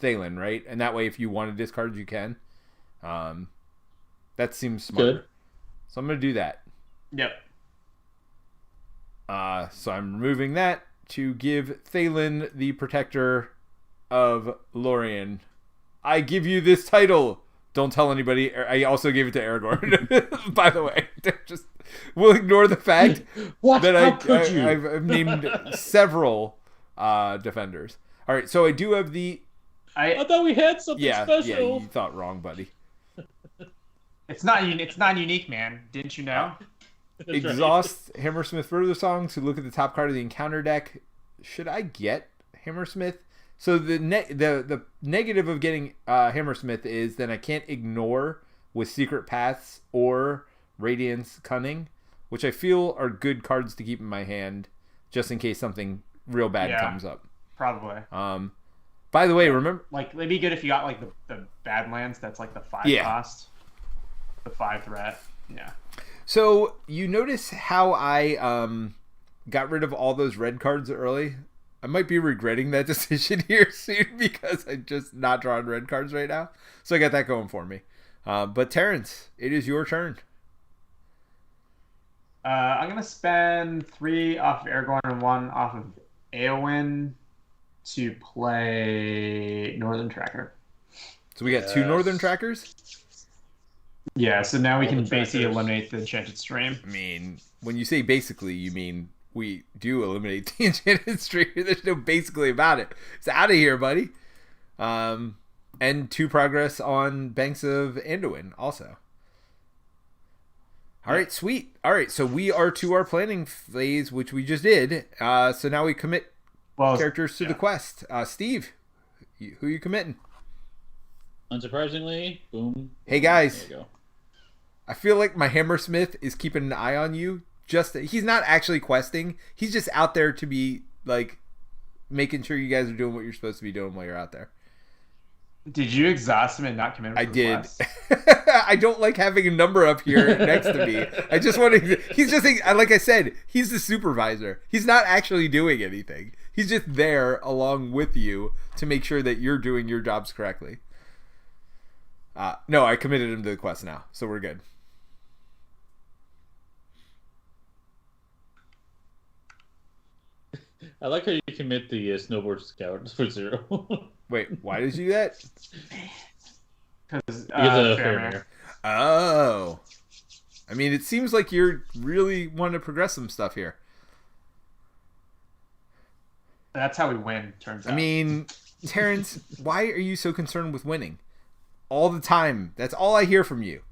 S1: Thalen, right? And that way, if you want to discard, you can. That seems smart.
S3: Good.
S1: So I'm going to do that.
S2: Yep.
S1: So I'm removing that to give Thalen the Protector of Lorien. I give you this title. Don't tell anybody. I also gave it to Aragorn, by the way. Just we'll ignore the fact
S3: What?
S1: that
S3: How could you?
S1: I've named several defenders. All right, so I do have the
S3: I thought we had something
S1: yeah.
S3: special.
S1: You thought wrong, buddy.
S2: It's not unique, man. Didn't you know?
S3: That's right.
S1: Exhaust Hammersmith further songs to look at the top card of the encounter deck. Should I get Hammersmith? So the negative of getting Hammersmith is then I can't ignore with Secret Paths or Radiance Cunning, which I feel are good cards to keep in my hand just in case something real bad comes up.
S2: Probably.
S1: By the way, remember,
S2: like it'd be good if you got like the Badlands. That's like the 5 cost, the 5 threat. Yeah.
S1: So you notice how I got rid of all those red cards early? I might be regretting that decision here soon because I'm just not drawing red cards right now. So I got that going for me. But Terrence, it is your turn.
S2: I'm gonna spend 3 off of Aragorn and 1 off of Eowyn to play Northern Tracker.
S1: So we got 2 Northern Trackers?
S2: Yeah, so now we can basically eliminate the Enchanted Stream.
S1: I mean, when you say basically, you mean we do eliminate the Enchanted Stream. There's no basically about it. It's out of here, buddy. And 2 progress on Banks of Anduin also. All right, sweet. All right, so we are to our planning phase, which we just did. So now we commit characters to the quest. Steve, who are you committing?
S3: Unsurprisingly, boom.
S1: Hey, guys.
S3: There you go.
S1: I feel like my Hammersmith is keeping an eye on you. He's not actually questing. He's just out there to be, like, making sure you guys are doing what you're supposed to be doing while you're out there.
S2: Did you exhaust him and not commit him?
S1: I did. I don't like having a number up here next to me. I just want to. He's just like I said. He's the supervisor. He's not actually doing anything. He's just there along with you to make sure that you're doing your jobs correctly. No, I committed him to the quest now, so we're good.
S3: I like how you commit the snowboard scout for 0.
S1: Wait, why did you do that?
S2: Because
S3: Faramir.
S1: Oh. I mean, it seems like you're really wanting to progress some stuff here.
S2: That's how we win, turns out.
S1: I mean, Terrence, why are you so concerned with winning? All the time. That's all I hear from you.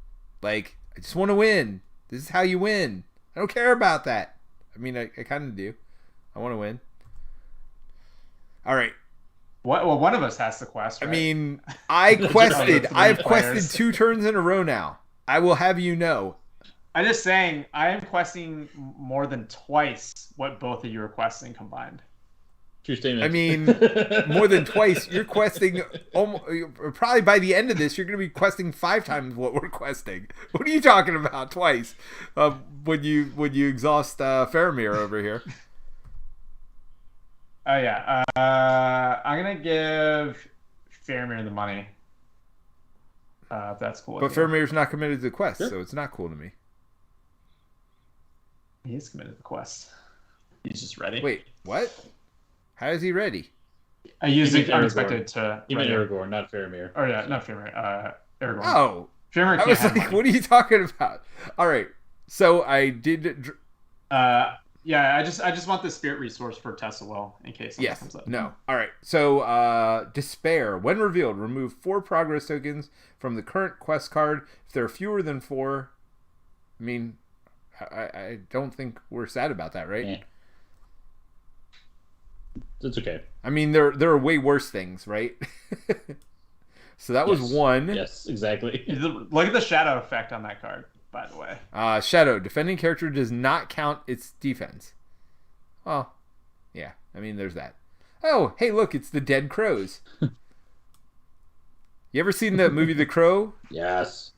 S1: Like, I just want to win. This is how you win. I don't care about that. I mean, I kind of do. I want to win. All right.
S2: What? Well, one of us has to quest, right?
S1: I mean, I've quested 2 turns in a row now. I will have you know.
S2: I'm just saying, I am questing more than twice what both of you are questing combined.
S3: True statement.
S1: I mean, more than twice. You're questing, probably by the end of this, you're going to be questing 5 times what we're questing. What are you talking about twice when you exhaust Faramir over here?
S2: Oh, yeah. I'm going to give Faramir the money. If that's cool.
S1: But Faramir's not committed to the quest, so it's not cool to me.
S2: He is committed to the quest. He's just ready.
S1: Wait, what? How is he ready?
S2: I used it unexpected to...
S3: You meant Aragorn, not Faramir.
S2: Oh, yeah, not Faramir. Aragorn.
S1: Oh.
S2: Faramir
S1: I was like, what are you talking about? All right. So I did...
S2: Yeah, I just want the spirit resource for Tessa Will in case something comes up.
S1: No. All right. So Despair. When revealed, remove 4 progress tokens from the current quest card. If there are fewer than 4... I mean, I don't think we're sad about that, right?
S3: Yeah. It's okay.
S1: I mean, there are way worse things, right? So that was 1.
S3: Yes, exactly.
S2: Look at the shadow effect on that card, by the way.
S1: Shadow. Defending character does not count its defense. Well, yeah. I mean, there's that. Oh, hey, look, it's the Dead Crows. You ever seen the movie The Crow?
S3: Yes.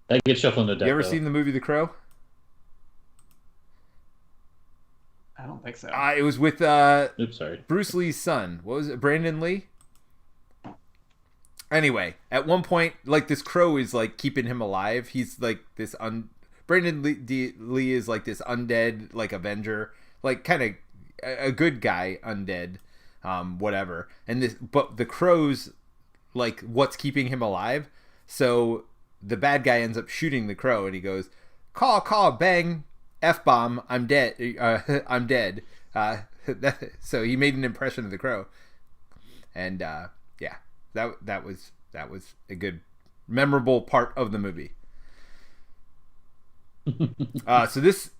S3: That gets shuffled in the deck.
S1: You ever seen the movie The Crow?
S2: I don't think so.
S1: It was with
S3: Oops, sorry.
S1: Bruce Lee's son. What was it? Brandon Lee? Anyway, at one point, like, this crow is, like, keeping him alive. He's, like, this... Brandon Lee is, like, this undead, like, Avenger. Like, kind of a good guy undead. Whatever. But the crow's, like, what's keeping him alive. So the bad guy ends up shooting the crow, and he goes, Caw, bang, F-bomb, I'm dead. I'm dead. So he made an impression of the crow. And, yeah. That was a good, memorable part of the movie. So this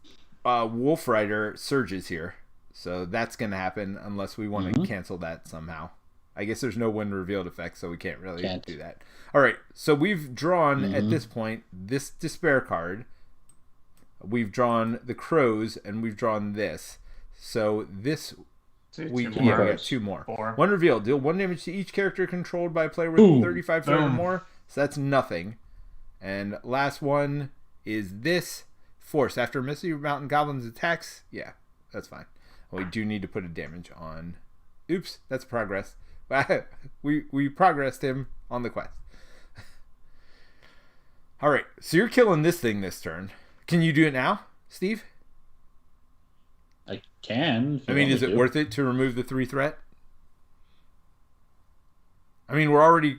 S1: Wolf Rider surges here, so that's gonna happen unless we want to cancel that somehow. I guess there's no when revealed effect, so we can't really do that. All right, so we've drawn at this point this Despair card. We've drawn the crows, and we've drawn this. So this We got 2 more.
S2: 4.
S1: 1 reveal. Deal 1 damage to each character controlled by a player with 35 threat or more. So that's nothing. And last one is this. Force. After Misty Mountain Goblin's attacks. Yeah, that's fine. We do need to put a damage on. Oops, that's progress. we progressed him on the quest. All right, so you're killing this thing this turn. Can you do it now, Steve?
S3: I can.
S1: I mean, is it worth it to remove the 3 threat? I mean, we're already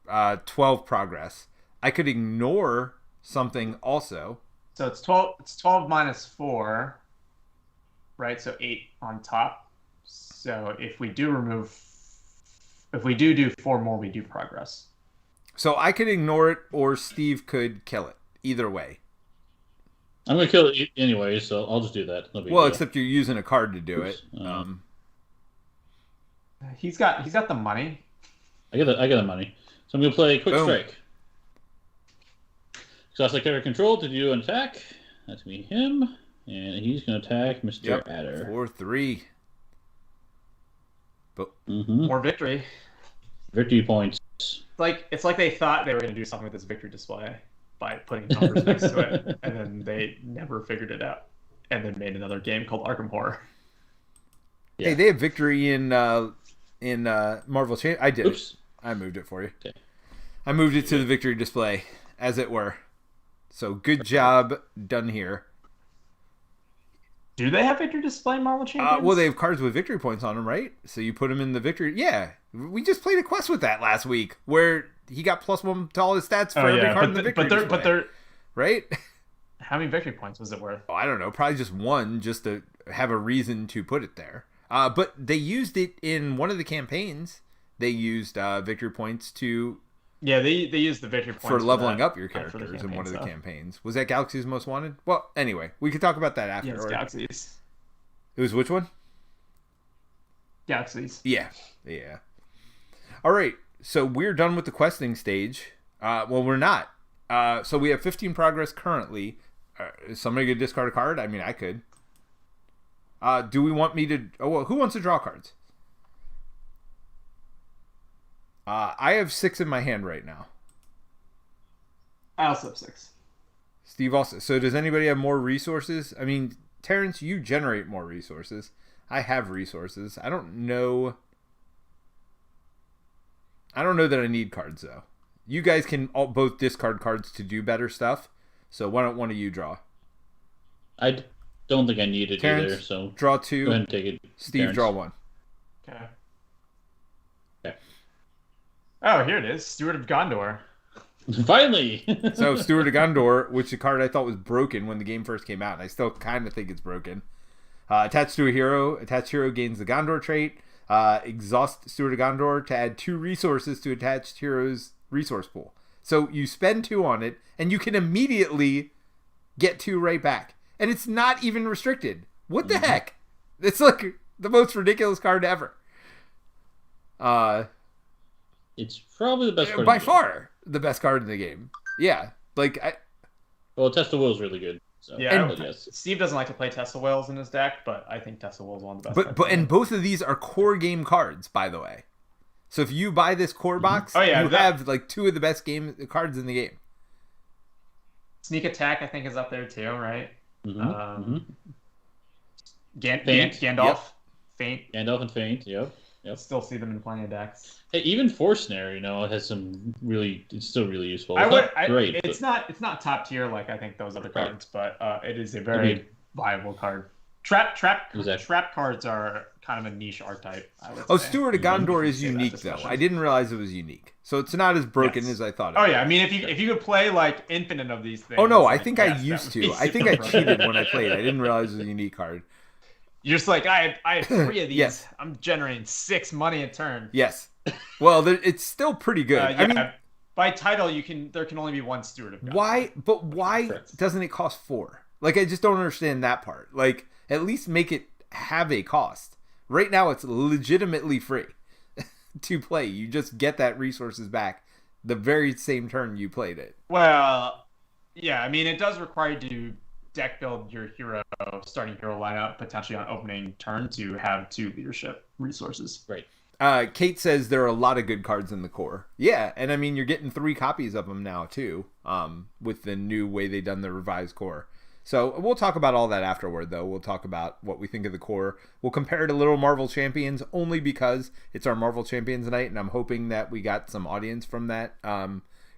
S1: 12 progress. I could ignore something also.
S2: So it's 12. It's 12 minus 4, right? So 8 on top. So if we do 4 more, we do progress.
S1: So I could ignore it, or Steve could kill it. Either way.
S3: I'm gonna kill it anyway, so I'll just do that.
S1: Well, except you're using a card to do it.
S2: He's got the money.
S3: I got the money, so I'm gonna play Quick Strike. Exhaust the character control to do an attack. That's gonna be him, and he's gonna attack Mr. Adder.
S1: 4-3. But
S2: More victory.
S3: Victory points.
S2: It's like they thought they were going to do something with this victory display by putting numbers next to it, and then they never figured it out, and then made another game called Arkham Horror.
S1: Yeah. Hey, they have victory in Marvel Champions. I did.
S3: Oops.
S1: I moved it for you.
S3: Okay.
S1: I moved it to the victory display, as it were. So good job done here.
S2: Do they have victory display in Marvel Champions?
S1: Well, they have cards with victory points on them, right? So you put them in the victory. Yeah, we just played a quest with that last week, where he got +1 to all his stats for every card in the victory display. But they're right.
S2: How many victory points was it worth?
S1: Oh, I don't know. Probably just 1, just to have a reason to put it there. But they used it in one of the campaigns. They used victory points to.
S2: Yeah, they used the victory points
S1: for leveling up your characters in one of the campaigns. Was that Galaxy's Most Wanted? Well, anyway, we could talk about that after.
S2: Yeah, it's Galaxies.
S1: It was which one?
S2: Galaxies.
S1: Yeah. All right, so we're done with the questing stage. Well, we're not. So we have 15 progress currently. Is somebody going to discard a card? I mean, I could. Do we want me to... Oh, well, who wants to draw cards? I have 6 in my hand right now.
S2: I also have 6.
S1: Steve also. So does anybody have more resources? I mean, Terence, you generate more resources. I have resources. I don't know that I need cards, though. You guys can both discard cards to do better stuff. So why don't one of you draw?
S3: I don't think I need it
S1: Terrence,
S3: either, so
S1: draw 2.
S3: Go ahead and take it.
S1: Steve,
S3: Terrence.
S1: draw 1.
S2: Okay.
S3: Okay.
S2: Oh, here it is. Steward of Gondor.
S3: Finally!
S1: So, Steward of Gondor, which the card I thought was broken when the game first came out, and I still kind of think it's broken. Attached to a hero. Attached hero gains the Gondor trait. Exhaust Steward of Gondor to add 2 resources to attached hero's resource pool. So, you spend 2 on it, and you can immediately get 2 right back. And it's not even restricted. What the heck? It's like the most ridiculous card ever.
S3: It's probably the best card
S1: by far the best card in the game. Yeah,
S3: well, Tesla Will is really good. So,
S2: yeah,
S3: yes.
S2: Steve doesn't like to play Tesla Whales in his deck, but I think Tesla Will is one of the best.
S1: And both of these are core game cards, by the way. So if you buy this core box, you have like 2 of the best cards in the game.
S2: Sneak Attack, I think, is up there too, right?
S3: Mm-hmm.
S2: Gandalf,
S1: Yep.
S2: Feint.
S3: Gandalf and Feint, yep.
S2: Still see them in plenty of decks.
S3: Hey, even Force Snare, it has some really. It's still really useful.
S2: It's not top tier like I think those other cards, but it is a very viable card. Trap cards are kind of a niche archetype. I would say.
S1: Steward of Gondor is unique though. I didn't realize it was unique, so it's not as broken as I thought.
S2: Oh yeah, I mean if you could play like infinite of these things.
S1: Oh no, I think I used to. I think I cheated when I played. I didn't realize it was a unique card.
S2: You're just like I have 3 of these.
S1: Yes.
S2: I'm generating 6 money a turn.
S1: Yes. Well, it's still pretty good. I mean,
S2: by title, there can only be 1 Steward of Gondor.
S1: Why doesn't it cost 4? Like, I just don't understand that part. Like, at least make it have a cost. Right now, it's legitimately free to play. You just get that resources back the very same turn you played it.
S2: Well, yeah. I mean, it does require you to deck build your starting hero lineup potentially on opening turn to have 2 leadership resources.
S3: Right.
S1: Kate says there are a lot of good cards in the core. Yeah, and I mean you're getting 3 copies of them now too, with the new way they done the revised core. So we'll talk about all that afterward, though. We'll talk about what we think of the core. We'll compare it to Little Marvel Champions only because it's our Marvel Champions night, and I'm hoping that we got some audience from that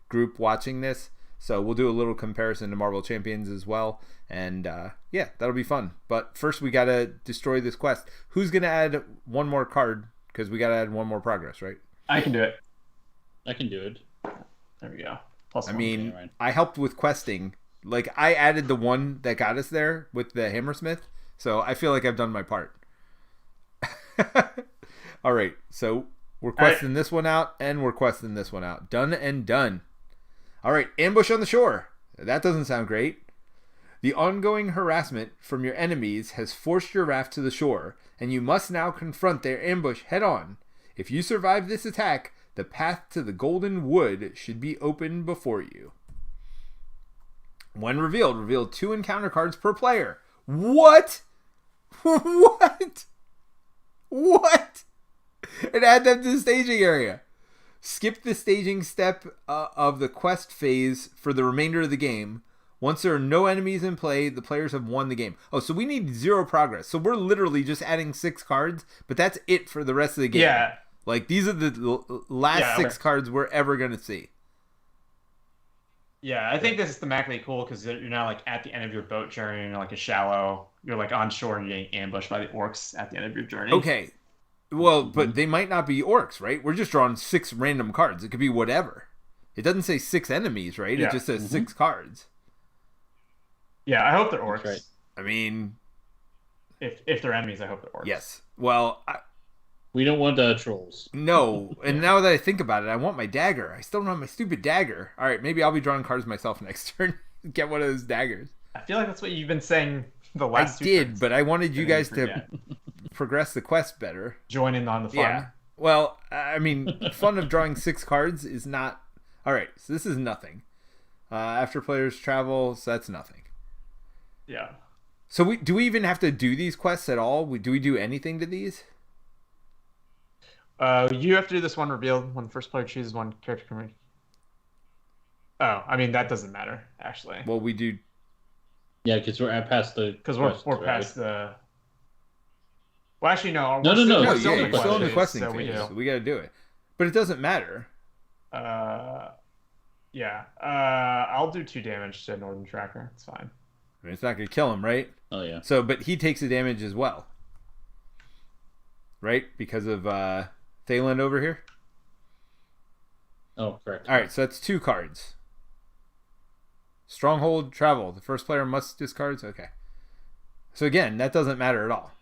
S1: group watching this. So we'll do a little comparison to Marvel Champions as well, and yeah, that'll be fun. But first, we gotta destroy this quest. Who's gonna add one more card? Because we got to add one more progress, right?
S2: I can do it.
S3: I can do it.
S2: There we go.
S1: I mean, I helped with questing. Like, I added the one that got us there with the Hammersmith, so I feel like I've done my part. All right, so we're questing this one out, and we're questing this one out. Done and done. All right, ambush on the shore. That doesn't sound great. The ongoing harassment from your enemies has forced your raft to the shore, and you must now confront their ambush head-on. If you survive this attack, the path to the Golden Wood should be open before you. When revealed, reveal 2 encounter cards per player. What? What? What? And add them to the staging area. Skip the staging step of the quest phase for the remainder of the game. Once there are no enemies in play, the players have won the game. Oh, so we need 0 progress. So we're literally just adding 6 cards, but that's it for the rest of the game.
S2: Yeah.
S1: Like, these are the last 6 cards we're ever going to see.
S2: Yeah, I think this is thematically cool because you're now, like, at the end of your boat journey, and you're, like, a shallow. You're, like, on shore and you're getting ambushed by the orcs at the end of your journey.
S1: Okay. Well, but they might not be orcs, right? We're just drawing 6 random cards. It could be whatever. It doesn't say 6 enemies, right?
S2: Yeah.
S1: It just says 6 cards.
S2: Yeah, I hope they're orcs.
S3: Right.
S1: I mean,
S2: if they're enemies, I hope they're orcs.
S1: Yes. Well,
S3: we don't want trolls.
S1: No. And now that I think about it, I want my dagger. I still don't have my stupid dagger. All right, maybe I'll be drawing cards myself next turn. Get one of those daggers.
S2: I feel like that's what you've been saying the last 2
S1: I did,
S2: turns.
S1: but I wanted you guys to progress the quest better.
S2: Join in on the fun.
S1: Yeah. Well, I mean, fun of drawing 6 cards is not... All right, so this is nothing. After players travel, so that's nothing.
S2: Yeah.
S1: So do we even have to do these quests at all? Do we do anything to these?
S2: You have to do this one revealed when the first player chooses one character. Oh, I mean that doesn't matter actually.
S1: Well, we do.
S3: Yeah, because we're past the.
S2: Because we're past the. Well, actually, no.
S3: No.
S1: We're still in the questing phase. So we got to do it, but it doesn't matter.
S2: Yeah. I'll do 2 damage to Northern Tracker. It's fine.
S1: I mean, it's not gonna kill him, right?
S3: Oh yeah.
S1: So, but he takes the damage as well, right? Because of Thalen over here.
S3: Oh, correct.
S1: All right, so that's 2 cards. Stronghold, travel. The first player must discard. Okay. So again, that doesn't matter at all.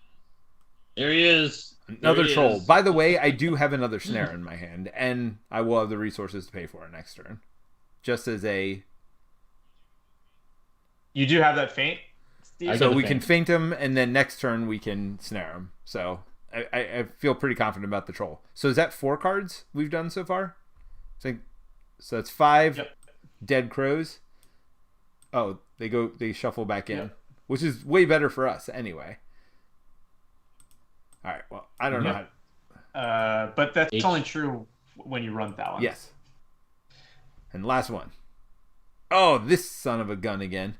S3: There he is.
S1: Another troll. By the way, I do have another snare in my hand, and I will have the resources to pay for it next turn. Just as a...
S2: You do have that feint, Steve?
S1: So we can feint him, and then next turn we can snare him. So I feel pretty confident about the troll. So is that 4 cards we've done so far? So that's 5 dead crows. Oh, they shuffle back in, which is way better for us anyway. All right. Well, I don't know how.
S2: But that's only true when you run Thalen.
S1: Yes. And last one. Oh, this son of a gun again.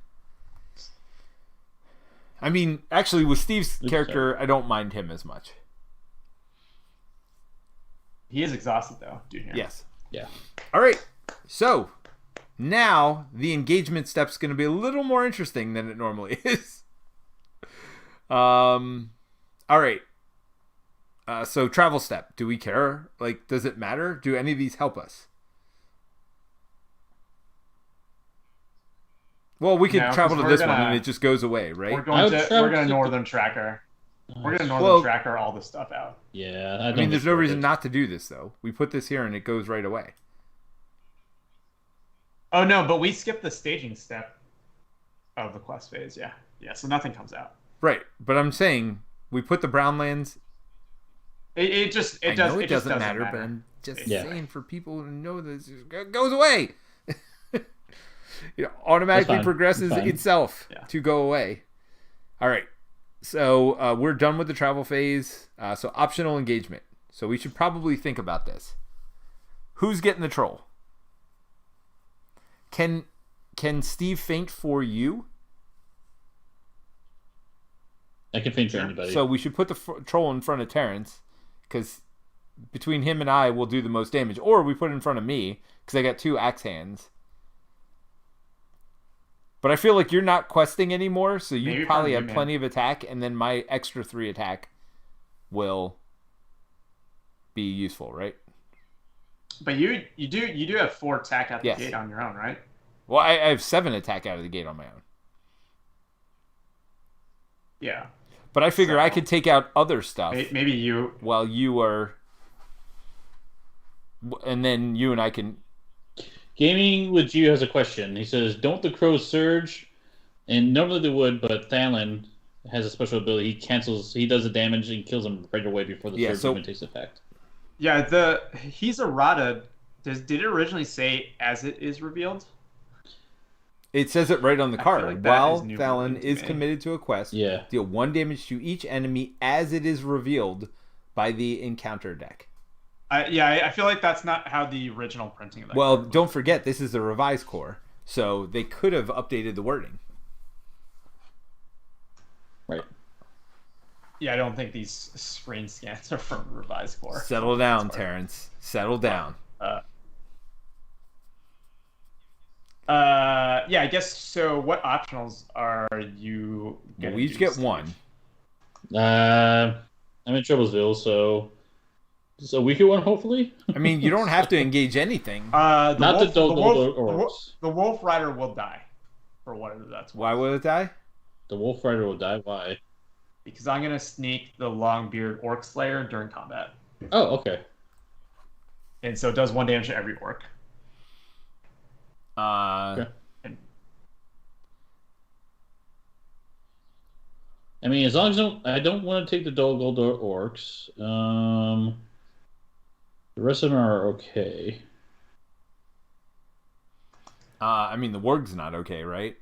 S1: I mean, actually, with Steve's character, I don't mind him as much.
S2: He is exhausted, though, dude.
S1: Yes.
S3: Yeah.
S1: All right. So now the engagement step's going to be a little more interesting than it normally is. All right. So travel step. Do we care? Like, does it matter? Do any of these help us? Well, we could travel to this one and it just goes away, right?
S2: We're going to Northern Tracker. We're going to Northern Tracker all this stuff out.
S3: Yeah.
S1: I mean, there's no reason not to do this, though. We put this here and it goes right away.
S2: Oh, no, but we skipped the staging step of the quest phase, yeah. Yeah, so nothing comes out.
S1: Right, but I'm saying we put the brown lands...
S2: It doesn't matter,
S1: but I'm just saying for people to know this, it goes away. automatically progresses itself to go away. All right. So we're done with the travel phase. So optional engagement. So we should probably think about this. Who's getting the troll? Can Steve feint for you?
S3: I can feint for anybody.
S1: So we should put the troll in front of Terence, because between him and I, we'll do the most damage. Or we put it in front of me, because I got 2 axe hands. But I feel like you're not questing anymore, so you probably have plenty of attack, and then my extra 3 attack will be useful, right?
S2: But you do have 4 attack out the gate on your own, right?
S1: Well, I have 7 attack out of the gate on my own.
S2: Yeah.
S1: But I figure I could take out other stuff.
S2: Maybe you...
S1: While you are... And then you and I can...
S3: Gaming with you has a question. He says, don't the crows surge? And normally they would, but Thalen has a special ability. He does the damage and kills him right away before the surge even takes effect.
S2: Yeah, he's errata. Did it originally say as it is revealed?
S1: It says it right on the card. While Thalen is committed to a quest, deal 1 damage to each enemy as it is revealed by the encounter deck.
S2: I feel like that's not how the original printing of that.
S1: Well, don't forget, this is a revised core, so they could have updated the wording.
S3: Right.
S2: Yeah, I don't think these screen scans are from revised core.
S1: Settle down, Terence. Settle down.
S2: Yeah, I guess so. What optionals are you going to
S1: We each get 1.
S3: I'm in Troublesville, so a weaker one, hopefully.
S1: I mean, you don't have to engage anything.
S2: The Wolf Rider will die, for whatever that's worth.
S1: Why will it die?
S3: The Wolf Rider will die. Why?
S2: Because I'm going to sneak the Longbeard Orc Slayer during combat.
S3: Oh, okay.
S2: And so it does 1 damage to every orc.
S3: Okay. I mean, as long as I don't want to take the Dol Guldur orcs. The rest of them are okay.
S1: I mean, the warg's not okay, right?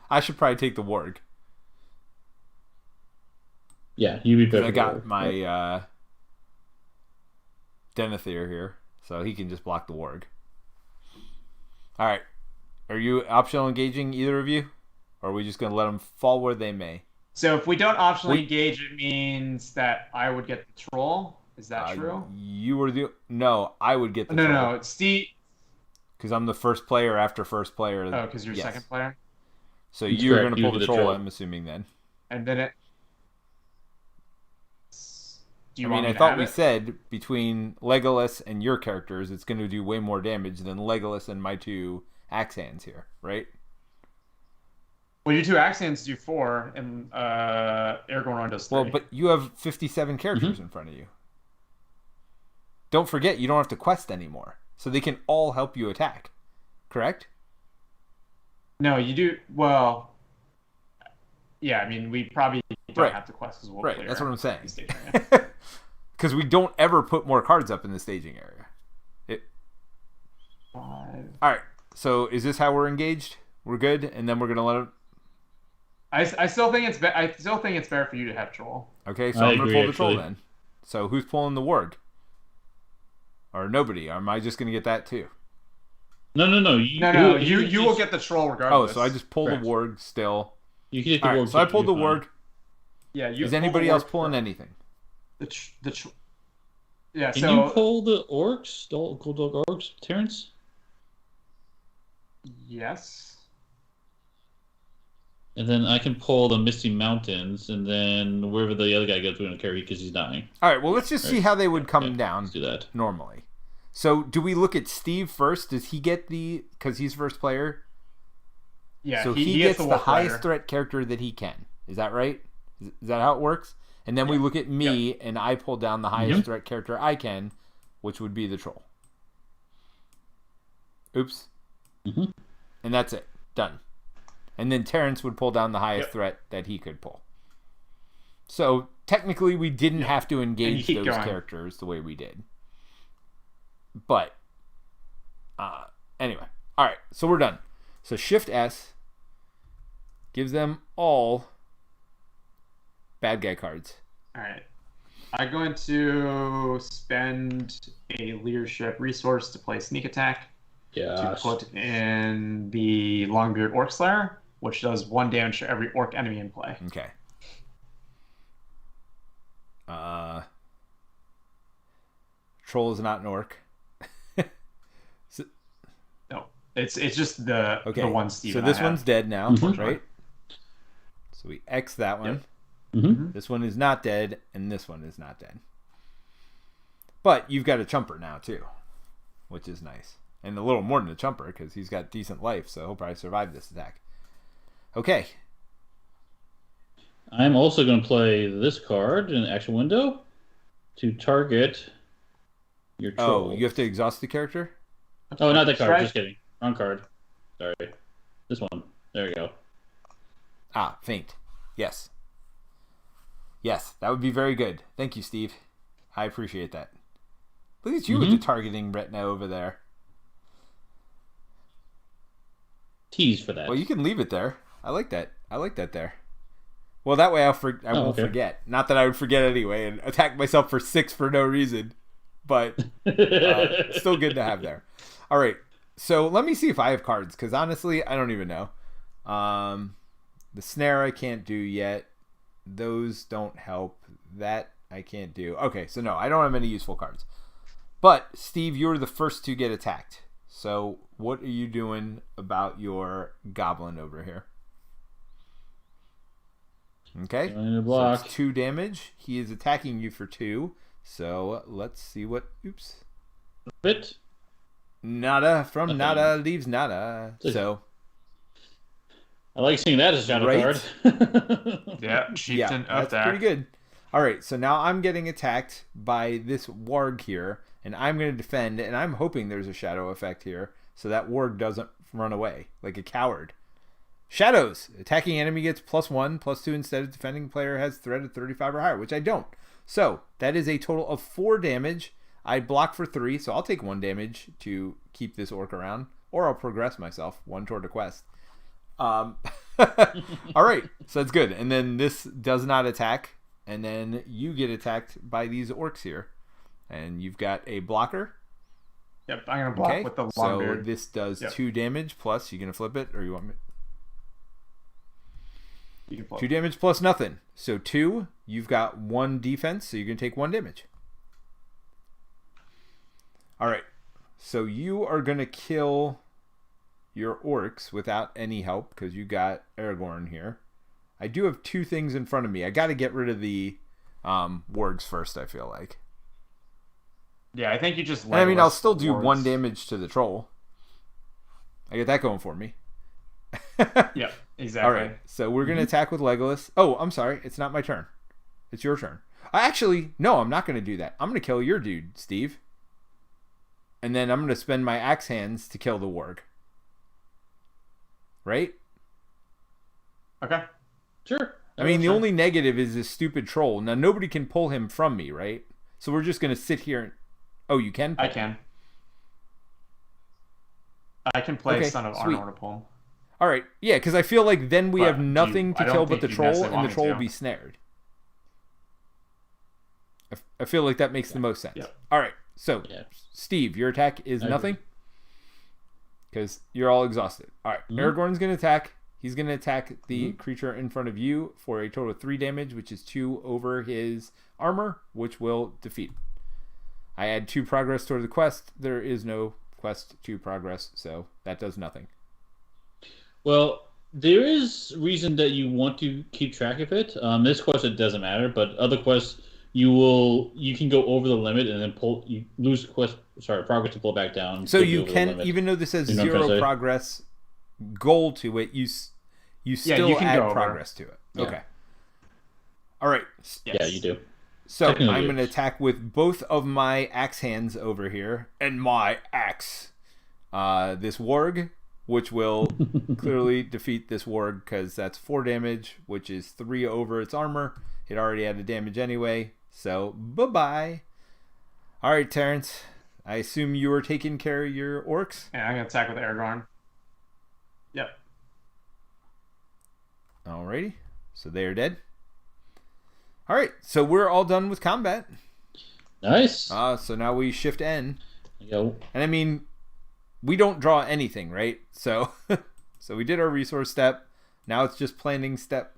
S1: I should probably take the warg.
S3: Yeah, you'd be better.
S1: I got my Denethor here, so he can just block the warg. All right. Are you optional engaging, either of you? Or are we just going to let them fall where they may?
S2: So if we don't optionally engage, it means that I would get the troll. Is that true?
S1: You were the... No, I would get the troll.
S2: No, Steve...
S1: Because I'm the first player after first player.
S2: Oh, because you're second player?
S1: So you're going to pull the troll, I'm assuming, then.
S2: And then it...
S1: I thought we said between Legolas and your characters, it's going to do way more damage than Legolas and my 2 axe hands here, right?
S2: Well, your 2 axe hands do 4, and Aragorn does 3.
S1: Well, but you have 57 characters in front of you. Don't forget, you don't have to quest anymore, so they can all help you attack, correct?
S2: No, you do. Well, yeah, I mean, we probably don't have to quest because we'll clear.
S1: That's what I'm saying. Because we don't ever put more cards up in the staging area.
S2: 5.
S1: All right. So is this how we're engaged? We're good, and then we're gonna let it.
S2: I still think it's better for you to have troll.
S1: Okay, so I'm gonna pull the troll then. So who's pulling the warg? Or nobody? Or am I just gonna get that too?
S3: No.
S2: You will get the troll regardless.
S1: Oh, so I just pull the warg still.
S3: You can get the warg.
S1: So I pulled the warg.
S2: Yeah.
S1: Is anybody else pulling anything?
S2: Yeah.
S3: Can you pull the orcs? Dol orcs, Terence?
S2: Yes.
S3: And then I can pull the Misty Mountains, and then wherever the other guy goes, we're going to carry because he's dying.
S1: All right, well, let's just see how they would come down.
S3: Let's do that.
S1: Normally. So, do we look at Steve first? Does he get because he's first player?
S2: Yeah,
S1: so he gets the highest threat character that he can. Is that right? Is that how it works? And then we look at me, and I pull down the highest threat character I can, which would be the troll. Oops. And that's it. Done. And then Terence would pull down the highest threat that he could pull. So, technically, we didn't have to engage those characters the way we did. But, anyway. All right, so we're done. So Shift S gives them all bad guy cards.
S2: All right. I'm going to spend a leadership resource to play sneak attack. To put in the Longbeard Orc Slayer, which does 1 damage to every orc enemy in play.
S1: Okay. Troll is not an orc.
S2: No, it's just the one Steve.
S1: So this one's dead now, right? So we X that one.
S3: Yep.
S1: This one is not dead, and this one is not dead. But you've got a chumper now too, which is nice. And a little more than a chumper, because he's got decent life, so he'll probably survive this attack. Okay.
S3: I'm also going to play this card in the action window to target your troll.
S1: Oh, you have to exhaust the character?
S3: Oh, not that card. Just kidding. Wrong card. Sorry. This one. There you go.
S1: Ah, faint. Yes. Yes, that would be very good. Thank you, Steve. I appreciate that. Look at you with the targeting retina over there.
S3: Tease for that.
S1: Well, you can leave it there. I like that. I like that there. Well, that way I won't forget. Not that I would forget anyway and attack myself for 6 for no reason. But still good to have there. All right. So let me see if I have cards, because honestly, I don't even know. The snare I can't do yet. Those don't help. That I can't do. Okay, so no, I don't have any useful cards. But, Steve, you're the first to get attacked. So what are you doing about your goblin over here? Okay, so it's 2 damage. He is attacking you for 2. So let's see what... Oops.
S3: Bit.
S1: Nada from nada leaves nada. So...
S3: I like seeing that as a shadow card.
S2: Yeah, chieftain up
S1: that's pretty good. All right, so now I'm getting attacked by this warg here, and I'm going to defend, and I'm hoping there's a shadow effect here, so that warg doesn't run away like a coward. Shadows. Attacking enemy gets +1, +2 instead of defending player has threat of 35 or higher, which I don't. So that is a total of 4 damage. I block for 3, so I'll take 1 damage to keep this orc around, or I'll progress myself 1 toward the quest. All right, so that's good. And then this does not attack, and then you get attacked by these orcs here, and you've got a blocker.
S2: Yep, I'm gonna block with the Longbeard.
S1: So this does 2 damage plus. You gonna flip it, or you want me?
S2: You can flip.
S1: 2 damage plus nothing. So 2. You've got 1 defense, so you're gonna take 1 damage. All right, so you are gonna kill your orcs without any help because you got Aragorn here. I do have 2 things in front of me. I got to get rid of the wargs first, I feel like.
S2: Yeah, I think you just...
S1: I mean, I'll still do 1 damage to the troll. I get that going for me.
S2: Yeah, exactly.
S1: All right, so we're going to attack with Legolas. Oh, I'm sorry. It's not my turn. It's your turn. Actually, no, I'm not going to do that. I'm going to kill your dude, Steve. And then I'm going to spend my axe hands to kill the warg. Right?
S2: Okay.
S3: Sure.
S1: I mean, the only negative is this stupid troll. Now, nobody can pull him from me, right? So we're just going to sit here and... Oh, you can?
S2: I can. I can play Son of Arnor to pull him.
S1: All right. Yeah, because I feel like then we have nothing to kill but the troll, and the troll will be snared. I feel like that makes the most sense.
S2: Yep.
S1: All right. So, Steve, your attack is nothing? Because you're all exhausted. All right, Aragorn's going to attack. He's going to attack the creature in front of you for a total of 3 damage, which is 2 over his armor, which will defeat. I add 2 progress toward the quest. There is no quest to progress, so that does nothing.
S3: Well, there is reason that you want to keep track of it. This quest, it doesn't matter, but other quests, you can go over the limit and then you lose progress to pull back down.
S1: So you can, even though this has 0 progress goal to it, you still
S2: you can
S1: add progress to it.
S3: Yeah.
S1: Okay. All right.
S3: Yes. Yeah, you do.
S1: So I'm going to attack with both of my axe hands over here and my axe. This warg, which will clearly defeat this warg because that's 4 damage, which is 3 over its armor. It already had a damage anyway. So, bye-bye. All right, Terence. I assume you were taking care of your orcs?
S2: Yeah, I'm going to attack with Aragorn. Yep.
S1: Alrighty. So they are dead. Alright, so we're all done with combat.
S3: Nice.
S1: So now we shift N.
S3: Go.
S1: And I mean, we don't draw anything, right? So so we did our resource step. Now it's just planning step.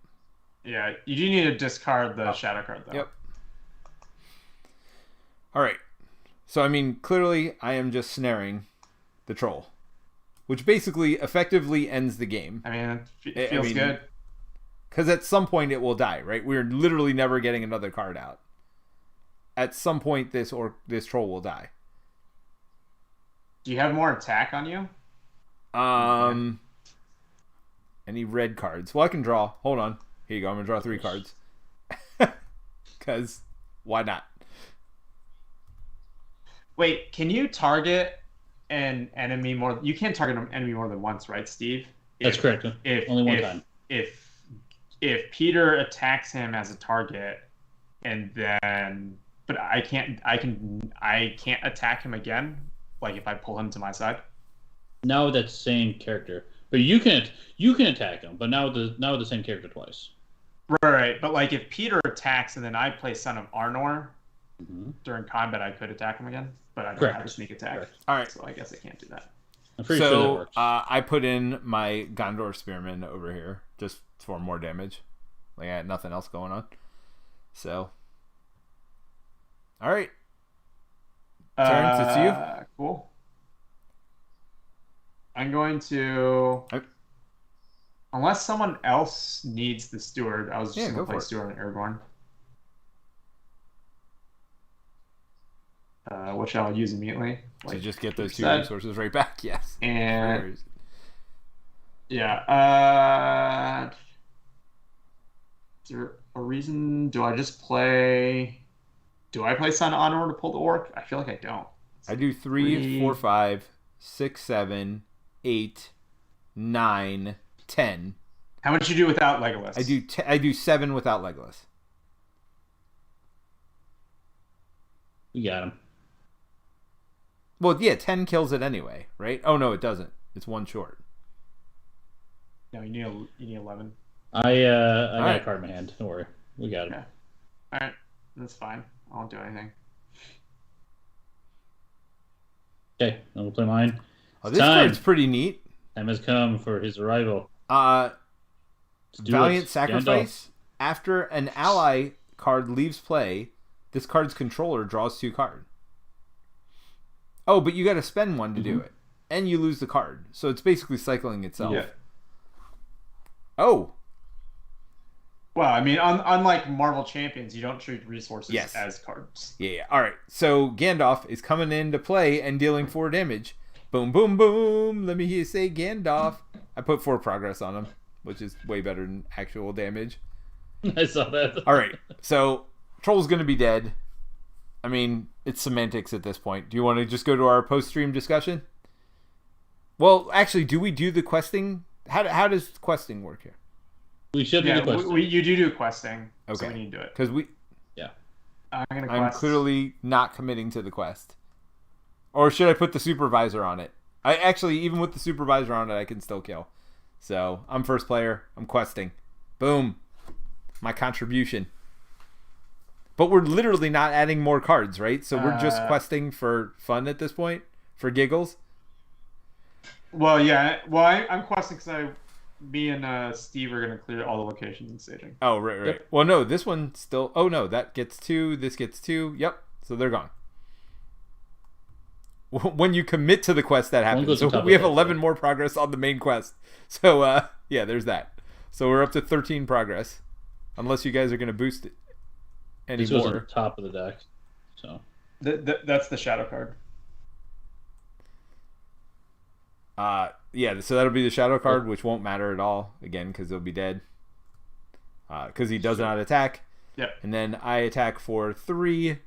S2: Yeah, you do need to discard the shadow card, though.
S1: Yep. Alright. So, I mean, clearly I am just snaring the troll, which basically effectively ends the game.
S2: I mean, it feels good.
S1: Because at some point it will die, right? We're literally never getting another card out. At some point, this troll will die.
S2: Do you have more attack on you?
S1: Any red cards? Well, I can draw. Hold on. Here you go. I'm going to draw 3 cards. Because why not?
S2: Wait, can you target an enemy more? You can't target an enemy more than once, right, Steve?
S3: That's correct. Only one time.
S2: If Peter attacks him as a target, and then, but I can't attack him again. Like if I pull him to my side.
S3: Now with that same character, but you can attack him, but now with the same character twice.
S2: Right, but like if Peter attacks and then I play Son of Arnor during combat, I could attack him again, but I don't have a sneak attack.
S3: Correct.
S1: All right,
S2: so I guess I can't do that.
S3: I'm pretty sure that works.
S1: I put in my Gondor Spearman over here just for more damage. Like I had nothing else going on. So, all right, Terrence, it's you.
S2: Cool. I'm going to. Unless someone else needs the steward, I was just going to play steward on Aragorn. Which I'll use immediately.
S1: To just get those 2 resources right back, yes.
S2: And yeah, is there a reason? Do I play Son of Honor to pull the orc? I feel like I don't.
S1: I do 3, 4, 5, 6, 7, 8, 9, 10.
S2: How much you do without Legolas?
S1: I do 7 without Legolas.
S3: You got him.
S1: Well, yeah, 10 kills it anyway, right? Oh no, it doesn't. It's 1 short.
S2: No, you need 11.
S3: I got a card in my hand. Don't worry, we got him.
S2: Okay. All right, that's fine. I won't do anything.
S3: Okay, I'll play mine.
S1: Oh, this card's pretty neat.
S3: Time has come for his arrival.
S1: Valiant Sacrifice. After an ally card leaves play, this card's controller draws 2 cards. Oh, but you got to spend 1 to do it, and you lose the card, so it's basically cycling itself.
S2: Yeah.
S1: Oh.
S2: Well, I mean, unlike Marvel Champions, you don't treat resources as cards.
S1: Yeah. All right. So Gandalf is coming into play and dealing 4 damage. Boom, boom, boom. Let me hear you say Gandalf. I put 4 progress on him, which is way better than actual damage.
S3: I saw that.
S1: All right. So Troll's going to be dead. I mean, it's semantics at this point. Do you want to just go to our post-stream discussion? Well, actually, do we do the questing? How does questing work here?
S3: We should do the questing.
S2: You do questing.
S1: Okay.
S2: So we need to do it.
S1: Because we...
S3: Yeah.
S2: I'm
S1: clearly not committing to the quest. Or should I put the supervisor on it? I actually, even with the supervisor on it, I can still kill. So, I'm first player. I'm questing. Boom. My contribution. But we're literally not adding more cards, right? So we're just questing for fun at this point? For giggles?
S2: Well, yeah. Well, I'm questing because me and Steve are going to clear all the locations in staging.
S1: Oh, right. Yep. Well, no, this one still... Oh, no, that gets 2. This gets 2. Yep. So they're gone. When you commit to the quest, that happens. So we have 11 more progress on the main quest. So, yeah, there's that. So we're up to 13 progress. Unless you guys are going to boost it anymore.
S3: This was on the top of the deck. So
S2: that's the shadow card.
S1: Yeah, so that'll be the shadow card, which won't matter at all, again, because he'll be dead. Because he does not attack.
S2: Yeah.
S1: And then I attack for 3,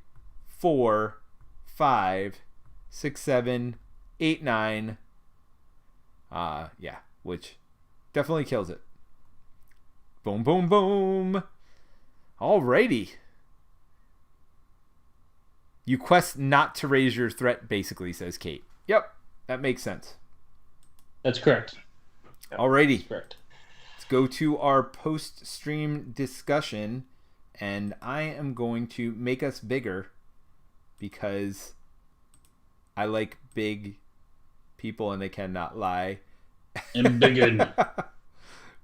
S1: 4, 5, 6, 7, 8, 9. Yeah, which definitely kills it. Boom, boom, boom. Alrighty. You quest not to raise your threat, basically, says Kate. Yep, that makes sense.
S3: That's correct.
S1: Alrighty.
S3: Correct.
S1: Let's go to our post-stream discussion, and I am going to make us bigger because I like big people and they cannot lie.
S3: Embiggen.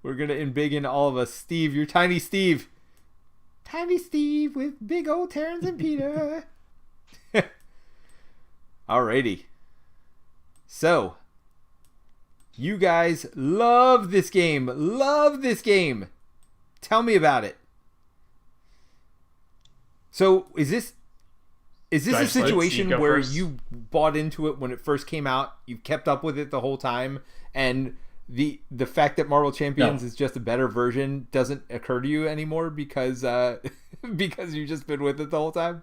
S1: We're going to embiggen all of us. Steve, you're Tiny Steve. Tiny Steve with big old Terence and Peter. Alrighty. So, you guys love this game. Love this game. Tell me about it. So, is this a situation where you bought into it when it first came out, you've kept up with it the whole time, and the fact that Marvel Champions is just a better version doesn't occur to you anymore because because you've just been with it the whole time?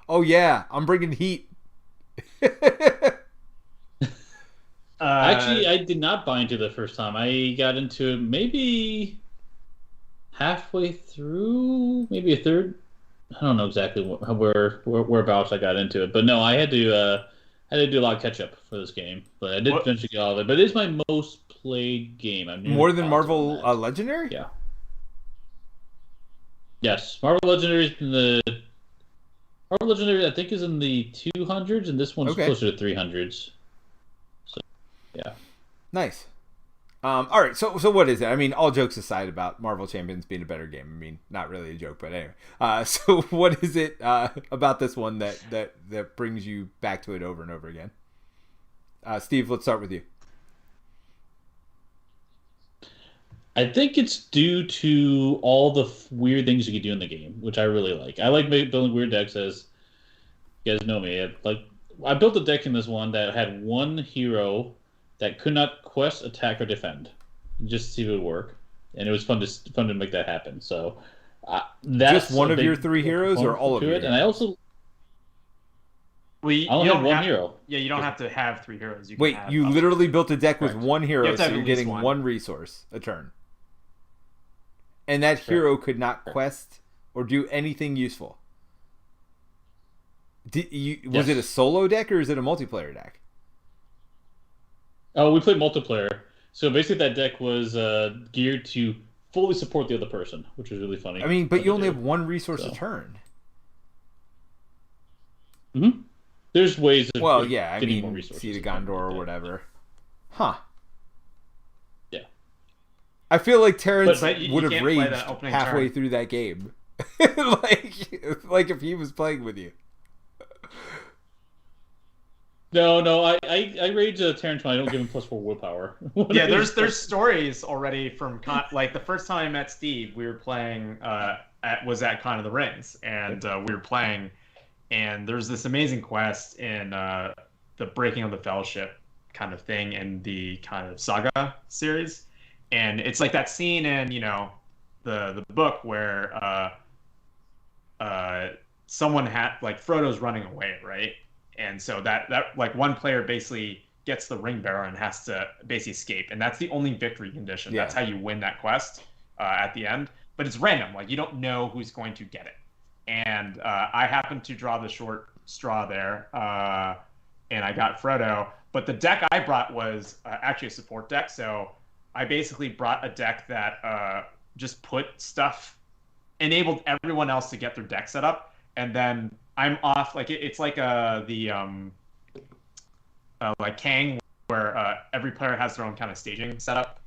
S1: Oh yeah, I'm bringing heat.
S3: Actually, I did not buy into it the first time. I got into it maybe halfway through, maybe a third. I don't know exactly whereabouts I got into it, but no, I had to do a lot of catch up for this game. But I did eventually get all of it. But it's my most played game.
S1: More than Marvel Legendary?
S3: Yeah. Yes, Marvel Legendary is in the Marvel Legendary. I think is in the 200s, and this one's closer to 300s. So, yeah.
S1: Nice. All right, so what is it? I mean, all jokes aside about Marvel Champions being a better game. I mean, not really a joke, but anyway. So what is it about this one that brings you back to it over and over again? Steve, let's start with you.
S3: I think it's due to all the weird things you can do in the game, which I really like. I like building weird decks, as you guys know me. I built a deck in this one that had one hero that could not quest, attack, or defend, just to see if it would work, and it was fun to make that happen. So that's
S1: just one of your three heroes, or all of it.
S3: And I also
S2: I
S3: only have one hero.
S2: Yeah, you don't have to have three heroes.
S1: You literally built a deck with one hero, so you're getting one resource a turn, and that hero could not quest or do anything useful. Was it a solo deck or is it a multiplayer deck?
S3: Oh, we played multiplayer. So basically that deck was geared to fully support the other person, which was really funny.
S1: I mean, but you only have one resource a turn.
S3: Mm-hmm. There's ways of
S1: more
S3: resources.
S1: Seed of Gondor or whatever. Huh.
S3: Yeah.
S1: I feel like Terence would have raged halfway
S2: turn.
S1: through that game. like if he was playing with you.
S3: No, I rage Terence when I don't give him +4 willpower.
S2: Yeah, there's stories already from like the first time I met Steve, we were playing was at Con of the Rings, and we were playing, and there's this amazing quest in the Breaking of the Fellowship kind of thing in the kind of saga series, and it's like that scene in the book where someone had like Frodo's running away, right? And so that like one player basically gets the ring bearer and has to basically escape, and that's the only victory condition. Yeah. That's how you win that quest at the end. But it's random; like you don't know who's going to get it. And I happened to draw the short straw there, and I got Frodo. But the deck I brought was actually a support deck, so I basically brought a deck that just put stuff, enabled everyone else to get their deck set up, and then I'm off. Like it's like like Kang, where every player has their own kind of staging setup,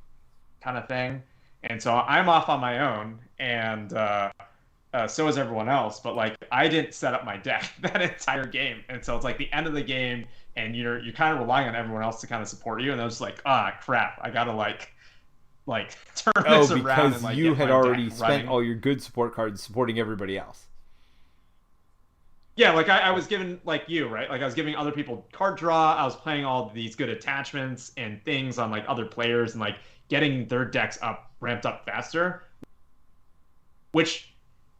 S2: kind of thing. And so I'm off on my own, and so is everyone else. But like I didn't set up my deck that entire game, and so it's like the end of the game, and you're kind of relying on everyone else to kind of support you. And I was like, crap, I gotta like turn this around.
S1: Because you had already spent all your good support cards supporting everybody else.
S2: Yeah, like I was giving, like you, right? Like I was giving other people card draw. I was playing all these good attachments and things on like other players and like getting their decks ramped up faster, which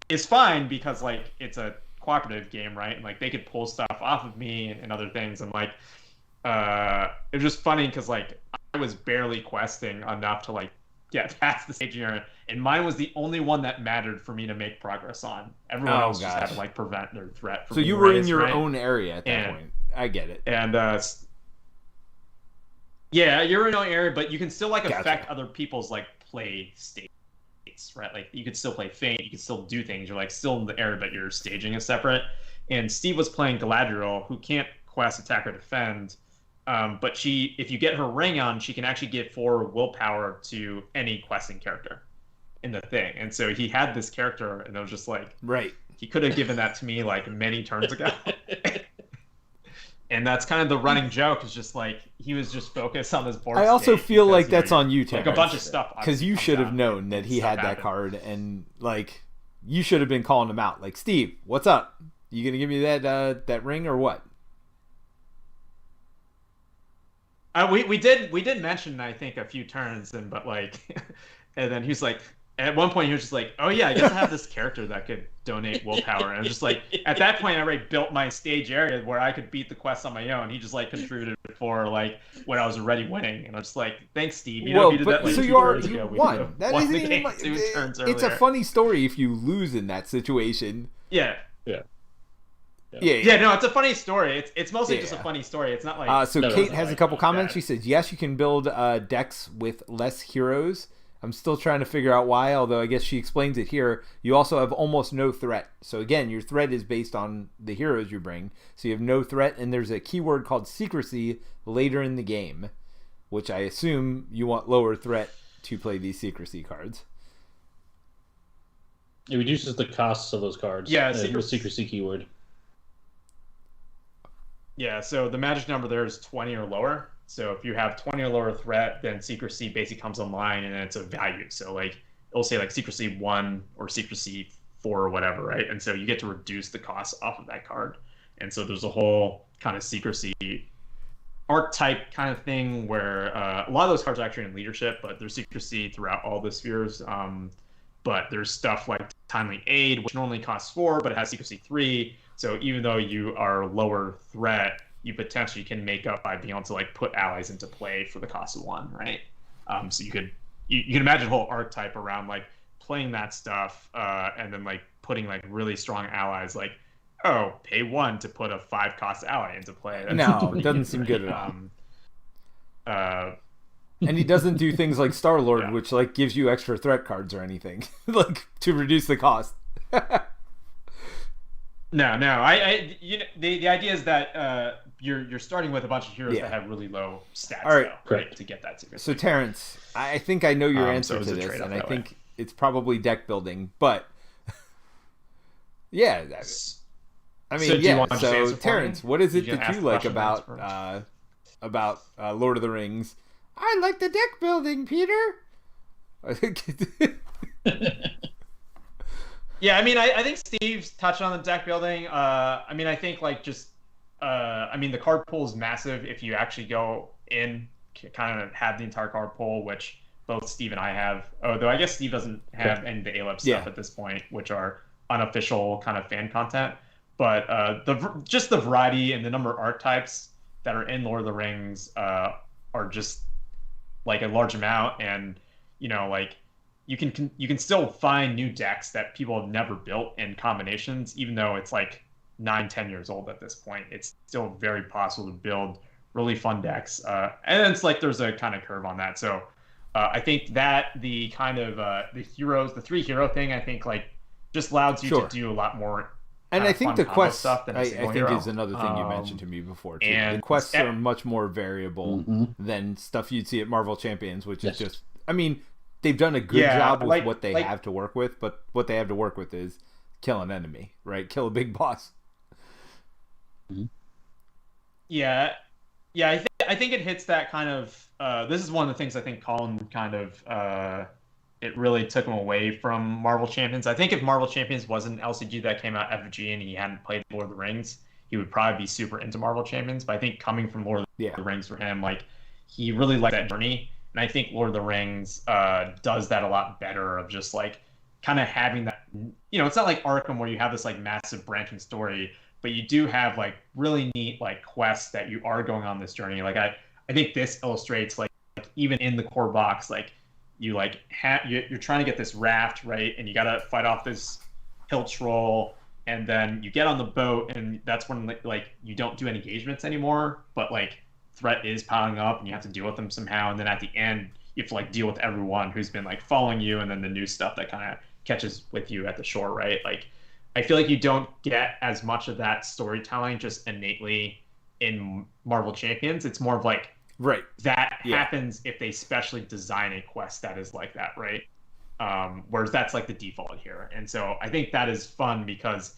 S2: is fine because like it's a cooperative game, right? And like they could pull stuff off of me and other things. And like it was just funny because like I was barely questing enough to like get past the staging area, and mine was the only one that mattered for me to make progress on. Everyone else just had to like prevent their threat from
S1: so you were in your own area at that point. I get it.
S2: And Yeah, you're in your own area, but you can still like affect other people's like play states, right? Like you could still play Feint, you can still do things. You're like still in the area, but your staging is separate. And Steve was playing Galadriel, who can't quest, attack, or defend. But if you get her ring on, she can actually give 4 willpower to any questing character in the thing. And so he had this character, and it was just like,
S1: right.
S2: He could have given that to me like many turns ago. And that's kind of the running joke, is just like he was just focused on this board.
S1: I also feel like that's on you, Terence.
S2: Like a bunch of stuff.
S1: Because you should have known that he had that card, and like you should have been calling him out. Like, Steve, what's up? You gonna give me that ring or what?
S2: We did mention, I think, a few turns, and then he's like, at one point he was just like, oh yeah, I guess I have this character that could donate willpower, and I'm just like, at that point I already built my stage area where I could beat the quest on my own. He just like contributed for like when I was already winning, and I was just like, thanks, Steve. You did that like
S1: so
S2: 2
S1: you
S2: turns ago.
S1: won. That
S2: won
S1: isn't
S2: the game
S1: even
S2: 2 turns
S1: it's
S2: earlier.
S1: a funny story if you lose in that situation.
S2: Yeah.
S1: Yeah,
S2: no, it's a funny story. It's mostly just a funny story. It's not like...
S1: So Kate has a couple comments. She says, yes, you can build decks with less heroes. I'm still trying to figure out why, although I guess she explains it here. You also have almost no threat. So again, your threat is based on the heroes you bring. So you have no threat, and there's a keyword called secrecy later in the game, which I assume you want lower threat to play these secrecy cards.
S3: It reduces the costs of those cards.
S2: Yeah,
S3: the secrecy keyword.
S2: Yeah, so the magic number there is 20 or lower. So if you have 20 or lower threat, then secrecy basically comes online, and then it's a value. So like it'll say like secrecy 1 or secrecy 4 or whatever, right? And so you get to reduce the cost off of that card. And so there's a whole kind of secrecy archetype kind of thing where a lot of those cards are actually in leadership, but there's secrecy throughout all the spheres. But there's stuff like timely aid, which normally costs 4, but it has secrecy 3. So even though you are lower threat, you potentially can make up by being able to like put allies into play for the cost of 1, right? So you can imagine a whole archetype around like playing that stuff, and then like putting like really strong allies, like, oh, pay 1 to put a 5 cost ally into play.
S1: No, it doesn't seem good at all. And he doesn't do things like Star-Lord, which like gives you extra threat cards or anything, like to reduce the cost.
S2: No. The idea is that you're starting with a bunch of heroes that have really low stats,
S1: all right,
S2: right, to get that secret.
S1: So Terence, I think I know your answer to this, and I think it's probably deck building, but yeah, I mean, So Terence, what is it that you like about Lord of the Rings? I like the deck building, Peter.
S2: Yeah, I mean, I think Steve's touched on the deck building. I mean, I think like just, I mean, the card pool is massive if you actually go in, kind of have the entire card pool, which both Steve and I have. Although I guess Steve doesn't have any of the ALEP stuff at this point, which are unofficial kind of fan content. But just the variety and the number of archetypes that are in Lord of the Rings are just like a large amount, and like you can still find new decks that people have never built in combinations, even though it's like 9-10 years old at this point. It's still very possible to build really fun decks, and it's like there's a kind of curve on that. So I think that the kind of the 3 hero thing, I think like just allows you to do a lot more.
S1: And I think the quest stuff
S2: than
S1: I think is another thing you mentioned to me before too. And the quests are much more variable than stuff you'd see at Marvel Champions, which is just, I mean, they've done a good job with what they have to work with, but what they have to work with is kill an enemy, right? Kill a big boss.
S2: Yeah, I think it hits that kind of. This is one of the things I think Colin kind of. It really took him away from Marvel Champions. I think if Marvel Champions was an LCG that came out FFG and he hadn't played Lord of the Rings, he would probably be super into Marvel Champions. But I think coming from Lord of the Rings for him, like he really liked that journey. And I think Lord of the Rings does that a lot better, of just like kind of having that, it's not like Arkham where you have this like massive branching story, but you do have like really neat like quests that you are going on this journey. Like I think this illustrates like even in the core box, like you like you're trying to get this raft, right? And you got to fight off this hill troll, and then you get on the boat, and that's when like you don't do engagements anymore, but like threat is piling up and you have to deal with them somehow. And then at the end, you have to like deal with everyone who's been like following you, and then the new stuff that kind of catches with you at the shore, right? Like, I feel like you don't get as much of that storytelling just innately in Marvel Champions. It's more of like,
S1: right,
S2: that happens if they specially design a quest that is like that, right? Whereas that's like the default here. And so I think that is fun because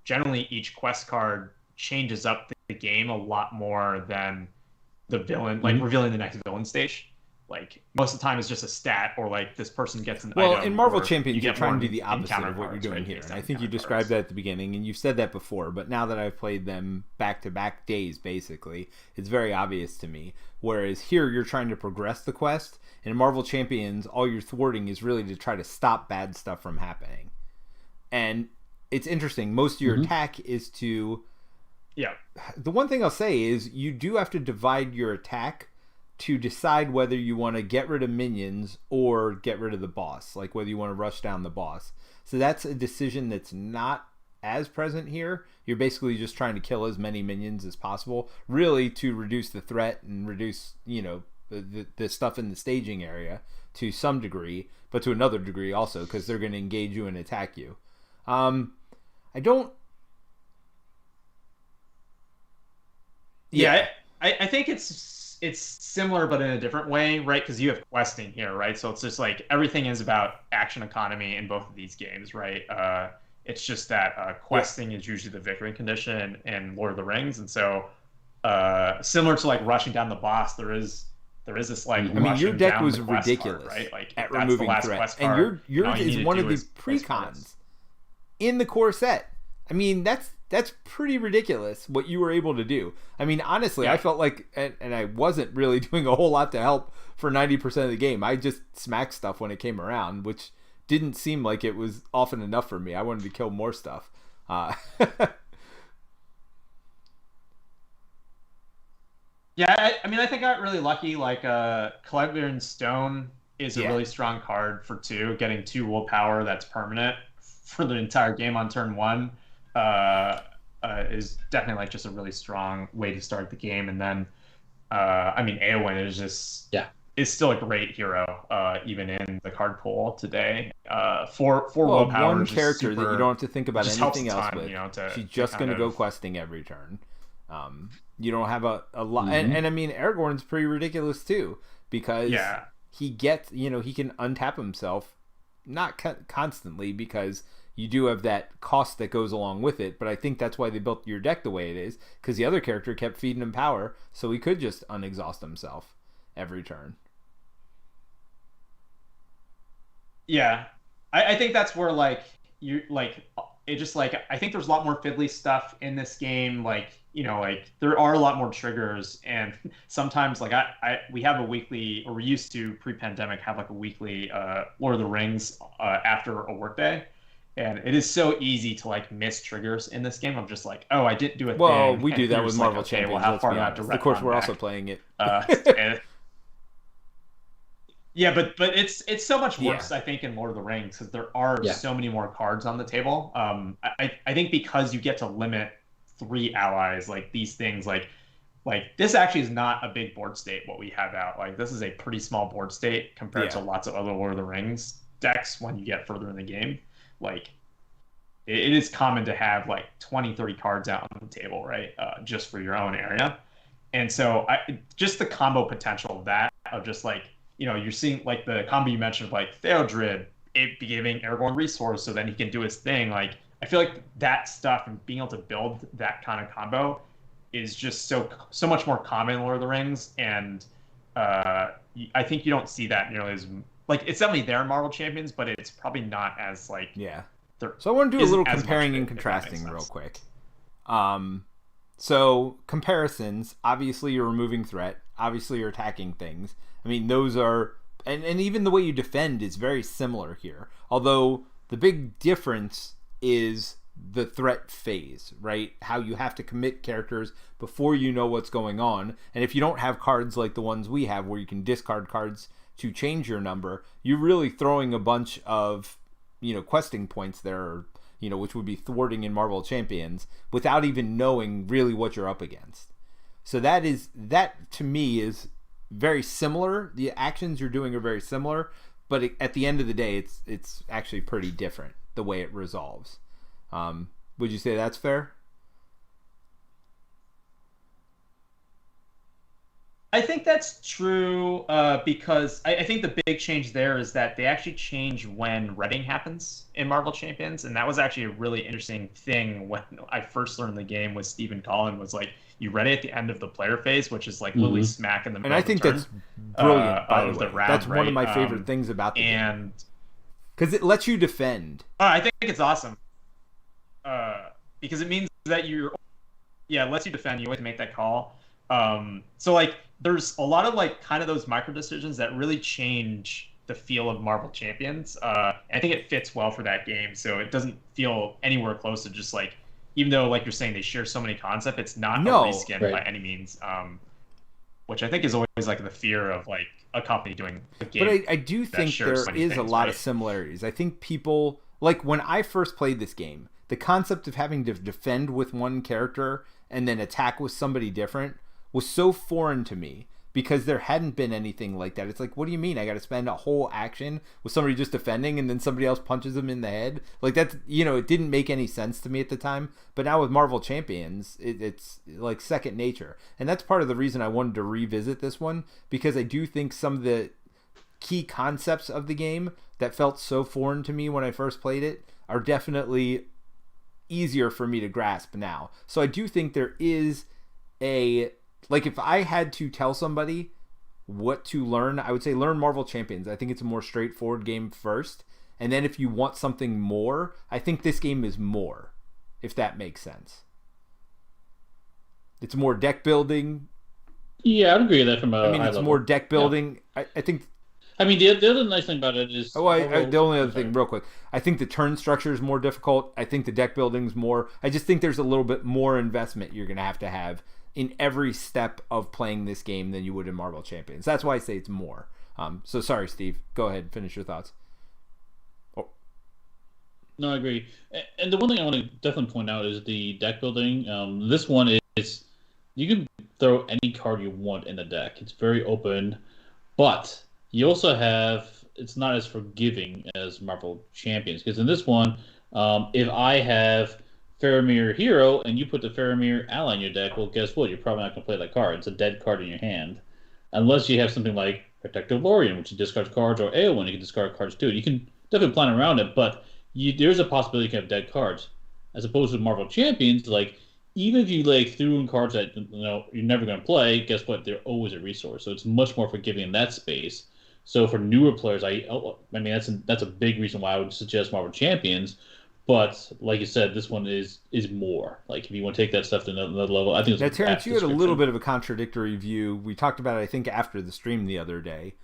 S2: generally each quest card changes up the game a lot more than the villain, like revealing the next villain stage. Like most of the time it's just a stat, or like this person gets an item.
S1: Well, in Marvel Champions, you're trying to do the
S2: opposite
S1: opposite of what you're doing here. And I think you described that at the beginning, and you've said that before, but now that I've played them back-to-back days, basically, it's very obvious to me. Whereas here, you're trying to progress the quest, and in Marvel Champions, all you're thwarting is really to try to stop bad stuff from happening. And it's interesting. Most of your attack is to...
S2: Yeah.
S1: The one thing I'll say is you do have to divide your attack to decide whether you want to get rid of minions or get rid of the boss, like whether you want to rush down the boss. So that's a decision that's not as present here. You're basically just trying to kill as many minions as possible, really to reduce the threat and reduce, the stuff in the staging area to some degree, but to another degree also, because they're going to engage you and attack you. I don't...
S2: Yeah, I think it's similar, but in a different way, right? Because you have questing here, right? So it's just like everything is about action economy in both of these games, right? It's just that questing is usually the victory condition in Lord of the Rings, and so similar to like rushing down the boss, there is this like.
S1: I mean, your deck was
S2: card,
S1: ridiculous,
S2: right? Like
S1: at
S2: that's
S1: removing
S2: the last
S1: threat,
S2: quest
S1: and
S2: card.
S1: yours is one of the precons in the core set. I mean, that's pretty ridiculous what you were able to do. I mean, honestly, I felt like, and I wasn't really doing a whole lot to help for 90% of the game. I just smacked stuff when it came around, which didn't seem like it was often enough for me. I wanted to kill more stuff.
S2: Yeah, I mean, I think I got really lucky. Like, Collector Stone is a really strong card for 2, getting 2 willpower that's permanent for the entire game on turn 1. Is definitely like just a really strong way to start the game. And then, I mean, Anduin is just is still a great hero, even in the card pool today. For willpower,
S1: one character that you don't have to think about anything else
S2: with.
S1: She's just going to go questing every turn. You don't have a lot, and I mean, Aragorn's pretty ridiculous too, because he gets, he can untap himself, not constantly, because you do have that cost that goes along with it, but I think that's why they built your deck the way it is, because the other character kept feeding him power, so he could just unexhaust himself every turn.
S2: Yeah, I think that's where it just like, I think there's a lot more fiddly stuff in this game, like there are a lot more triggers, and sometimes like we have a weekly, or we used to pre-pandemic have like a weekly Lord of the Rings after a workday. And it is so easy to like miss triggers in this game. I'm just like, oh, I didn't do it.
S1: Well, we do that with Marvel Champions.
S2: Well, how far do I have to
S1: of course, we're also playing it.
S2: Yeah, but it's so much worse, I think, in Lord of the Rings, because there are so many more cards on the table. I think because you get to limit 3 allies, like these things, like this actually is not a big board state. What we have out, like this is a pretty small board state compared to lots of other Lord of the Rings decks when you get further in the game. Like it is common to have like 20-30 cards out on the table, right? Just for your own area. And so just the combo potential of that, of just like, you're seeing like the combo you mentioned of like Theodred, it giving Aragorn resource so then he can do his thing. Like I feel like that stuff and being able to build that kind of combo is just so much more common in Lord of the Rings. And I think you don't see that nearly as like, it's definitely there in Marvel Champions, but it's probably not as like
S1: So I want to do a little comparing and contrasting real quick. So comparisons, obviously you're removing threat, obviously you're attacking things. I mean, those are, and even the way you defend is very similar here. Although the big difference is the threat phase, right? How you have to commit characters before you know what's going on. And if you don't have cards like the ones we have where you can discard cards to change your number, you're really throwing a bunch of, questing points there, which would be thwarting in Marvel Champions without even knowing really what you're up against. So that to me is very similar. The actions you're doing are very similar, but at the end of the day, it's actually pretty different the way it resolves. Would you say that's fair?
S2: I think that's true because I think the big change there is that they actually change when redding happens in Marvel Champions, and that was actually a really interesting thing when I first learned the game with Stephen Collin was like you ready at the end of the player phase, which is like literally smack in the middle.
S1: And I think
S2: of the
S1: that's
S2: turn,
S1: brilliant. By the way,
S2: round,
S1: that's
S2: right?
S1: one of my favorite things about the game because it lets you defend.
S2: I think it's awesome because it means that it lets you defend. You always make that call. So like there's a lot of like kind of those micro decisions that really change the feel of Marvel Champions. And I think it fits well for that game. So it doesn't feel anywhere close to just like, even though like you're saying they share so many concepts, it's not a reskin by any means. Which I think is always like the fear of like a company doing a game.
S1: But I do think there is a lot of similarities. I think people, like when I first played this game, the concept of having to defend with one character and then attack with somebody different was so foreign to me because there hadn't been anything like that. It's like, what do you mean? I got to spend a whole action with somebody just defending and then somebody else punches them in the head? Like that's, it didn't make any sense to me at the time. But now with Marvel Champions, it's like second nature. And that's part of the reason I wanted to revisit this one, because I do think some of the key concepts of the game that felt so foreign to me when I first played it are definitely easier for me to grasp now. So I do think there is like if I had to tell somebody what to learn, I would say learn Marvel Champions. I think it's a more straightforward game first. And then if you want something more, I think this game is more, if that makes sense. It's more deck building.
S3: Yeah, I'd agree with that from a high
S1: it's
S3: level.
S1: more deck building. Yeah. I think...
S3: I mean, the other nice thing about it is...
S1: the only other thing, real quick, I think the turn structure is more difficult. I think the deck building's more... I just think there's a little bit more investment you're going to have in every step of playing this game than you would in Marvel Champions. That's why I say it's more. So sorry, Steve. Go ahead. Finish your thoughts. Oh.
S3: No, I agree. And the one thing I want to definitely point out is the deck building. This one is... You can throw any card you want in the deck. It's very open. But you also have... It's not as forgiving as Marvel Champions. Because in this one, if I have... Faramir Hero, and you put the Faramir ally in your deck, well, guess what? You're probably not going to play that card. It's a dead card in your hand. Unless you have something like Protective Lorien, which discards cards, or Anduin, you can discard cards too. You can definitely plan around it, but there's a possibility you can have dead cards. As opposed to Marvel Champions, like, even if you like threw in cards that you're never going to play, guess what? They're always a resource. So it's much more forgiving in that space. So for newer players, I mean, that's a big reason why I would suggest Marvel Champions. But like you said, this one is more. Like if you want to take that stuff to another level, I think.
S1: Now, Terence, you had a little bit of a contradictory view. We talked about it, I think, after the stream the other day,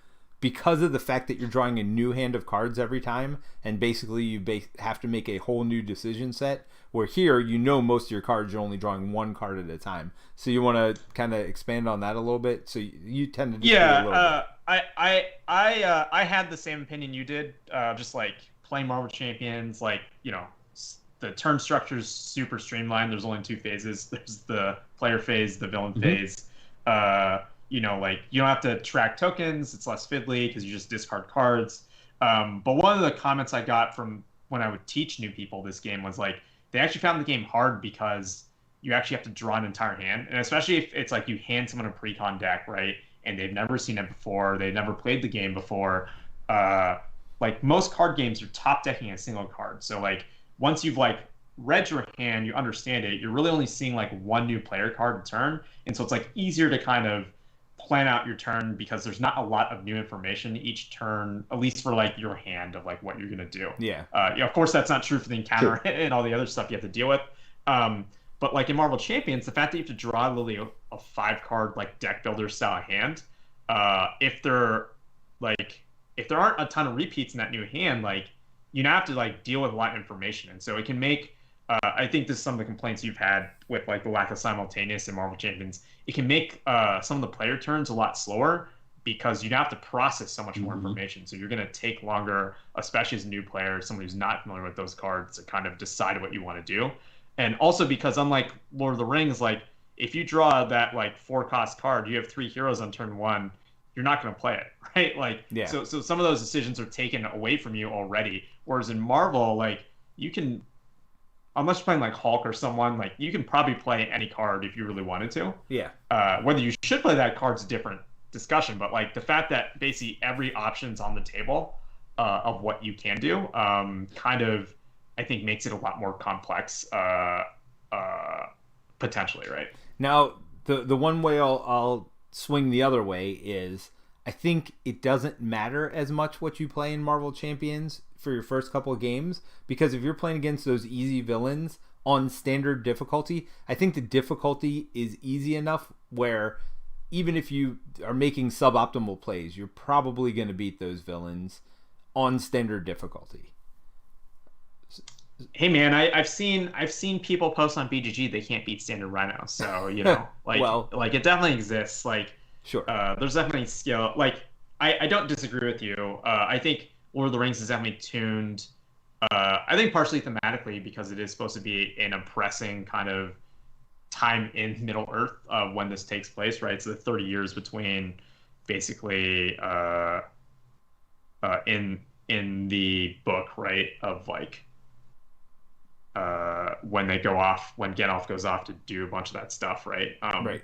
S1: because of the fact that you're drawing a new hand of cards every time, and basically you have to make a whole new decision set. Where here, most of your cards, you're only drawing one card at a time. So you want to kind of expand on that a little bit. So you tend to disagree a little bit.
S2: I had the same opinion you did. Just like playing Marvel Champions, like, the turn structure is super streamlined. There's only two phases. There's the player phase, the villain phase. Like you don't have to track tokens. It's less fiddly because you just discard cards. But one of the comments I got from when I would teach new people this game was like, they actually found the game hard because you actually have to draw an entire hand. And especially if it's like you hand someone a pre-con deck, right? And they've never seen it before. They've never played the game before. Like most card games, you're top decking a single card. So like once you've like read your hand, you understand it, you're really only seeing like one new player card a turn. And so it's like easier to kind of plan out your turn because there's not a lot of new information each turn, at least for like your hand of like what you're going to do.
S1: Yeah.
S2: Of course, that's not true for the encounter and all the other stuff you have to deal with. But like in Marvel Champions, the fact that you have to draw literally a 5-card like deck builder style hand, if there aren't a ton of repeats in that new hand, like you now have to like deal with a lot of information, and so it can make. I think this is some of the complaints you've had with like the lack of simultaneous in Marvel Champions. It can make some of the player turns a lot slower because you have to process so much more information. So you're going to take longer, especially as a new player, somebody who's not familiar with those cards, to kind of decide what you want to do. And also because unlike Lord of the Rings, like if you draw that like 4-cost card, you have 3 heroes on turn 1, you're not going to play it, right? Like, so some of those decisions are taken away from you already. Whereas in Marvel, like, you can, unless you're playing like Hulk or someone, like, you can probably play any card if you really wanted to.
S1: Yeah.
S2: Whether you should play that card's a different discussion, but like the fact that basically every option's on the table of what you can do, kind of, I think, makes it a lot more complex, potentially, right?
S1: Now, the one way I'll swing the other way is I think it doesn't matter as much what you play in Marvel Champions for your first couple of games, because if you're playing against those easy villains on standard difficulty, I think the difficulty is easy enough where even if you are making suboptimal plays, you're probably going to beat those villains on standard difficulty.
S2: Hey man, I've seen people post on BGG they can't beat standard Rhino, so you know, like, like it definitely exists. Like,
S1: sure,
S2: there's definitely skill. Like, I don't disagree with you. I think Lord of the Rings is definitely tuned. I think partially thematically because it is supposed to be an oppressing kind of time in Middle Earth when this takes place, right? So the 30 years between basically in the book, right, of like. When they go off, when Gandalf goes off to do a bunch of that stuff, right?
S1: Right.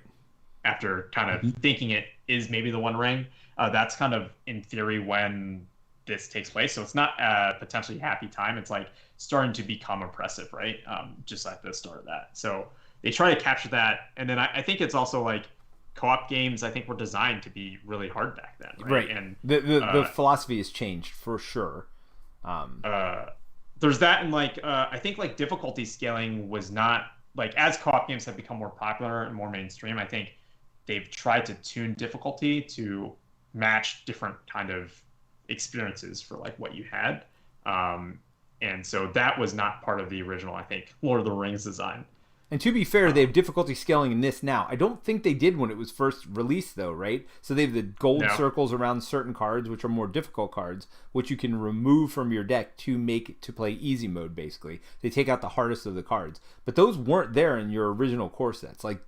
S2: After kind of thinking it is maybe the One Ring, that's kind of in theory when this takes place. So it's not a potentially happy time. It's like starting to become oppressive, right? Just at the start of that. So they try to capture that, and then I think it's also like co-op games. I think were designed to be really hard back then, right? And
S1: the philosophy has changed for sure.
S2: There's that, and like I think like difficulty scaling was not like, as co-op games have become more popular and more mainstream, I think they've tried to tune difficulty to match different kind of experiences for like what you had, and so that was not part of the original, I think, Lord of the Rings design.
S1: And to be fair, they have difficulty scaling in this now. I don't think they did when it was first released, though, right? So they have the gold circles around certain cards, which are more difficult cards, which you can remove from your deck to make it to play easy mode, basically. They take out the hardest of the cards. But those weren't there in your original core sets. Like,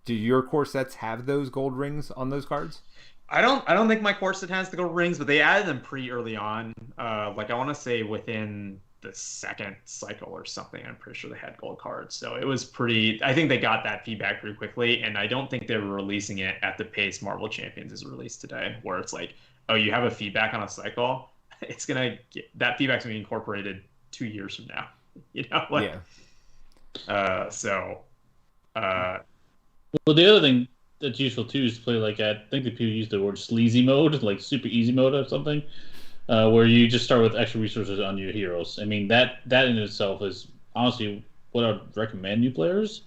S1: do your core sets have those gold rings on those cards?
S2: I don't think my core set has the gold rings, but they added them pretty early on. Like, I want to say within the second cycle or something, I'm pretty sure they had gold cards. So it was pretty, I think they got that feedback pretty quickly, and I don't think they were releasing it at the pace Marvel Champions is released today, where it's like, oh, you have a feedback on a cycle, it's gonna get, that feedback's gonna be incorporated 2 years from now, you know? Like,
S3: well, the other thing that's useful too is to play like, I think that people use the word sleazy mode, like super easy mode or something. Where you just start with extra resources on your heroes. I mean, that in itself is honestly what I'd recommend new players.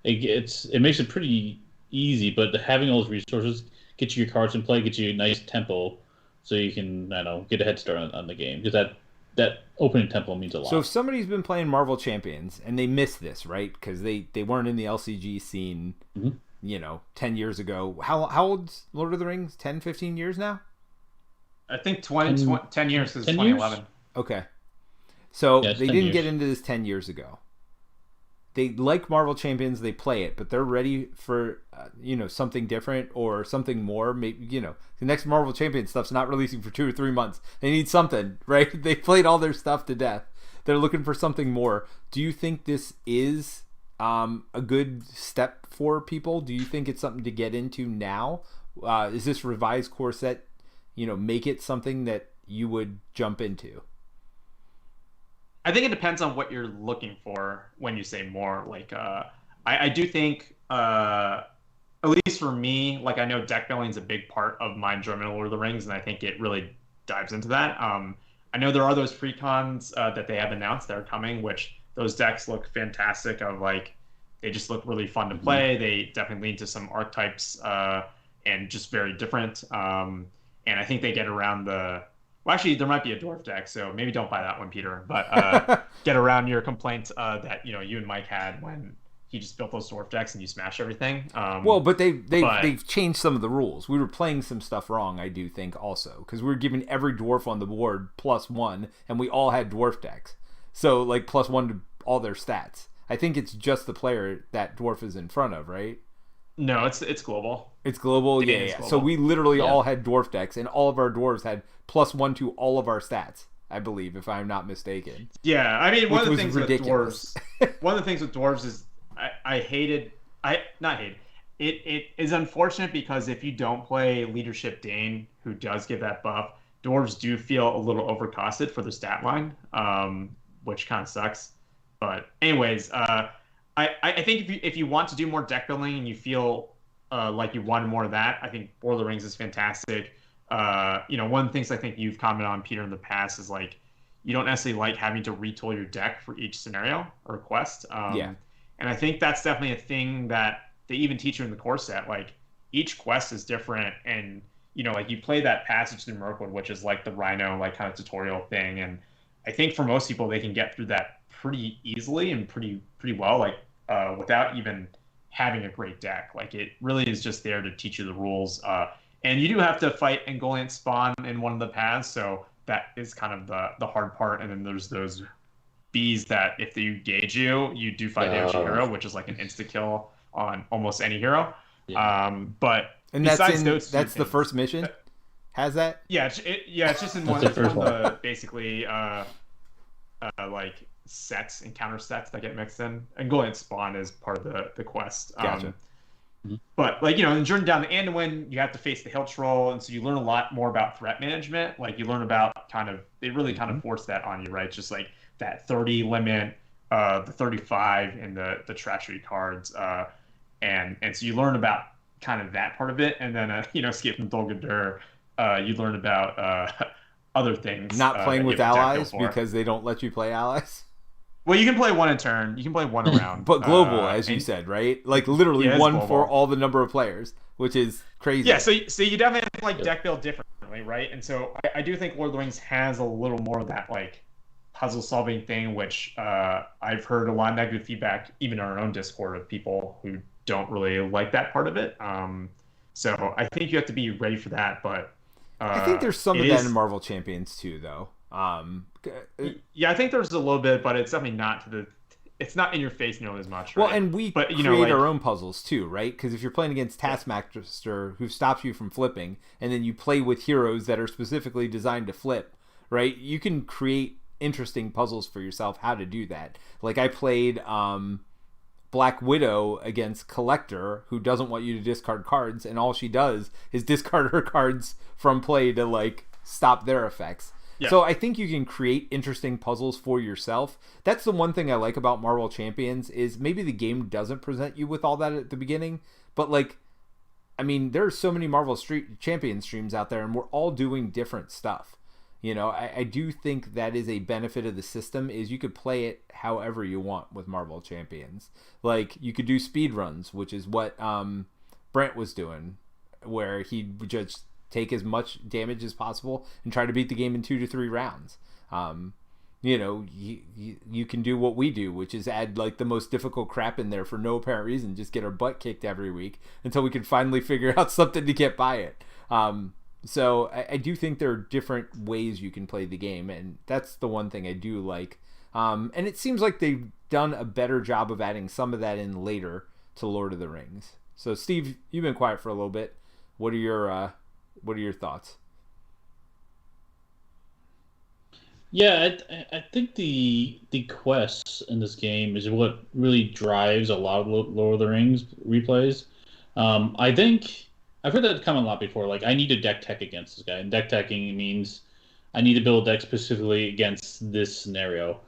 S3: It makes it pretty easy, but having all those resources gets you your cards in play, gets you a nice tempo, so you can, I don't know, get a head start on the game, because that opening tempo means a lot.
S1: So if somebody's been playing Marvel Champions and they missed this, right, because they weren't in the LCG scene, 10 years ago. How old's Lord of the Rings? 10, 15 years now?
S2: I think 10 years is 2011.
S1: Okay. So
S3: they
S1: didn't get into this 10 years ago. They like Marvel Champions, they play it, but they're ready for something different or something more. Maybe the next Marvel Champions stuff's not releasing for 2 or 3 months. They need something, right? They played all their stuff to death. They're looking for something more. Do you think this is a good step for people? Do you think it's something to get into now? Is this revised core set make it something that you would jump into?
S2: I think it depends on what you're looking for when you say more. Like, I do think, at least for me, like, I know deck building is a big part of my enjoyment of Lord of the Rings, and I think it really dives into that. I know there are those precons that they have announced that are coming, which those decks look fantastic. Of like, they just look really fun to play. They definitely lean to some archetypes and just very different. And I think they get around well, actually, there might be a dwarf deck, so maybe don't buy that one, Peter. But get around your complaint that you and Mike had when he just built those dwarf decks and you smash everything.
S1: But they've changed some of the rules. We were playing some stuff wrong, I do think, also, because we were giving every dwarf on the board +1, and we all had dwarf decks. So like +1 to all their stats. I think it's just the player that dwarf is in front of, right?
S2: No, it's global.
S1: It's global,
S2: The
S1: yeah,
S2: game is
S1: yeah.
S2: global.
S1: So we literally
S3: Yeah.
S1: all had dwarf decks, and all of our dwarves had +1 to all of our stats, I believe, if I'm not mistaken.
S2: Yeah, I mean,
S1: Which was ridiculous.
S2: one of the things with dwarves is I hated, I not hate it is unfortunate because if you don't play leadership Dane, who does give that buff, dwarves do feel a little overcosted for the stat line, which kind of sucks. But anyways, I think if you want to do more deck building and you feel like you want more of that, I think Lord of the Rings is fantastic. One of the things I think you've commented on, Peter, in the past is like you don't necessarily like having to retool your deck for each scenario or quest.
S1: Yeah.
S2: And I think that's definitely a thing that they even teach you in the core set. Like each quest is different, and like you play that passage through Mirkwood, which is like the Rhino like kind of tutorial thing, and I think for most people they can get through that pretty easily and pretty well, like without even having a great deck. Like it really is just there to teach you the rules. And you do have to fight Angoliant spawn in one of the paths, so that is kind of the hard part. And then there's those bees that if they gauge you, you do 5 damage to hero, which is like an insta kill on almost any hero.
S3: Yeah.
S2: But
S1: And
S2: besides
S1: that's the first mission? Has that?
S2: Yeah, it's just in one of the basically like sets, encounter sets that get mixed in. And Angoliant spawn is part of the quest.
S1: Gotcha.
S2: But like in Journey Down the Anduin, you have to face the hill troll, and so you learn a lot more about threat management. Like you learn about they really kind of force that on you, right? Just like that 30 limit, the 35, and the treachery cards, and so you learn about kind of that part of it, and then Escape from Dol Guldur, you learn about other things.
S1: Not playing with allies because they don't let you play allies.
S2: Well, you can play one in turn. You can play one around.
S1: But global, as you said, right? Like literally one global for all the number of players, which is crazy.
S2: Yeah, so you definitely have to like deck build differently, right? And so I do think Lord of the Rings has a little more of that like puzzle solving thing, which I've heard a lot of negative feedback, even in our own Discord, of people who don't really like that part of it. So I think you have to be ready for that. But
S1: I think there's some of that in Marvel Champions too, though.
S2: Yeah, I think there's a little bit, but it's definitely not it's not in your face nearly as much. Right?
S1: Well, and we create our own puzzles too, right? Because if you're playing against Taskmaster, who stops you from flipping, and then you play with heroes that are specifically designed to flip, right? You can create interesting puzzles for yourself how to do that. Like I played Black Widow against Collector, who doesn't want you to discard cards, and all she does is discard her cards from play to like stop their effects. Yeah. So I think you can create interesting puzzles for yourself. That's the one thing I like about Marvel Champions is maybe the game doesn't present you with all that at the beginning, but like, I mean, there are so many Marvel Champions streams out there, and we're all doing different stuff. I do think that is a benefit of the system is you could play it however you want with Marvel Champions. Like you could do speed runs, which is what Brent was doing, where he would just take as much damage as possible and try to beat the game in 2 to 3 rounds. You can do what we do, which is add like the most difficult crap in there for no apparent reason, just get our butt kicked every week until we can finally figure out something to get by it. So I do think there are different ways you can play the game, and that's the one thing I do like. And it seems like they've done a better job of adding some of that in later to Lord of the Rings. So Steve, you've been quiet for a little bit. What are your thoughts?
S3: Yeah, I think the quests in this game is what really drives a lot of Lord of the Rings replays. I think I've heard that come a lot before. Like, I need to deck tech against this guy, and deck teching means I need to build a deck specifically against this scenario.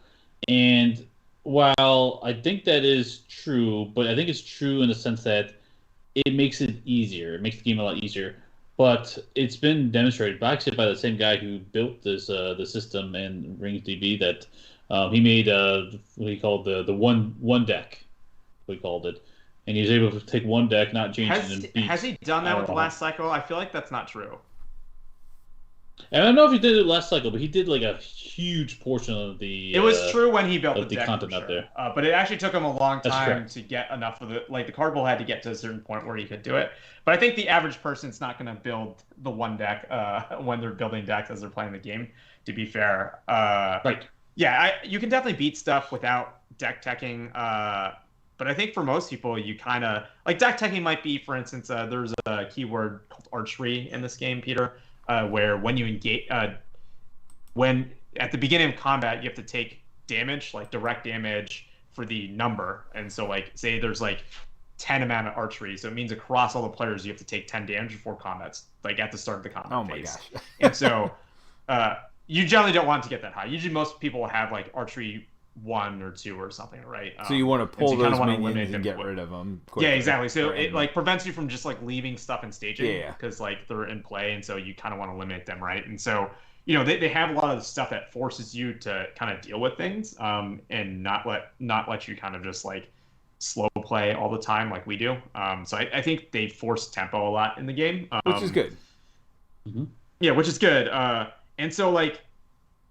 S3: And while I think that is true, but I think it's true in the sense that it makes it easier. It makes the game a lot easier. But it's been demonstrated, actually, by the same guy who built this the system in RingsDB that he made what he called the one deck. We called it, and he was able to take one deck, not change it. And beat,
S2: has he done that with the last cycle? I feel like that's not true.
S3: And I don't know if he did it last cycle, but he did like a huge portion of the.
S2: It was true when he built the deck
S3: content
S2: sure.
S3: up there,
S2: but it actually took him a long time to get enough of the the card pool had to get to a certain point where he could do it. But I think the average person's not going to build the one deck when they're building decks as they're playing the game. To be fair,
S3: right?
S2: Yeah, you can definitely beat stuff without deck teching. But I think for most people, you kind of like deck teching might be, for instance, there's a keyword called archery in this game, Peter, where when you engage, when at the beginning of combat, you have to take damage, like direct damage for the number. And so like, say there's like 10 amount of archery. So it means across all the players, you have to take 10 damage before combats, like at the start of the combat phase.
S1: My gosh.
S2: And so you generally don't want to get that high. Usually most people have like archery 1 or 2 or something, right?
S1: So you want to pull those minions and get
S2: quick.
S1: rid of them quickly.
S2: Yeah, exactly. So it like prevents you from just like leaving stuff in staging
S1: Yeah.
S2: because like they're in play, and so you kind of want to eliminate them, right? And so they have a lot of the stuff that forces you to kind of deal with things and not let you kind of just like slow play all the time like we do. So I think they force tempo a lot in the game,
S1: which is good.
S3: Mm-hmm.
S2: Yeah, which is good. And so like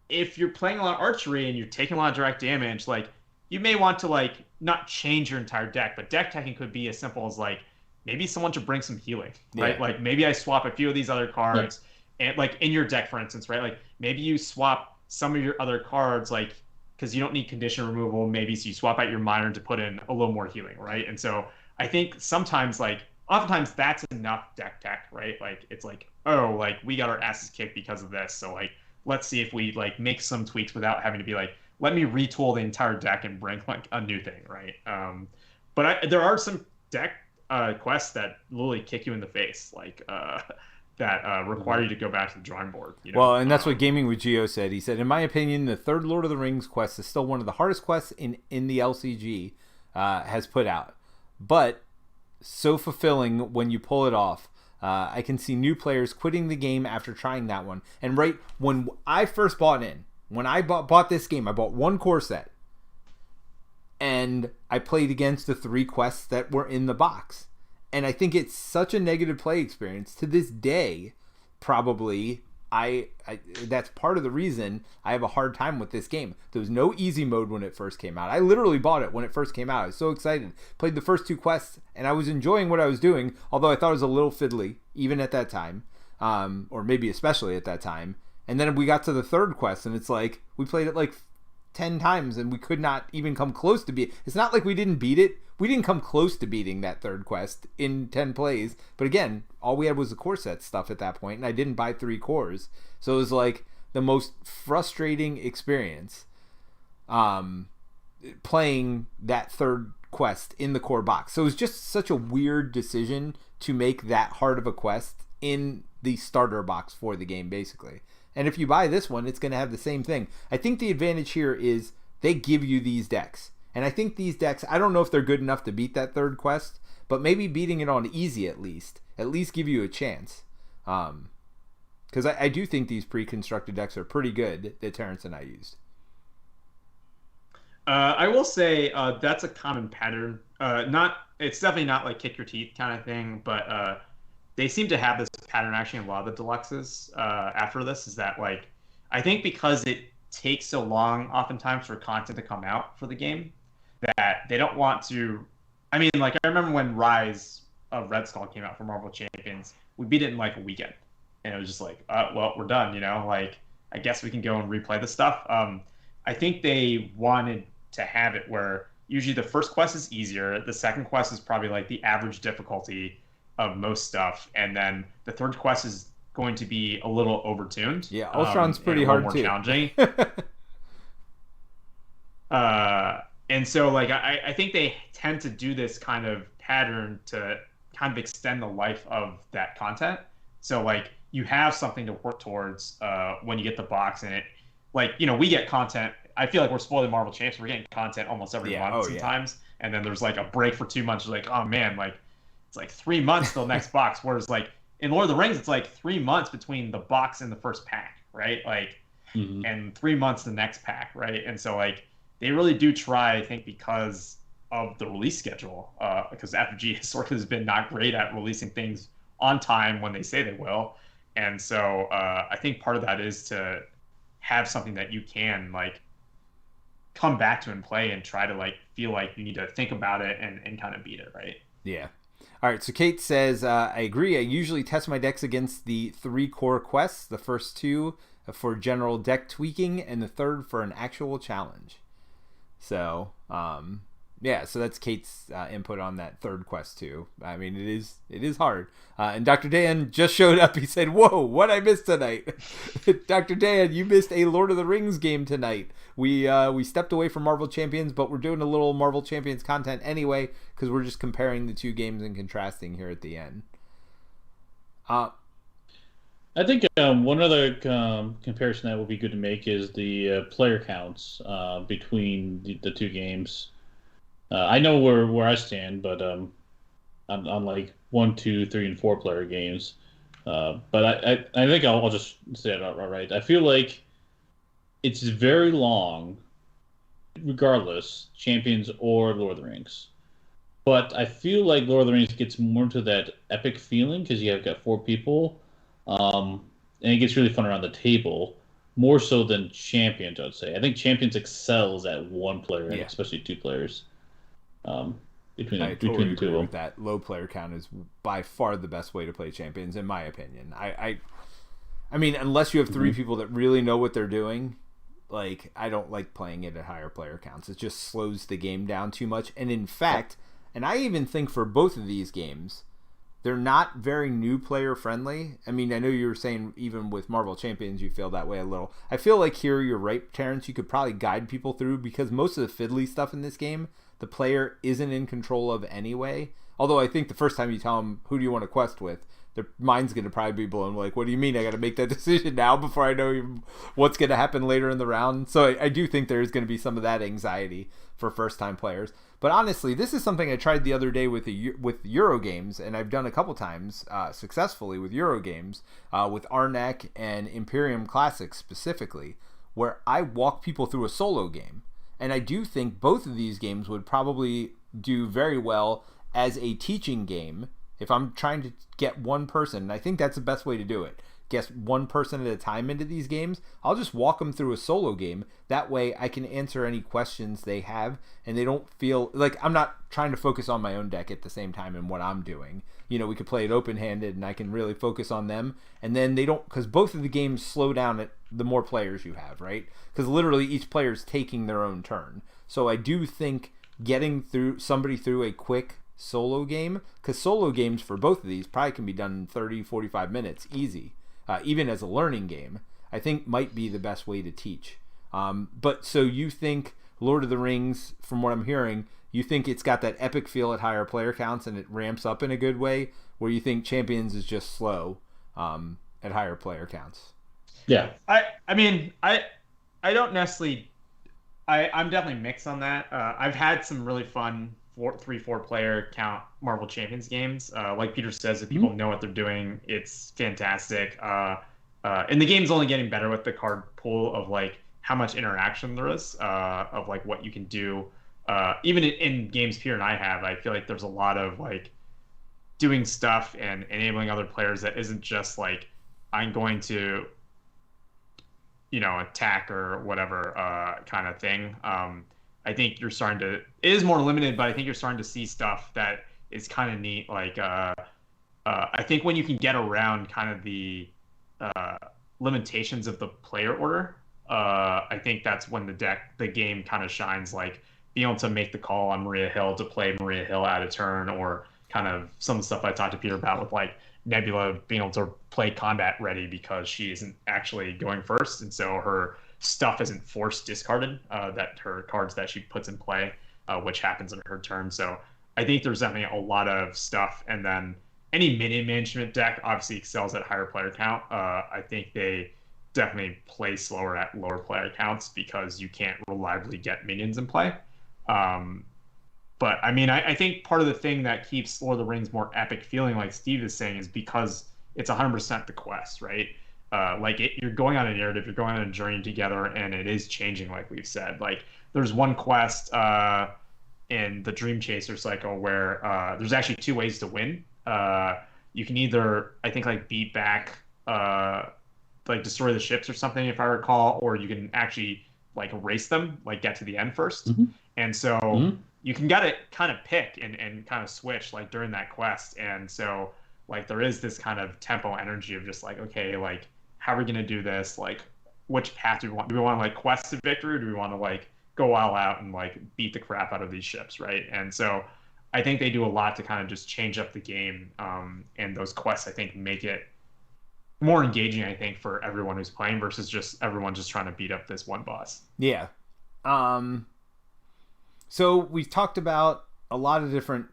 S2: if you're playing a lot of archery and you're taking a lot of direct damage, like you may want to like not change your entire deck, but deck teching could be as simple as like maybe someone should bring some healing, right?
S1: Yeah.
S2: Like maybe I swap a few of these other cards. And like in your deck, for instance, right? Like maybe you swap some of your other cards, like because you don't need condition removal. Maybe so you swap out your minor to put in a little more healing, right? And so I think oftentimes that's enough deck tech, right? Like it's like, oh, like we got our asses kicked because of this, so like let's see if we like make some tweaks without having to be like, let me retool the entire deck and bring like a new thing, right? But there are some deck quests that literally kick you in the face, like. That require you to go back to the drawing board.
S1: Well, and that's what Gaming with Geo said. He said, in my opinion, the third Lord of the Rings quest is still one of the hardest quests in the LCG has put out. But so fulfilling when you pull it off. I can see new players quitting the game after trying that one. And right when I first bought in, when I bought this game, I bought one core set. And I played against the 3 quests that were in the box. And I think it's such a negative play experience to this day. Probably, that's part of the reason I have a hard time with this game. There was no easy mode when it first came out. I literally bought it when it first came out. I was so excited. Played the first 2 quests, and I was enjoying what I was doing, although I thought it was a little fiddly, even at that time, or maybe especially at that time. And then we got to the 3rd quest, and it's like, we played it like 10 times, and we could not even come close to beat it. It's not like we didn't beat it. We didn't come close to beating that 3rd quest in 10 plays. But again, all we had was the core set stuff at that point, and I didn't buy 3 cores. So it was like the most frustrating experience playing that 3rd quest in the core box. So it was just such a weird decision to make that hard of a quest in the starter box for the game, basically. And if you buy this one, it's going to have the same thing. I think the advantage here is they give you these decks. And I think these decks, I don't know if they're good enough to beat that 3rd quest, but maybe beating it on easy at least give you a chance. Because I do think these pre-constructed decks are pretty good that Terence and I used.
S2: I will say that's a common pattern. It's definitely not like kick your teeth kind of thing, but they seem to have this pattern actually in a lot of the deluxes after this, is that like I think because it takes so long oftentimes for content to come out for the game that they don't want to. I mean, like I remember when Rise of Red Skull came out for Marvel Champions, we beat it in like a weekend, and it was just like, well, we're done, like I guess we can go and replay the stuff. I think they wanted to have it where usually the first quest is easier, the second quest is probably like the average difficulty of most stuff, and then the 3rd quest is going to be a little overtuned.
S1: Yeah, Ultron's pretty hard
S2: more
S1: too.
S2: Challenging. And so like I think they tend to do this kind of pattern to kind of extend the life of that content. So like you have something to work towards when you get the box, and it like we get content. I feel like we're spoiling Marvel Champs. We're getting content almost every month sometimes, and then there's like a break for 2 months. You're like, oh man, like it's like 3 months till next box. Whereas like in Lord of the Rings, it's like 3 months between the box and the first pack, right? Like, and 3 months the next pack, right? And so like they really do try, I think, because of the release schedule, because FG historically has been not great at releasing things on time when they say they will. And so I think part of that is to have something that you can like come back to and play and try to like feel like you need to think about it and kind of beat it, right?
S1: Yeah. All right, so Kate says, I agree. I usually test my decks against the 3 core quests, the first 2 for general deck tweaking, and the 3rd for an actual challenge. So, Yeah, so that's Kate's input on that third quest too. I mean, it is hard. And Dr. Dan just showed up. He said, "Whoa, what I missed tonight?" Dr. Dan, you missed a Lord of the Rings game tonight. We stepped away from Marvel Champions, but we're doing a little Marvel Champions content anyway because we're just comparing the two games and contrasting here at the end.
S3: I think one other comparison that would be good to make is the player counts between the two games. I know where I stand, but on like 1, 2, 3, and 4 player games. But I think I'll just say it outright. I feel like it's very long, regardless, Champions or Lord of the Rings. But I feel like Lord of the Rings gets more into that epic feeling because you have got 4 people. And it gets really fun around the table, more so than Champions, I would say. I think Champions excels at 1 player, and especially 2 players. Between the two of them.
S1: That low player count is by far the best way to play Champions, in my opinion. I mean, unless you have 3 people that really know what they're doing, like, I don't like playing it at higher player counts. It just slows the game down too much. And in fact, and I even think for both of these games, they're not very new player friendly. I mean, I know you were saying even with Marvel Champions you feel that way a little. I feel like here you're right, Terrence. You could probably guide people through because most of the fiddly stuff in this game, the player isn't in control of anyway. Although I think the first time you tell them, who do you want to quest with, their mind's going to probably be blown. Like, what do you mean I got to make that decision now before I know what's going to happen later in the round? So I do think there's going to be some of that anxiety for first-time players. But honestly, this is something I tried the other day with Euro games, and I've done a couple times successfully with Euro games, with Arnek and Imperium Classics specifically, where I walk people through a solo game. And I do think both of these games would probably do very well as a teaching game if I'm trying to get one person. And I think that's the best way to do it. Get one person at a time into these games. I'll just walk them through a solo game. That way I can answer any questions they have and they don't feel like I'm not trying to focus on my own deck at the same time and what I'm doing. You know, we could play it open-handed and I can really focus on them. And then they don't, because both of the games slow down at the more players you have, right? Because literally each player is taking their own turn. So I do think getting somebody through a quick solo game, because solo games for both of these probably can be done in 30, 45 minutes, easy. Even as a learning game, I think might be the best way to teach. But so you think Lord of the Rings, from what I'm hearing, you think it's got that epic feel at higher player counts and it ramps up in a good way, where you think Champions is just slow at higher player counts?
S2: Yeah. I mean, I don't necessarily... I'm definitely mixed on that. I've had some really fun 3-4 player count Marvel Champions games. Like Peter says, if people know what they're doing, it's fantastic. And the game's only getting better with the card pool of like how much interaction there is, of like what you can do. Even in games Peter and I have, I feel like there's a lot of like doing stuff and enabling other players that isn't just like I'm going to, you know, attack or whatever kind of thing. I think you're starting to, it is more limited, but I think you're starting to see stuff that is kind of neat. Like, I think when you can get around kind of the limitations of the player order, I think that's when the game kind of shines, like being able to make the call on Maria Hill to play Maria Hill out of turn, or kind of some of the stuff I talked to Peter about with like Nebula being able to play combat ready because she isn't actually going first. And so her stuff isn't force discarded, that her cards that she puts in play, which happens in her turn. So I think there's definitely a lot of stuff. And then any minion management deck obviously excels at higher player count. I think they definitely play slower at lower player counts because you can't reliably get minions in play. But I mean, I think part of the thing that keeps Lord of the Rings more epic feeling, like Steve is saying, is because it's 100% the quest, right? You're going on a narrative, you're going on a journey together, and it is changing, like we've said. Like, there's one quest in the Dream Chaser cycle where there's actually 2 ways to win. You can either, I think, like beat back, like destroy the ships or something, if I recall, or you can actually like erase them, like get to the end first. And so you can gotta kind of pick and kind of switch like during that quest. And so like there is this kind of tempo energy of just like, okay, like how are we gonna do this? Like which path do we want? Do we want to like quest to victory, or do we want to like go all out and like beat the crap out of these ships, right? And so I think they do a lot to kind of just change up the game, and those quests I think make it more engaging, I think, for everyone who's playing versus just everyone just trying to beat up this one boss.
S1: Yeah. So we've talked about a lot of different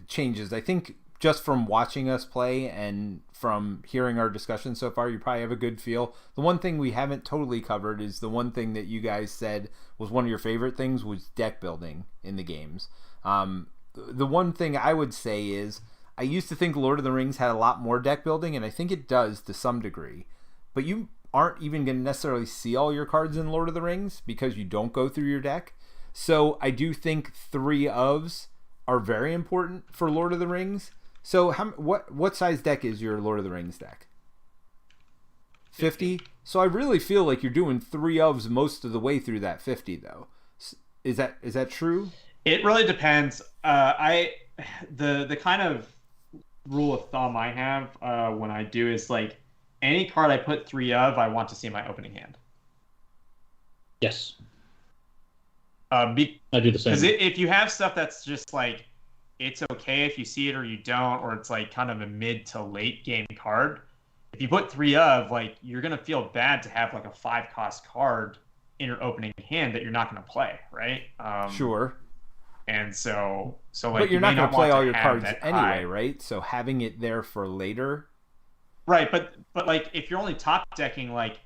S1: changes. I think just from watching us play and from hearing our discussion so far, you probably have a good feel. The one thing we haven't totally covered is the one thing that you guys said was one of your favorite things was deck building in the games. The one thing I would say is I used to think Lord of the Rings had a lot more deck building, and I think it does to some degree. But you aren't even going to necessarily see all your cards in Lord of the Rings because you don't go through your deck. So I do think 3 ofs are very important for Lord of the Rings. So what size deck is your Lord of the Rings deck? 50? So I really feel like you're doing 3 ofs most of the way through that 50 though. Is that true?
S2: It really depends. The kind of rule of thumb I have when I do is like any card I put 3 of, I want to see in my opening hand.
S3: Yes.
S2: I
S3: do the same.
S2: Because if you have stuff that's just like, it's okay if you see it or you don't, or it's like kind of a mid to late game card, if you put 3 of, like, you're going to feel bad to have like a 5-cost card in your opening hand that you're not going to play, right?
S1: Sure.
S2: And so like,
S1: but you're not going to play all your cards anyway,
S2: high.
S1: right? So having it there for later.
S2: Right, but like if you're only top decking, like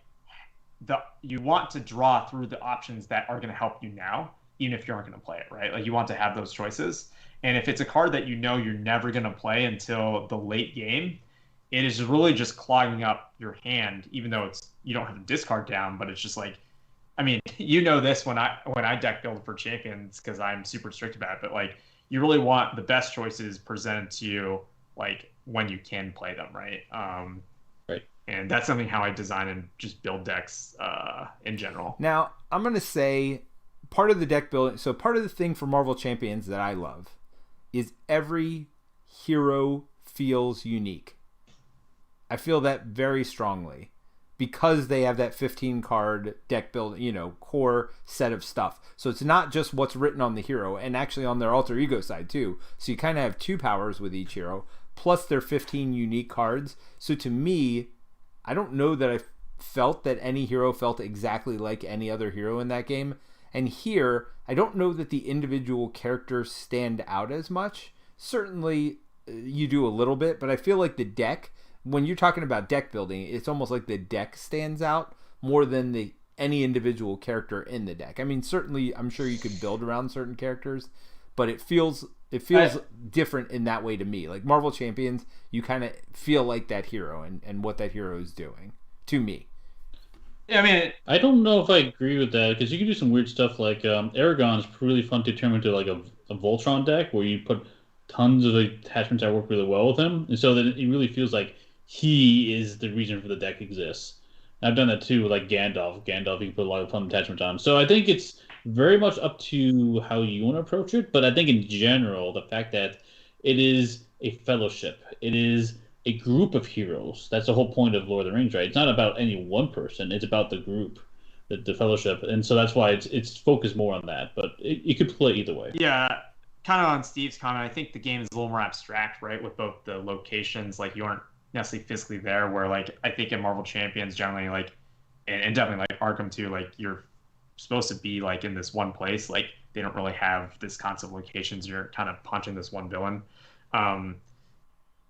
S2: you want to draw through the options that are going to help you now, even if you aren't going to play it, right? Like you want to have those choices. And if it's a card that you know you're never going to play until the late game, it is really just clogging up your hand, even though you don't have the discard down, but it's just like, I mean, you know this when I deck build for champions because I'm super strict about it, but like you really want the best choices presented to you like when you can play them, right?
S3: Right.
S2: And that's something how I design and just build decks in general.
S1: Now, I'm going to say part of the deck building, so part of the thing for Marvel Champions that I love is every hero feels unique. I feel that very strongly because they have that 15 card deck build, core set of stuff. So it's not just what's written on the hero and actually on their alter ego side too. So you kind of have 2 powers with each hero plus their 15 unique cards. So to me, I don't know that I felt that any hero felt exactly like any other hero in that game. And here, I don't know that the individual characters stand out as much. Certainly, you do a little bit, but I feel like the deck, when you're talking about deck building, it's almost like the deck stands out more than any individual character in the deck. I mean, certainly, I'm sure you could build around certain characters, but it feels different in that way to me. Like Marvel Champions, you kind of feel like that hero and what that hero is doing to me.
S2: Yeah, I mean,
S3: I don't know if I agree with that because you can do some weird stuff like Aragon's really fun to turn into like a Voltron deck where you put tons of attachments that work really well with him, and so then it really feels like he is the reason for the deck exists. And I've done that too, like Gandalf. Gandalf, you can put a lot of fun attachments on him. So I think it's very much up to how you want to approach it, but I think in general, the fact that it is a fellowship, it is a group of heroes. That's the whole point of Lord of the Rings, right? It's not about any one person. It's about the group, the fellowship. And so that's why it's focused more on that. But you could play either way.
S2: Yeah, kind of on Steve's comment, I think the game is a little more abstract, right? With both the locations, like you aren't necessarily physically there, where like I think in Marvel Champions generally, like, and definitely like Arkham too, like you're supposed to be like in this one place. Like they don't really have this concept of locations. You're kind of punching this one villain.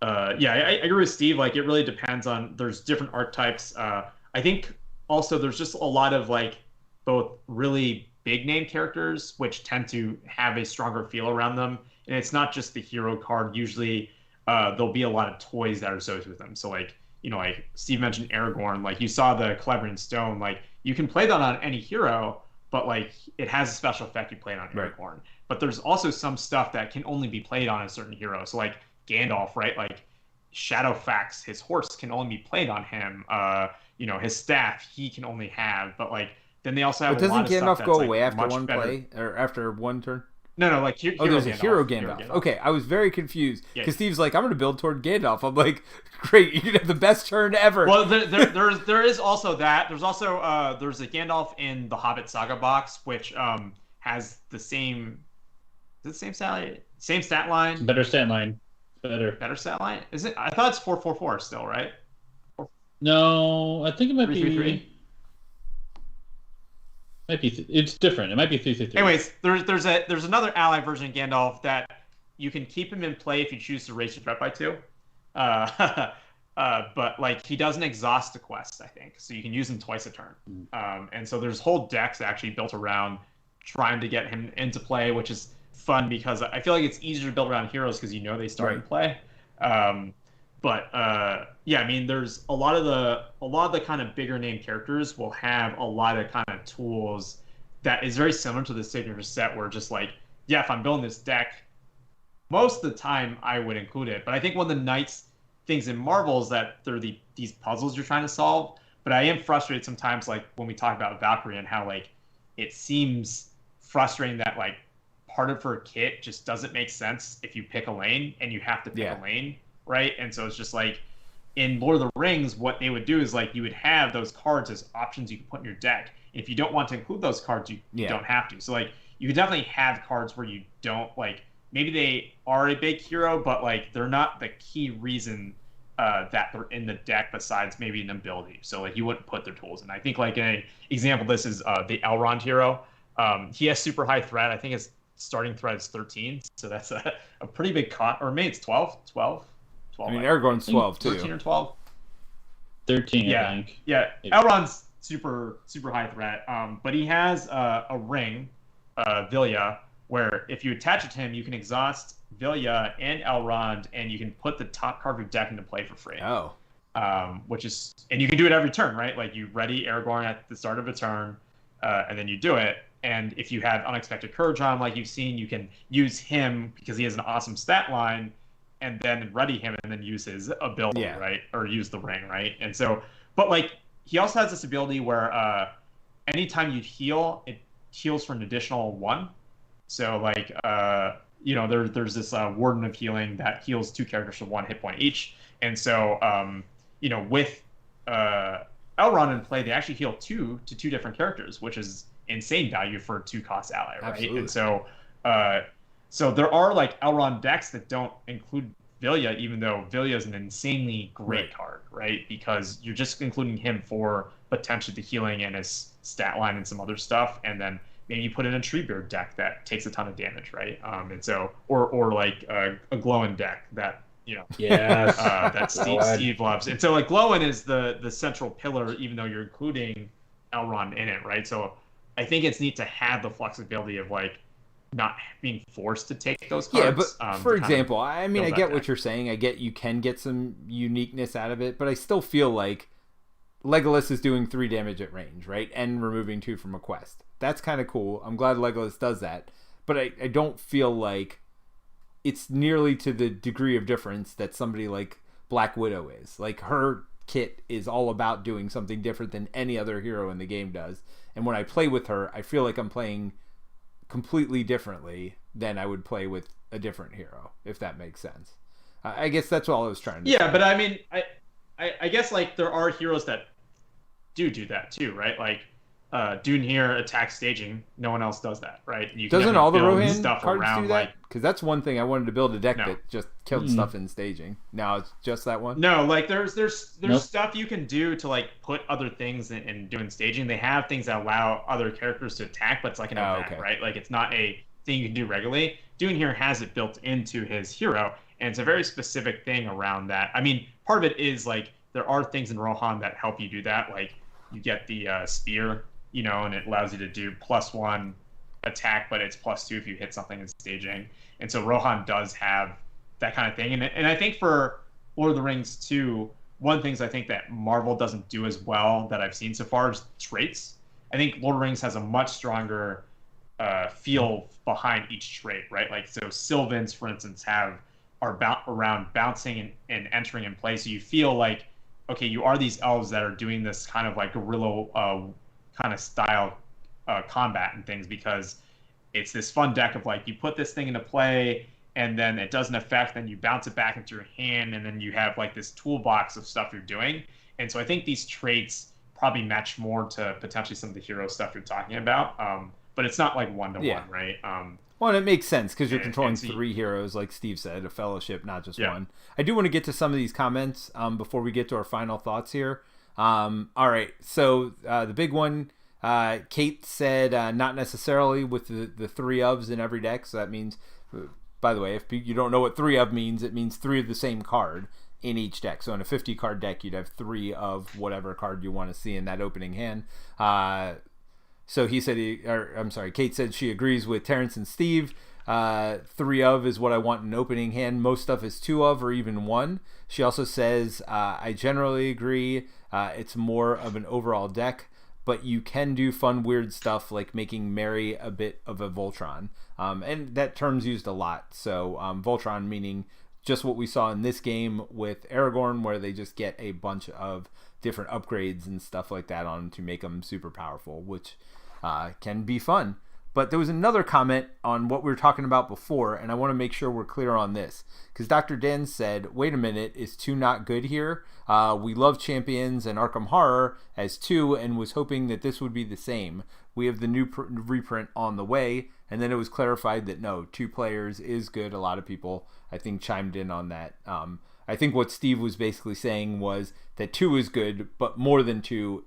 S2: Yeah, I agree with Steve. Like, it really depends on. There's different archetypes. I think also there's just a lot of like both really big name characters, which tend to have a stronger feel around them. And it's not just the hero card. Usually, there'll be a lot of toys that are associated with them. So like like Steve mentioned Aragorn. Like you saw the Cleveland Stone. Like you can play that on any hero, but like it has a special effect. You play it on Aragorn. Right. But there's also some stuff that can only be played on a certain hero. So like Gandalf, right? Like Shadowfax, his horse can only be played on him. His staff he can only have, but like then they also have.
S1: But doesn't Gandalf go away
S2: like
S1: after one play or after one turn?
S2: No, like
S1: there's a hero Gandalf. Okay, I was very confused because Steve's like, I'm going to build toward Gandalf. I'm like, great, you can have the best turn ever.
S2: Well, there is also that. There's also there's a Gandalf in the Hobbit Saga box, which has the same. Is it the same stat line?
S3: Better stat line.
S2: Better stat line? Is it? I thought it's 444 still, right?
S3: No, I think it might
S2: 333?
S3: be. It's different. It might be 333.
S2: Anyways, there's another ally version of Gandalf that you can keep him in play if you choose to raise your threat by 2. But like he doesn't exhaust the quest, I think, so you can use him twice a turn. And so there's whole decks actually built around trying to get him into play, which is fun because I feel like it's easier to build around heroes because you know they start in play. Yeah, I mean, there's a lot of the kind of bigger name characters will have a lot of kind of tools that is very similar to the signature set, where just like, yeah, if I'm building this deck, most of the time I would include it. But I think one of the nice things in Marvel is that there are these puzzles you're trying to solve. But I am frustrated sometimes, like when we talk about Valkyrie and how like it seems frustrating that like part of her kit just doesn't make sense if you pick a lane and you have to pick a lane, right? And so it's just like in Lord of the Rings, what they would do is like you would have those cards as options you can put in your deck. If you don't want to include those cards, you don't have to. So like you could definitely have cards where you don't like, maybe they are a big hero, but like they're not the key reason that they're in the deck besides maybe an ability. So like you wouldn't put their tools in. I think like an example of this is the Elrond hero. He has super high threat. I think his starting threat is 13, so that's a pretty big cut. Or maybe it's 12.
S1: I mean, Aragorn's 12 too.
S2: 13 or 12.
S3: 13,
S2: yeah,
S3: I think.
S2: Yeah, Elrond's super high threat. But he has a ring, Vilya, where if you attach it to him, you can exhaust Vilya and Elrond, and you can put the top card of your deck into play for free.
S1: Oh.
S2: Which is, and you can do it every turn, right? Like you ready Aragorn at the start of a turn, and then you do it. And if you have Unexpected Courage on, like you've seen, you can use him because he has an awesome stat line, and then ready him and then use his ability, right? Or use the ring, right? And so, but like he also has this ability where anytime you heal, it heals for an additional 1. So like there's this Warden of Healing that heals 2 characters for 1 hit point each. And so with Elrond in play, they actually heal 2 to 2 different characters, which is insane value for a 2-cost ally, right?
S1: Absolutely.
S2: And so so there are like Elrond decks that don't include Vilya, even though Vilya is an insanely great card, right? Because you're just including him for potentially the healing and his stat line and some other stuff, and then maybe you put in a Treebeard deck that takes a ton of damage, right? And so or like a Glowin deck that that Steve loves. And so like Glowin is the central pillar, even though you're including Elrond in it, right? So I think it's neat to have the flexibility of like not being forced to take those cards.
S1: Yeah, but for example, I mean, I get what you're saying. I get you can get some uniqueness out of it, but I still feel like Legolas is doing 3 damage at range, right? And removing 2 from a quest. That's kind of cool. I'm glad Legolas does that. But I don't feel like it's nearly to the degree of difference that somebody like Black Widow is. Like, her kit is all about doing something different than any other hero in the game does. And when I play with her, I feel like I'm playing completely differently than I would play with a different hero, if that makes sense. I guess that's all I was trying to say.
S2: Yeah, but I mean, I guess like there are heroes that do that too, right? Like Dune here attacks staging. No one else does that, right? You
S1: Doesn't all the Rohan
S2: stuff
S1: cards
S2: around,
S1: do that? Because that's one thing I wanted to build a deck that just killed stuff in staging. Now it's just that one?
S2: No, like there's stuff you can do to like put other things in doing staging. They have things that allow other characters to attack, but it's like an event, right? Like it's not a thing you can do regularly. Dune here has it built into his hero, and it's a very specific thing around that. I mean, part of it is like there are things in Rohan that help you do that. Like you get the spear, and it allows you to do +1 attack, but it's +2 if you hit something in staging. And so Rohan does have that kind of thing. And I think for Lord of the Rings 2, one of the things I think that Marvel doesn't do as well that I've seen so far is traits. I think Lord of the Rings has a much stronger feel behind each trait, right? Like, so Sylvans, for instance, are around bouncing and entering in play. So you feel like, okay, you are these elves that are doing this kind of like guerrilla kind of style combat and things, because it's this fun deck of like you put this thing into play and then it doesn't affect, then you bounce it back into your hand, and then you have like this toolbox of stuff you're doing. And so I think these traits probably match more to potentially some of the hero stuff you're talking about. but it's not like 1-to-1,
S1: Yeah.
S2: right?
S1: Well, and it makes sense because you're controlling
S2: so
S1: 3 heroes, like Steve said, a fellowship, not just
S2: Yeah.
S1: one. I do want to get to some of these comments before we get to our final thoughts here. All right, so the big one, Kate said not necessarily with the 3 ofs in every deck. So that means, by the way, if you don't know what 3 of means, it means 3 of the same card in each deck. So in a 50 card deck, you'd have 3 of whatever card you want to see in that opening hand. So he said, Kate said she agrees with Terence and Steve. 3 of is what I want in opening hand. Most stuff is 2 of or even 1. She also says, I generally agree. It's more of an overall deck, but you can do fun, weird stuff like making Mary a bit of a Voltron. And that term's used a lot. So Voltron meaning just what we saw in this game with Aragorn, where they just get a bunch of different upgrades and stuff like that on to make them super powerful, which can be fun. But there was another comment on what we were talking about before, and I want to make sure we're clear on this. Because Dr. Dan said, wait a minute, is 2 not good here? We love Champions and Arkham Horror as 2 and was hoping that this would be the same. We have the new reprint on the way, and then it was clarified that no, 2 players is good. A lot of people, I think, chimed in on that. I think what Steve was basically saying was that 2 is good, but more than 2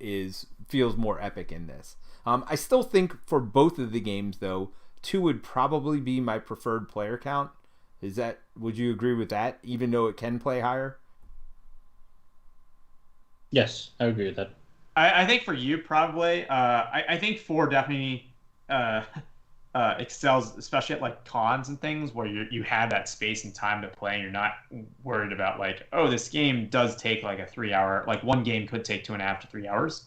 S1: feels more epic in this. I still think for both of the games, though, 2 would probably be my preferred player count. Would you agree with that, even though it can play higher?
S3: Yes, I agree with that.
S2: I think for you, probably. I think 4 definitely excels, especially at like cons and things where you have that space and time to play, and you're not worried about like, oh, this game does take like a 3 hour, like one game could take 2.5 to 3 hours.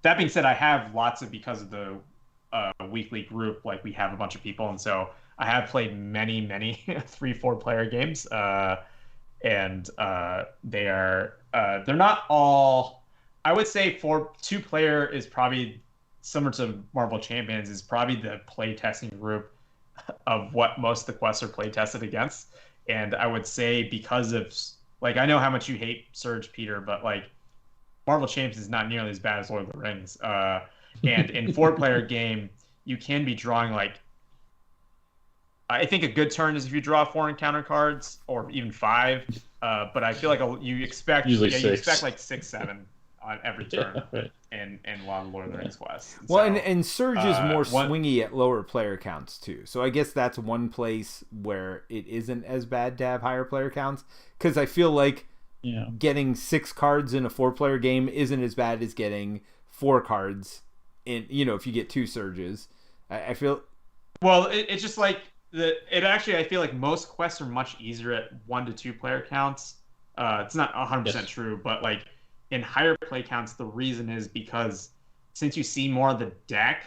S2: That being said, I have lots of, because of the weekly group, like we have a bunch of people, and so I have played many 3-4 player games, and they're not all. I would say 2 player is probably similar to Marvel Champions, is probably the play testing group of what most of the quests are play tested against. And I would say, because of, like, I know how much you hate Surge, Peter, but like Marvel Champions is not nearly as bad as Lord of the Rings. And in 4-player game, you can be drawing like, I think a good turn is if you draw 4 encounter cards, or even 5. But I feel like you expect
S3: usually
S2: you
S3: 6.
S2: expect like 6, 7 on every turn.
S3: Yeah, right.
S2: in a lot of Lord of the Rings quests.
S1: Well, and Surge is more swingy at lower player counts too. So I guess that's one place where it isn't as bad to have higher player counts, because I feel like getting 6 cards in a 4-player game isn't as bad as getting 4 cards in, if you get 2 Surges. I feel.
S2: Well, it's just like I feel like most quests are much easier at 1 to 2 player counts. It's not 100% true, but like in higher play counts, the reason is because since you see more of the deck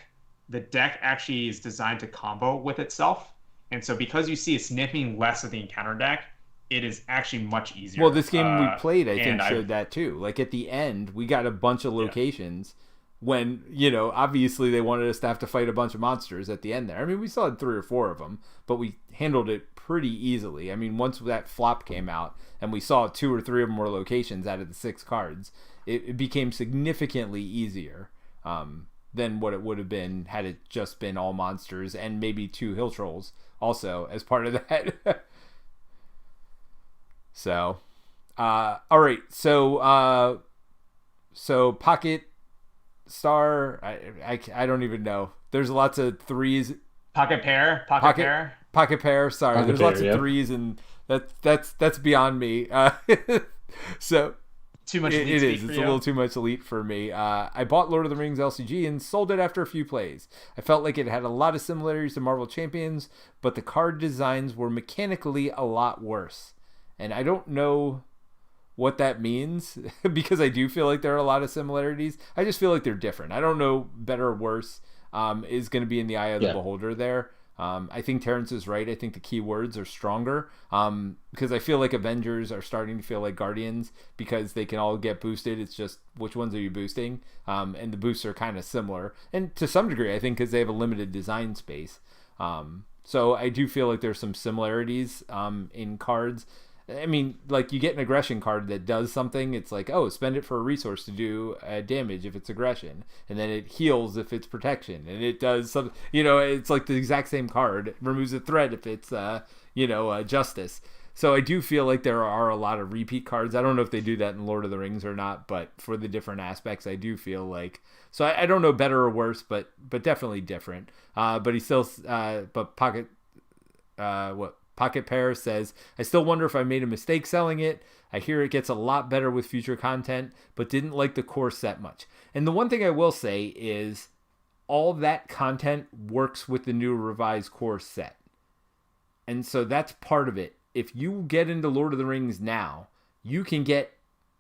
S2: actually is designed to combo with itself. And so because you see a sniffing less of the encounter deck, it is actually much easier.
S1: Well, this game we played, I think, showed that too. Like at the end, we got a bunch of locations when, obviously they wanted us to have to fight a bunch of monsters at the end there. I mean, we still had 3 or 4 of them, but we handled it pretty easily. I mean, once that flop came out and we saw 2 or 3 of them were locations out of the 6 cards, it became significantly easier than what it would have been had it just been all monsters and maybe 2 hill trolls also as part of that. So, all right. So Pocket Star, I don't even know. There's lots of 3s.
S2: Pocket Pair.
S1: Pocket Pair. Sorry, there's lots of 3s, and that's beyond me. So
S2: too much.
S1: It is. It's a little too much elite for me. I bought Lord of the Rings LCG and sold it after a few plays. I felt like it had a lot of similarities to Marvel Champions, but the card designs were mechanically a lot worse. And I don't know what that means because I do feel like there are a lot of similarities. I just feel like they're different. I don't know better or worse is going to be in the eye of the beholder there. I think Terrence is right. I think the keywords are stronger because I feel like Avengers are starting to feel like Guardians because they can all get boosted. It's just which ones are you boosting? And the boosts are kind of similar. And to some degree, I think because they have a limited design space. So I do feel like there's some similarities in cards. I mean, like, you get an aggression card that does something. It's like, oh, spend it for a resource to do damage if it's aggression, and then it heals if it's protection, and it does something. It's like the exact same card. It removes a threat if it's justice. So I do feel like there are a lot of repeat cards. I don't know if they do that in Lord of the Rings or not, but for the different aspects, I do feel like. So I don't know better or worse, but definitely different. But he still, but Pocket Pear says, I still wonder if I made a mistake selling it. I hear it gets a lot better with future content, but didn't like the core set much. And the one thing I will say is all that content works with the new revised core set. And so that's part of it. If you get into Lord of the Rings now, you can get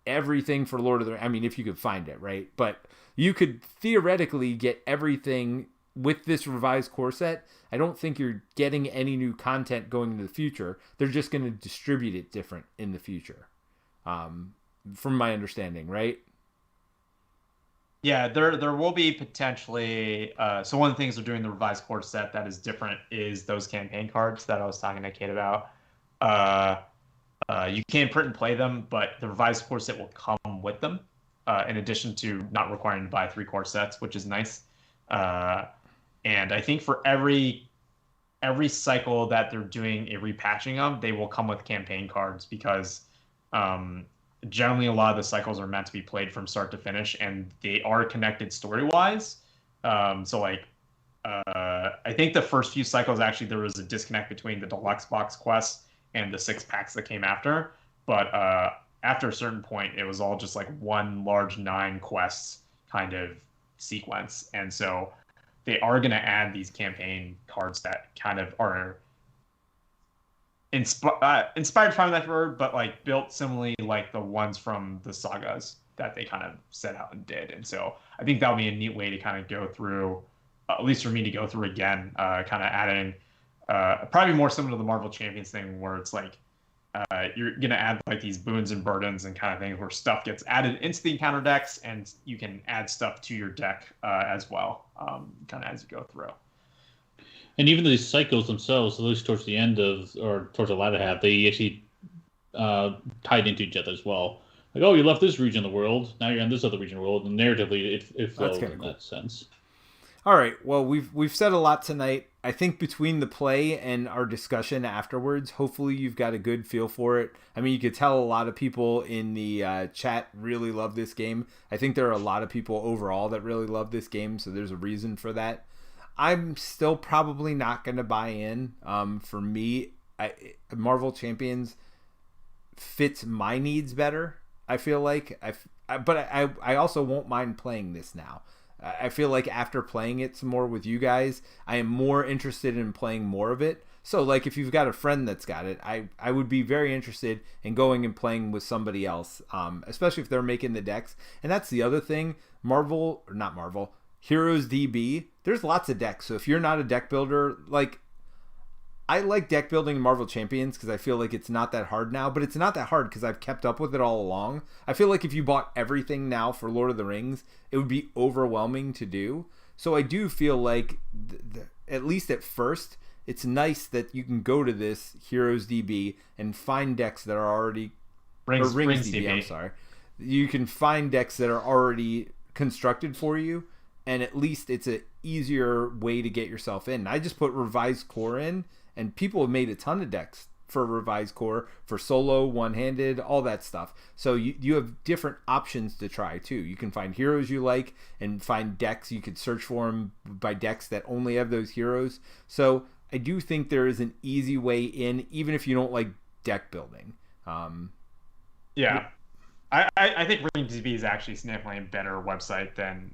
S1: everything for Lord of the Rings. I mean, if you could find it, right? But you could theoretically get everything with this revised core set. I don't think you're getting any new content going into the future. They're just going to distribute it different in the future, from my understanding, right?
S2: Yeah, there will be potentially. So one of the things they're doing the revised core set that is different is those campaign cards that I was talking to Kate about. You can print and play them, but the revised core set will come with them, in addition to not requiring to buy 3 core sets, which is nice. And I think for every cycle that they're doing a repatching of, they will come with campaign cards because generally a lot of the cycles are meant to be played from start to finish, and they are connected story-wise. I think the first few cycles, actually, there was a disconnect between the deluxe box quests and the 6 packs that came after. But after a certain point, it was all just like one large 9 quests kind of sequence. And so they are going to add these campaign cards that kind of are inspired from that word, but like built similarly like the ones from the sagas that they kind of set out and did. And so I think that'll be a neat way to kind of go through, at least for me to go through again, kind of adding probably more similar to the Marvel Champions thing, where it's like you're going to add like these boons and burdens and kind of things where stuff gets added into the encounter decks, and you can add stuff to your deck as well, kind of as you go through.
S3: And even these cycles themselves, at least towards the end of, or towards the latter half, they actually tied into each other as well. Like, oh, you left this region of the world, now you're in this other region of the world, and narratively it flows in that sense.
S1: All right, well, we've said a lot tonight. I think between the play and our discussion afterwards, hopefully you've got a good feel for it. I mean, you could tell a lot of people in the chat really love this game. I think there are a lot of people overall that really love this game, so there's a reason for that. I'm still probably not going to buy in. For me, Marvel Champions fits my needs better, I feel like. But I also won't mind playing this now. I feel like after playing it some more with you guys, I am more interested in playing more of it. So, like, if you've got a friend that's got it, I would be very interested in going and playing with somebody else, especially if they're making the decks. And that's the other thing. Heroes DB, there's lots of decks. So if you're not a deck builder, like, I like deck building in Marvel Champions because I feel like it's not that hard now, but it's not that hard because I've kept up with it all along. I feel like if you bought everything now for Lord of the Rings, it would be overwhelming to do. So I do feel like, at least at first, it's nice that you can go to this Heroes DB and find decks that are already... Rings DB, I'm sorry. You can find decks that are already constructed for you, and at least it's an easier way to get yourself in. I just put Revised Core in, and people have made a ton of decks for Revised Core, for solo, one-handed, all that stuff. So you have different options to try, too. You can find heroes you like and find decks. You could search for them by decks that only have those heroes. So I do think there is an easy way in, even if you don't like deck building.
S2: Yeah. I think RingDB is actually significantly a better website than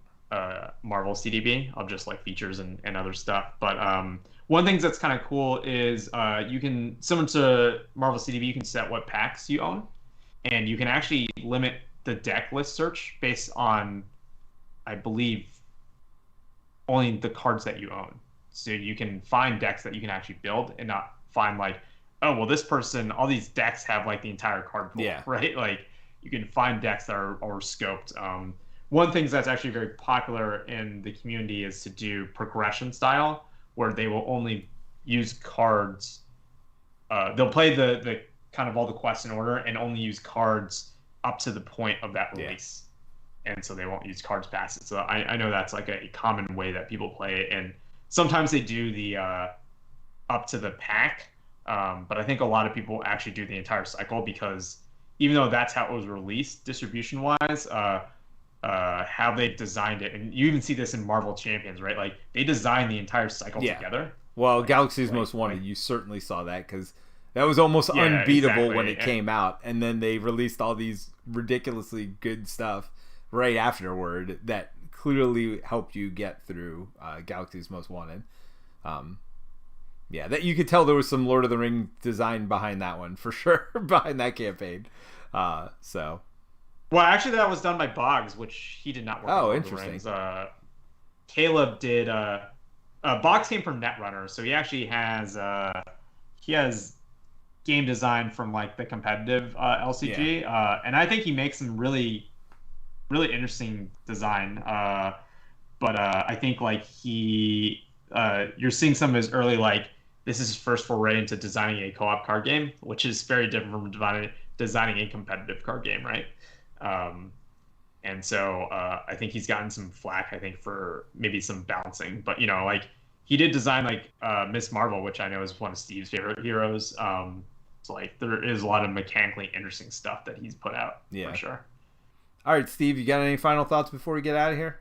S2: Marvel CDB of just like features and other stuff. But one thing that's kind of cool is you can, similar to Marvel CDB, you can set what packs you own, and you can actually limit the deck list search based on, I believe, only the cards that you own. So you can find decks that you can actually build and not find like, oh, well, this person, all these decks have like the entire card pool, right? Like you can find decks that are scoped. One thing that's actually very popular in the community is to do progression style, where they will only use cards. They'll play the kind of all the quests in order and only use cards up to the point of that release. And so they won't use cards past it. So I know that's like a common way that people play it. And sometimes they do the up to the pack. But I think a lot of people actually do the entire cycle because even though that's how it was released distribution-wise, how they designed it, and you even see this in Marvel Champions, right? Like they designed the entire cycle together.
S1: Well, like, Galaxy's Most Wanted, you certainly saw that because that was almost unbeatable when it came out, and then they released all these ridiculously good stuff right afterward that clearly helped you get through Galaxy's Most Wanted. That you could tell there was some Lord of the Ring design behind that one for sure, behind that campaign.
S2: Well, actually, that was done by Boggs, which he did not work on Lord
S1: interesting.
S2: Of the Rings. Caleb did. Boggs came from Netrunner, so he actually has game design from like the competitive LCG, and I think he makes some really interesting design. But I think like you're seeing some of his early like this is his first foray into designing a co-op card game, which is very different from designing a competitive card game, right? And so I think he's gotten some flack, I think, for maybe some bouncing. But, like he did design like Miss Marvel, which I know is one of Steve's favorite heroes. So like there is a lot of mechanically interesting stuff that he's put out for sure.
S1: All right, Steve, you got any final thoughts before we get out of here?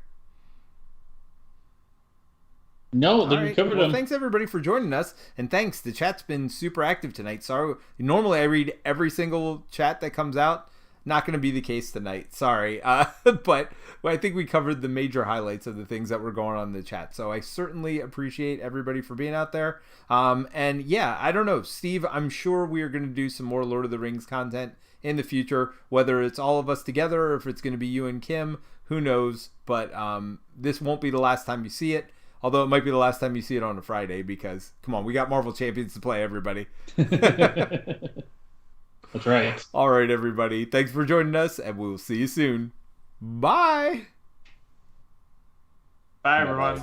S3: No, we covered them.
S1: Thanks everybody for joining us, and thanks. The chat's been super active tonight. Sorry, normally I read every single chat that comes out. Not going to be the case tonight. Sorry, but I think we covered the major highlights of the things that were going on in the chat. So I certainly appreciate everybody for being out there. And yeah, I don't know, Steve. I'm sure we are going to do some more Lord of the Rings content in the future, whether it's all of us together or if it's going to be you and Kim. Who knows? But this won't be the last time you see it. Although it might be the last time you see it on a Friday because, come on, we got Marvel Champions to play, everybody.
S3: That's right.
S1: All right, everybody. Thanks for joining us, and we'll see you soon. Bye.
S2: Bye, everyone.